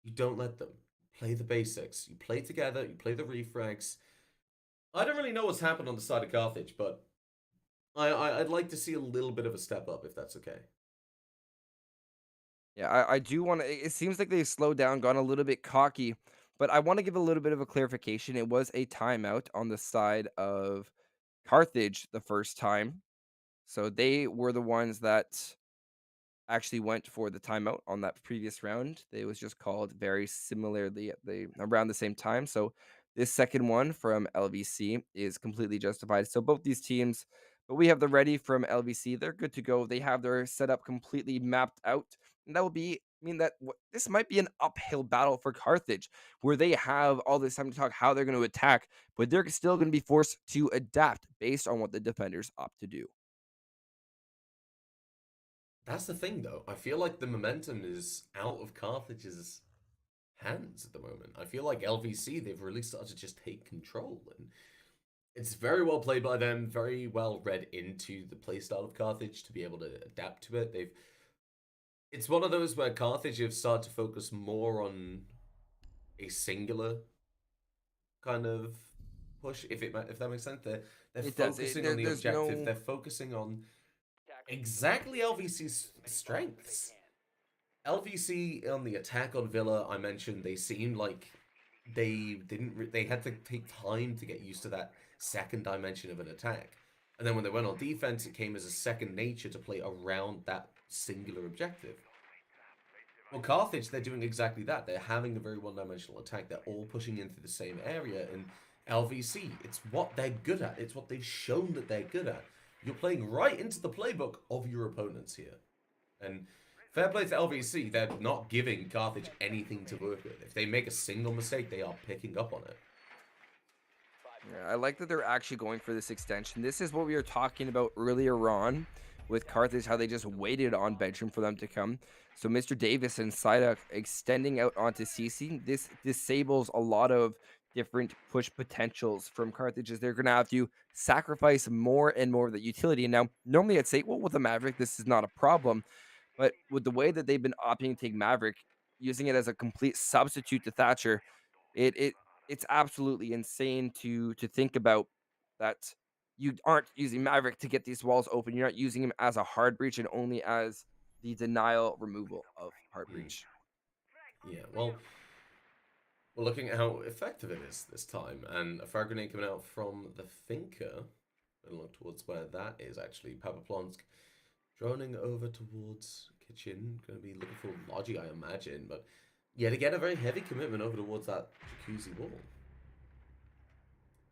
A: you don't let them. Play the basics. You play together, you play the refrags. I don't really know what's happened on the side of Carthage, but I'd like to see a little bit of a step up if that's okay.
B: Yeah, I do want to. It seems like they've slowed down, gone a little bit cocky, but I want to give a little bit of a clarification. It was a timeout on the side of Carthage the first time. So they were the ones that actually went for the timeout on that previous round. It was just called very similarly at the around the same time. So this second one from LVC is completely justified. So both these teams, but we have the ready from LVC. They're good to go. They have their setup completely mapped out, and that will be mean that this might be an uphill battle for Carthage, where they have all this time to talk how they're going to attack, but they're still going to be forced to adapt based on what the defenders opt to do.
A: That's the thing, though. I feel like the momentum is out of Carthage's hands at the moment. I feel like LVC, they've really started to just take control, and it's very well played by them, very well read into the playstyle of Carthage to be able to adapt to it. It's one of those where Carthage have started to focus more on a singular kind of push, if that makes sense. They're
B: It does.
A: focusing on the
B: There's
A: objective.
B: no.
A: They're focusing on
C: Attackers
A: exactly
C: relocating.
A: LVC's
C: Remain focused if they
A: strengths.
C: can.
A: LVC on the attack on Villa, I mentioned, they seemed like they had to take time to get used to that second dimension of an attack. And then when they went on defense, it came as a second nature to play around that singular objective. Well, Carthage, they're doing exactly that. They're having a very one-dimensional attack. They're all pushing into the same area. And LVC, it's what they're good at. It's what they've shown that they're good at. You're playing right into the playbook of your opponents here. And fair play to LVC, they're not giving Carthage anything to work with. If they make a single mistake, they are picking up on it.
B: Yeah, I like that they're actually going for this extension. This is what we were talking about earlier on with Carthage, how they just waited on Bedroom for them to come. So Mr. Davis and Psyduck extending out onto CC. This disables a lot of different push potentials from Carthage, as they're going to have to sacrifice more and more of the utility. Now, normally I'd say, well, with the Maverick, this is not a problem. But with the way that they've been opting to take Maverick, using it as a complete substitute to Thatcher, it it's absolutely insane to think about that you aren't using Maverick to get these walls open. You're not using him as a hard breach and only as the denial removal of hard breach.
A: Yeah, well, we're looking at how effective it is this time. And a frag grenade coming out from the Thinker. And look towards where that is actually. Papaplonsk droning over towards kitchen. Going to be looking for Logi, I imagine. But yet again, a very heavy commitment over towards that jacuzzi wall.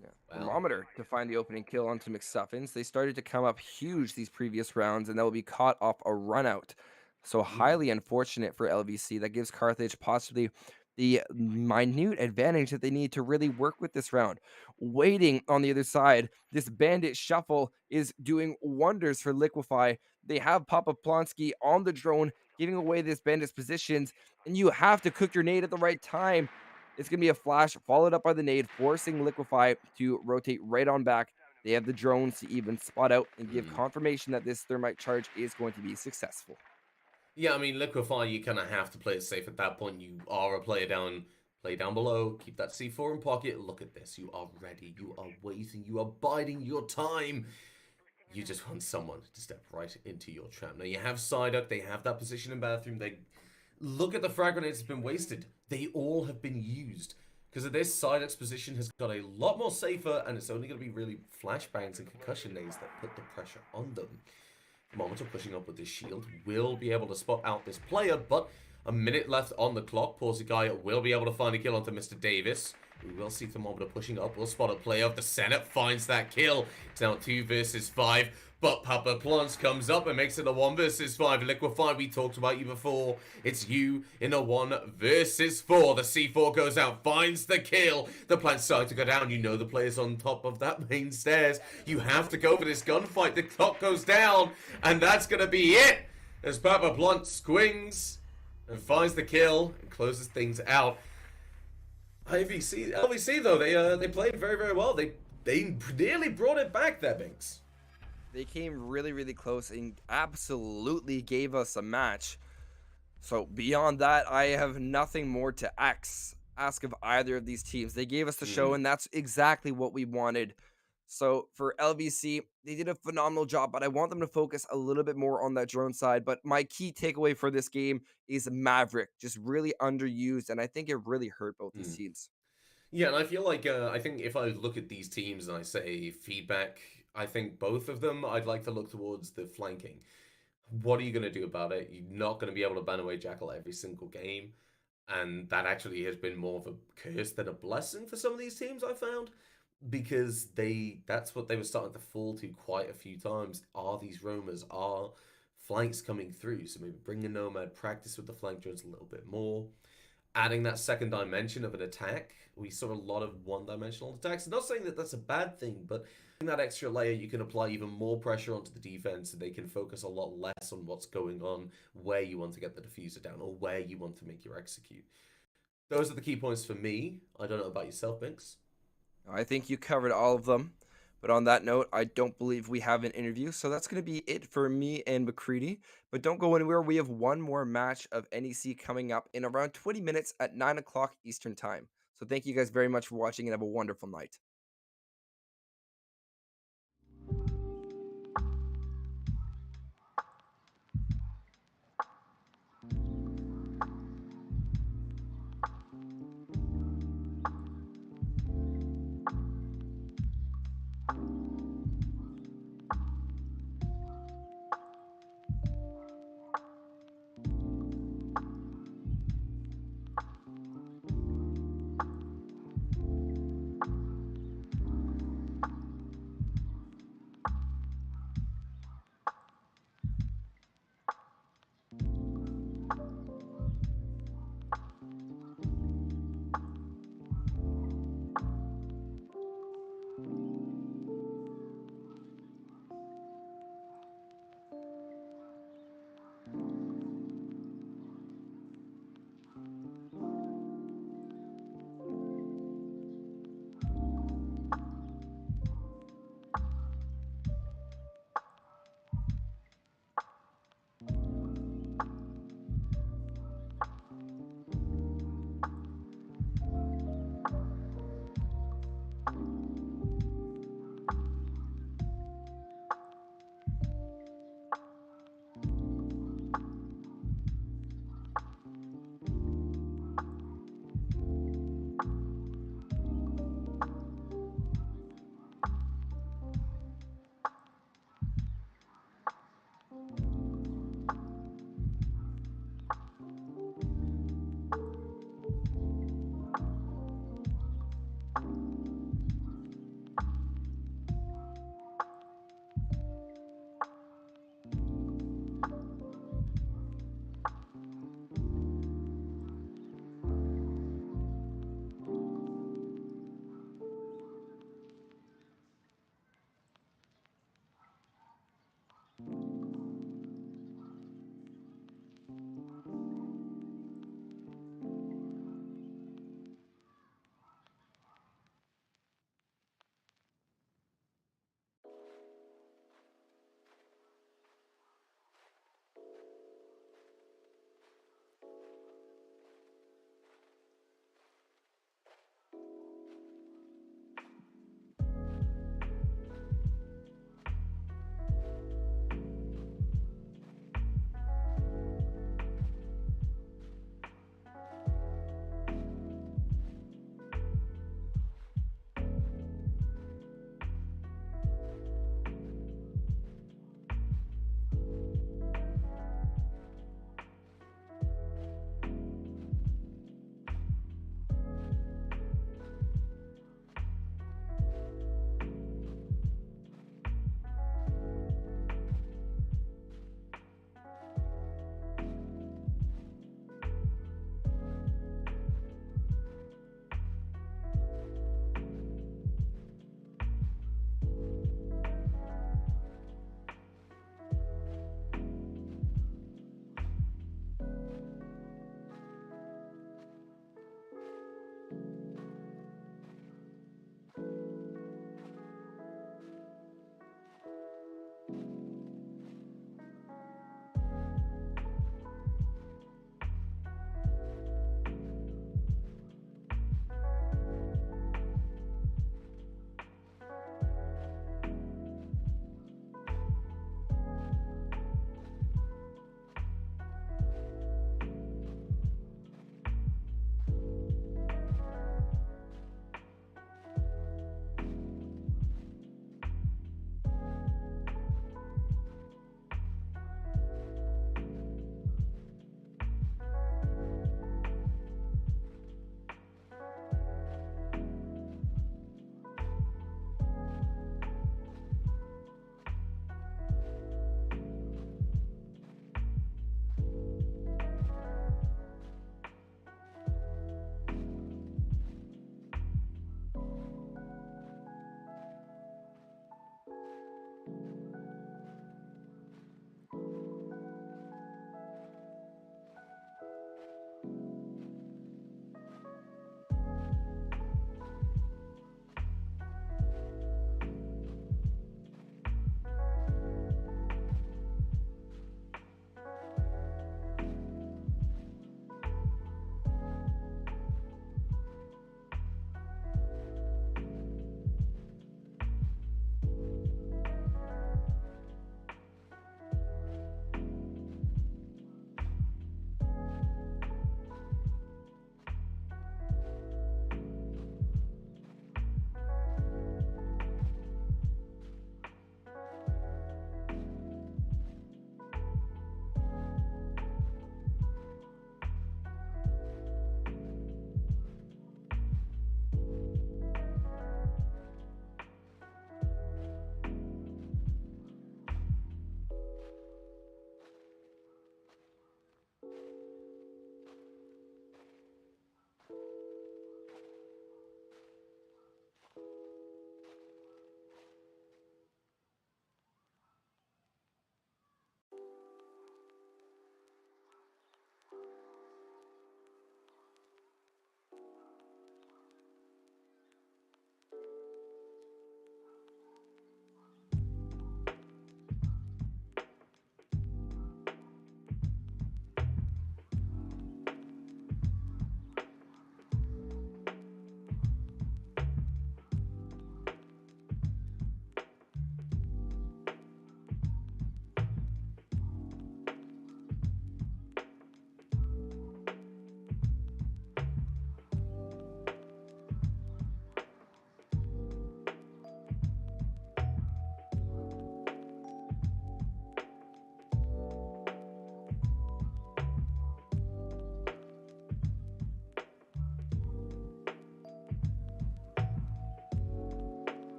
B: Yeah.
A: Wow.
B: Thermometer to find the opening kill onto McStuffins. They started to come up huge these previous rounds, and they'll be caught off a run out. So highly unfortunate for LVC. That gives Carthage possibly the minute advantage that they need to really work with this round. Waiting on the other side, this bandit shuffle is doing wonders for Liquefy. They have Papa Plonsky on the drone, giving away this bandit's positions, and you have to cook your nade at the right time. It's going to be a flash followed up by the nade, forcing Liquefy to rotate right on back. They have the drones to even spot out and give confirmation that this thermite charge is going to be successful.
A: Yeah, I mean, Liquefy, you kind of have to play it safe at that point. You are a player down, play down below, keep that C4 in pocket. Look at this. You are ready. You are waiting. You are biding your time. You just want someone to step right into your trap. Now, you have Psyduck. They have that position in bathroom. They look at the frag grenades that's been wasted. They all have been used. Because of this, Psyduck's position has got a lot more safer, and it's only going to be really flashbangs and concussion nades that put the pressure on them. Thermometer pushing up with his shield will be able to spot out this player, but a minute left on the clock. Pawsey guy will be able to find a kill onto Mr. Davis. We will see Thermometer pushing up. We'll spot a player of the Senate, finds that kill. It's now 2 versus 5. But Papa Plants comes up and makes it a 1 versus 5. Liquefy, we talked about you before. It's you in a 1 versus 4. The C4 goes out, finds the kill. The plant's starting to go down. You know the player's on top of that main stairs. You have to go for this gunfight. The clock goes down, and that's going to be it. As Papa Plant swings and finds the kill and closes things out. LVC though, they played very, very well. They nearly brought it back there, Binks.
B: They came really, really close and absolutely gave us a match. So beyond that, I have nothing more to ask of either of these teams. They gave us the show, and that's exactly what we wanted. So for LVC, they did a phenomenal job, but I want them to focus a little bit more on that drone side. But my key takeaway for this game is Maverick, just really underused, and I think it really hurt both these teams.
A: Yeah, and I feel like, I think if I look at these teams and I say feedback, I think both of them, I'd like to look towards the flanking. What are you going to do about it? You're not going to be able to ban away Jackal every single game. And that actually has been more of a curse than a blessing for some of these teams, I found. Because that's what they were starting to fall to quite a few times. Are these roamers, are flanks coming through? So maybe bring a Nomad, practice with the flank drones a little bit more. adding that second dimension of an attack. We saw a lot of one-dimensional attacks. Not saying that that's a bad thing, but in that extra layer, you can apply even more pressure onto the defense, and they can focus a lot less on what's going on, where you want to get the diffuser down, or where you want to make your execute. Those are the key points for me. I don't know about yourself, Binks.
B: I think you covered all of them. But on that note, I don't believe we have an interview. So that's going to be it for me and McCready. But don't go anywhere. We have one more match of NEC coming up in around 20 minutes at 9 o'clock Eastern Time. So thank you guys very much for watching and have a wonderful night.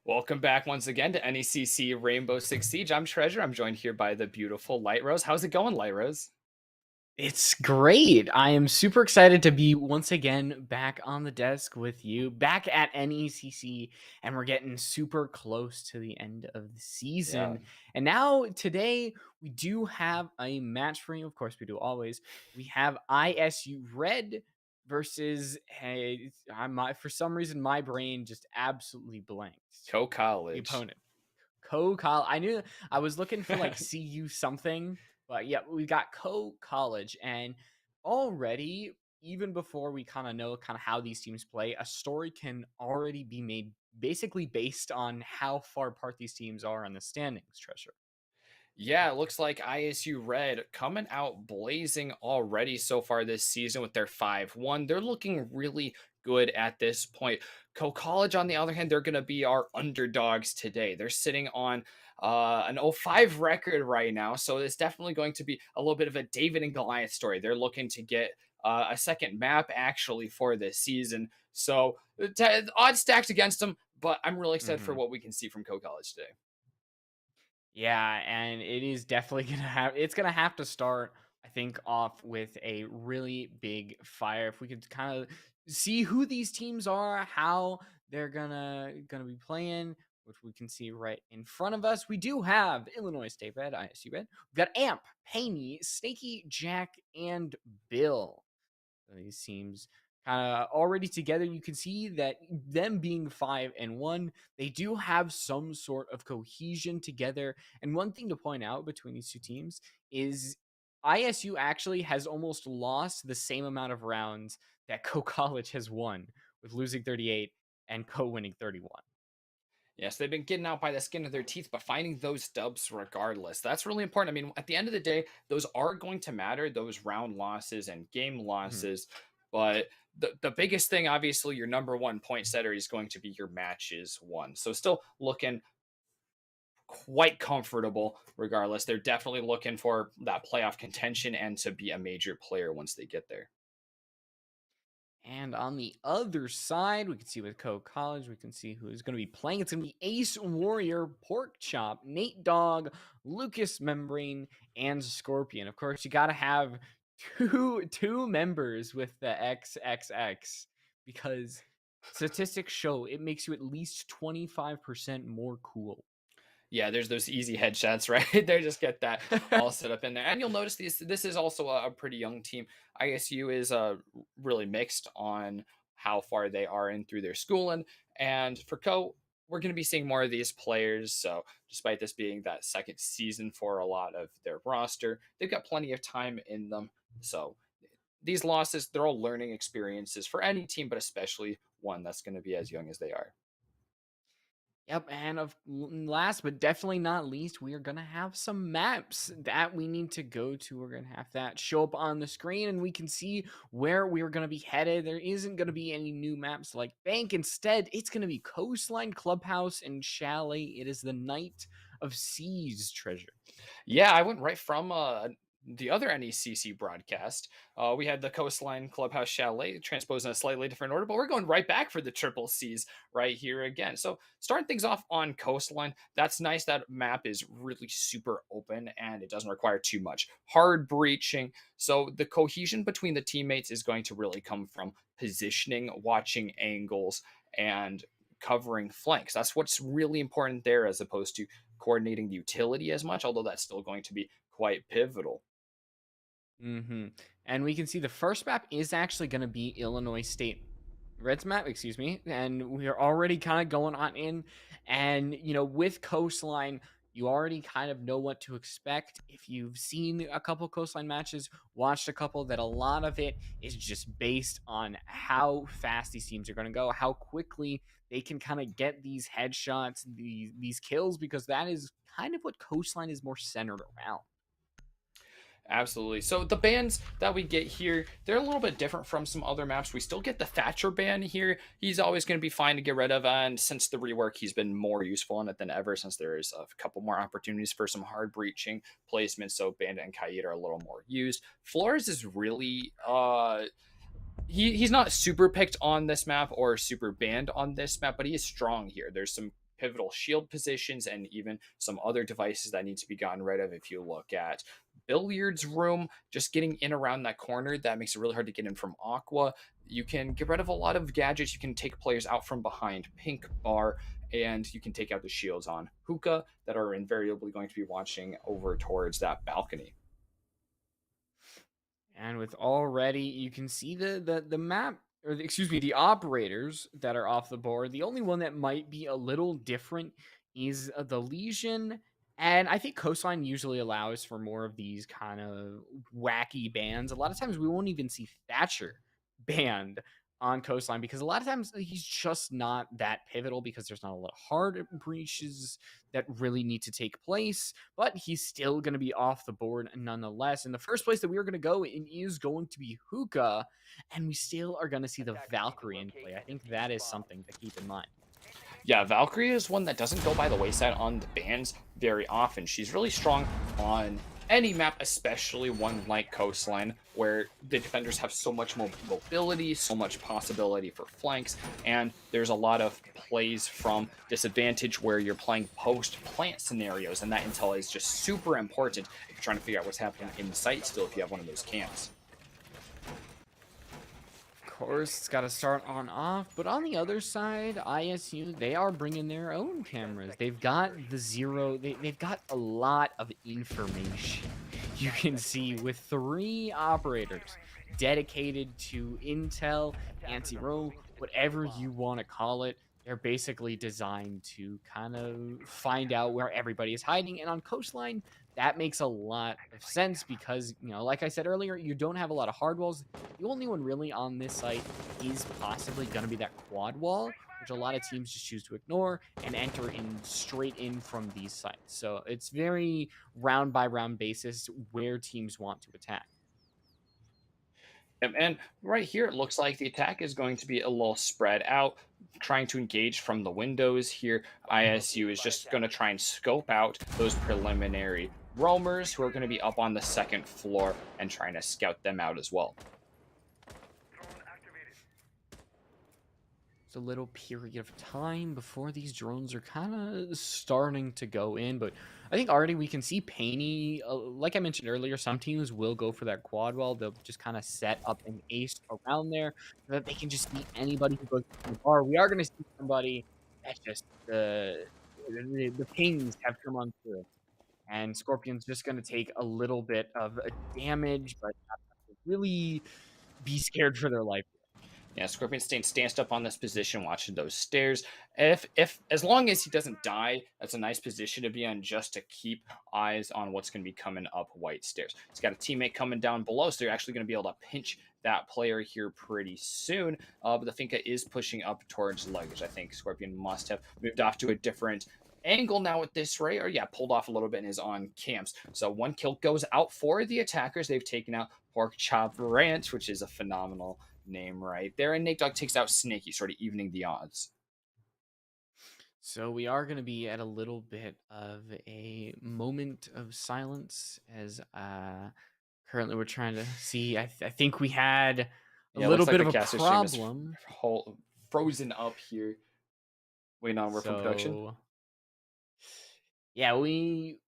D: Welcome back once again to NECC Rainbow Six Siege. I'm Treasure. I'm joined here by the beautiful Light Rose. How's it going, Light Rose?
E: It's great. I am super excited to be once again back on the desk with you, back at NECC, and we're getting super close to the end of the season. And now, today, we do have a match for you. Of course, we do always. We have ISU Red versus, hey, for some reason, my brain just absolutely blanked.
D: Co
E: The
D: College.
E: opponent. Co-college. I knew I was looking for like CU something, but yeah, we got co-college, and already, even before we kind of know kind of how these teams play, a story can already be made basically based on how far apart these teams are on the standings, Treasure.
D: Yeah, it looks like ISU Red coming out blazing already so far this season with their 5-1. They're looking really good at this point. Co-College, on the other hand, they're going to be our underdogs today. They're sitting on an 0-5 record right now, so it's definitely going to be a little bit of a David and Goliath story. They're looking to get a second map actually for this season. So odds stacked against them, but I'm really excited for what we can see from Co-College today.
E: Yeah, and it is definitely gonna have to start, I think, off with a really big fire. If we could kind of see who these teams are, how they're gonna be playing, which we can see right in front of us. We do have Illinois State Red, ISU Red. We've got Amp, Paney, Snaky, Jack, and Bill. These teams kind of already together. You can see that them being 5-1, they do have some sort of cohesion together. And one thing to point out between these two teams is ISU actually has almost lost the same amount of rounds that Co College has won, with losing 38 and Co winning 31.
D: Yes, they've been getting out by the skin of their teeth, but finding those dubs regardless. That's really important. I mean, at the end of the day, those are going to matter, those round losses and game losses. But the biggest thing, obviously, your number one point setter is going to be your matches won. So still looking quite comfortable regardless. They're definitely looking for that playoff contention and to be a major player once they get there.
E: And on the other side, we can see with Co College, we can see who's going to be playing. It's going to be Ace Warrior, Pork Chop, Nate Dogg, Lucas Membrane, and Scorpion. Of course, you got to have two members with the XXX, because statistics show it makes you at least 25% more cool.
D: Yeah, there's those easy headshots right there. Just get that all set up in there. And you'll notice this is also a pretty young team. ISU is really mixed on how far they are in through their schooling. And for Co, we're going to be seeing more of these players. So despite this being that second season for a lot of their roster, they've got plenty of time in them. So these losses, they're all learning experiences for any team, but especially one that's going to be as young as they are.
E: Yep, and last but definitely not least, we are going to have some maps that we need to go to. We're going to have that show up on the screen, and we can see where we're going to be headed. There isn't going to be any new maps like Bank. Instead, it's going to be Coastline, Clubhouse, and Chalet. It is the Night of Seas, Treasure.
D: Yeah, I went right from the other NECC broadcast. We had the Coastline Clubhouse Chalet transposed in a slightly different order, but we're going right back for the Triple C's right here again. So starting things off on Coastline, that's nice. That map is really super open and it doesn't require too much hard breaching. So the cohesion between the teammates is going to really come from positioning, watching angles, and covering flanks. That's what's really important there, as opposed to coordinating the utility as much, although that's still going to be quite pivotal.
E: And we can see the first map is actually going to be Illinois State Red's map, excuse me. And we are already kind of going on in. And, with Coastline, you already kind of know what to expect. If you've seen a couple Coastline matches, watched a couple, that a lot of it is just based on how fast these teams are going to go, how quickly they can kind of get these headshots, these kills, because that is kind of what Coastline is more centered around.
D: Absolutely. So the bans that we get here, they're a little bit different from some other maps. We still get the Thatcher ban here. He's always going to be fine to get rid of. And since the rework, he's been more useful in it than ever, since there is a couple more opportunities for some hard breaching placements. So Bandit and Kayet are a little more used. Flores is really... he's not super picked on this map or super banned on this map, but he is strong here. There's some pivotal shield positions and even some other devices that need to be gotten rid of. If you look at billiards room, just getting in around that corner, that makes it really hard to get in from Aqua. You can get rid of a lot of gadgets. You can take players out from behind Pink Bar, and you can take out the shields on Hookah that are invariably going to be watching over towards that balcony.
E: And with already, you can see the map, or excuse me, the operators that are off the board. The only one that might be a little different is the Legion. And I think Coastline usually allows for more of these kind of wacky bans. A lot of times we won't even see Thatcher banned on Coastline because a lot of times he's just not that pivotal because there's not a lot of hard breaches that really need to take place, but he's still going to be off the board nonetheless. And the first place that we are going to go in is going to be Hookah, and we still are going to see the Valkyrie in play. I think that is something to keep in mind.
D: Yeah, Valkyrie is one that doesn't go by the wayside on the bans very often. She's really strong on any map, especially one like Coastline, where the defenders have so much more mobility, so much possibility for flanks, and there's a lot of plays from disadvantage where you're playing post-plant scenarios, and that intel is just super important if you're trying to figure out what's happening in the site still if you have one of those cams.
E: Course, it's got to start on off, but on the other side, ISU, they are bringing their own cameras. They've got the zero, they've got a lot of information. You can see with 3 operators dedicated to intel, anti-roam, whatever you want to call it. They're basically designed to kind of find out where everybody is hiding. And on Coastline, that makes a lot of sense because, like I said earlier, you don't have a lot of hard walls. The only one really on this site is possibly going to be that quad wall, which a lot of teams just choose to ignore and enter in straight in from these sites. So it's very round by round basis where teams want to attack.
D: And right here, it looks like the attack is going to be a little spread out, trying to engage from the windows here. ISU is just going to try and scope out those preliminary roamers who are going to be up on the 2nd floor and trying to scout them out as well.
E: It's a little period of time before these drones are kind of starting to go in, but I think already we can see Painty, like I mentioned earlier, some teams will go for that quad wall. They'll just kind of set up an ace around there so that they can just meet anybody who goes to the bar. We are going to see somebody that's just the pings have come on through. And Scorpion's just going to take a little bit of damage, but not have to really be scared for their life.
D: Yeah, Scorpion staying stanced up on this position, watching those stairs. If as long as he doesn't die, that's a nice position to be on just to keep eyes on what's going to be coming up white stairs. He's got a teammate coming down below, so they're actually going to be able to pinch that player here pretty soon. But the Finka is pushing up towards luggage. I think Scorpion must have moved off to a different angle now at this rate, or yeah, pulled off a little bit and is on cams. So 1 kill goes out for the attackers. They've taken out Pork Chop Ranch, which is a phenomenal name right there, and Nate Dogg takes out Snaky, sort of evening the odds.
E: So we are going to be at a little bit of a moment of silence as currently we're trying to see. I think we had a little bit of a problem.
D: Frozen up here, waiting on work from production.
E: Yeah, we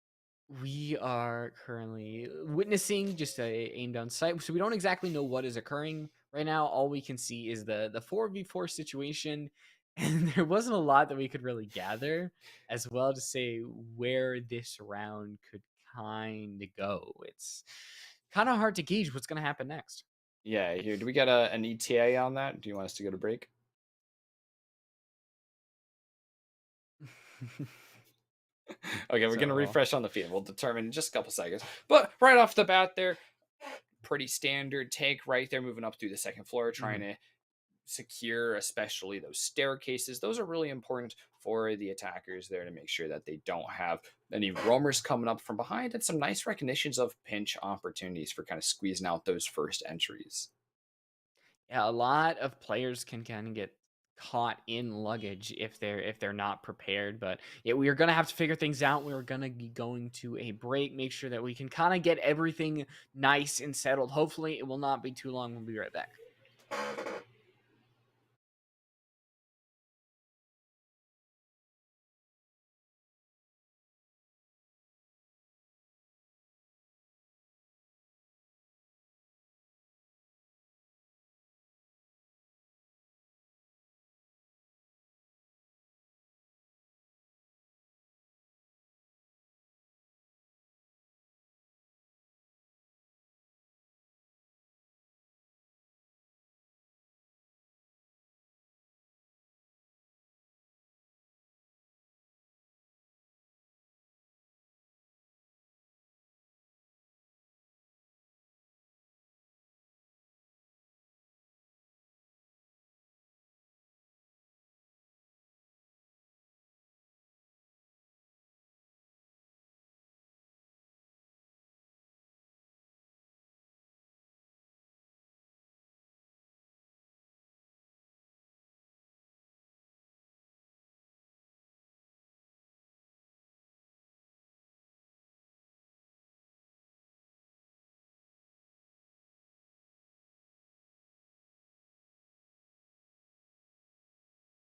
E: are currently witnessing just a aim down sight, so we don't exactly know what is occurring right now. All we can see is the 4v4 situation, and there wasn't a lot that we could really gather as well to say where this round could kind of go. It's kind of hard to gauge what's going to happen next.
D: Yeah, here, do we get an ETA on that? Do you want us to go to break? Okay, we're going to refresh on the feed. We'll determine in just a couple seconds. But right off the bat there, pretty standard take right there, moving up through the 2nd floor, trying to secure especially those staircases. Those are really important for the attackers there to make sure that they don't have any roamers coming up from behind, and some nice recognitions of pinch opportunities for kind of squeezing out those first entries.
E: Yeah, a lot of players can kind of get caught in luggage if they're not prepared, but yeah, we are going to have to figure things out. We're going to be going to a break, make sure that we can kind of get everything nice and settled. Hopefully it will not be too long. We'll be right back.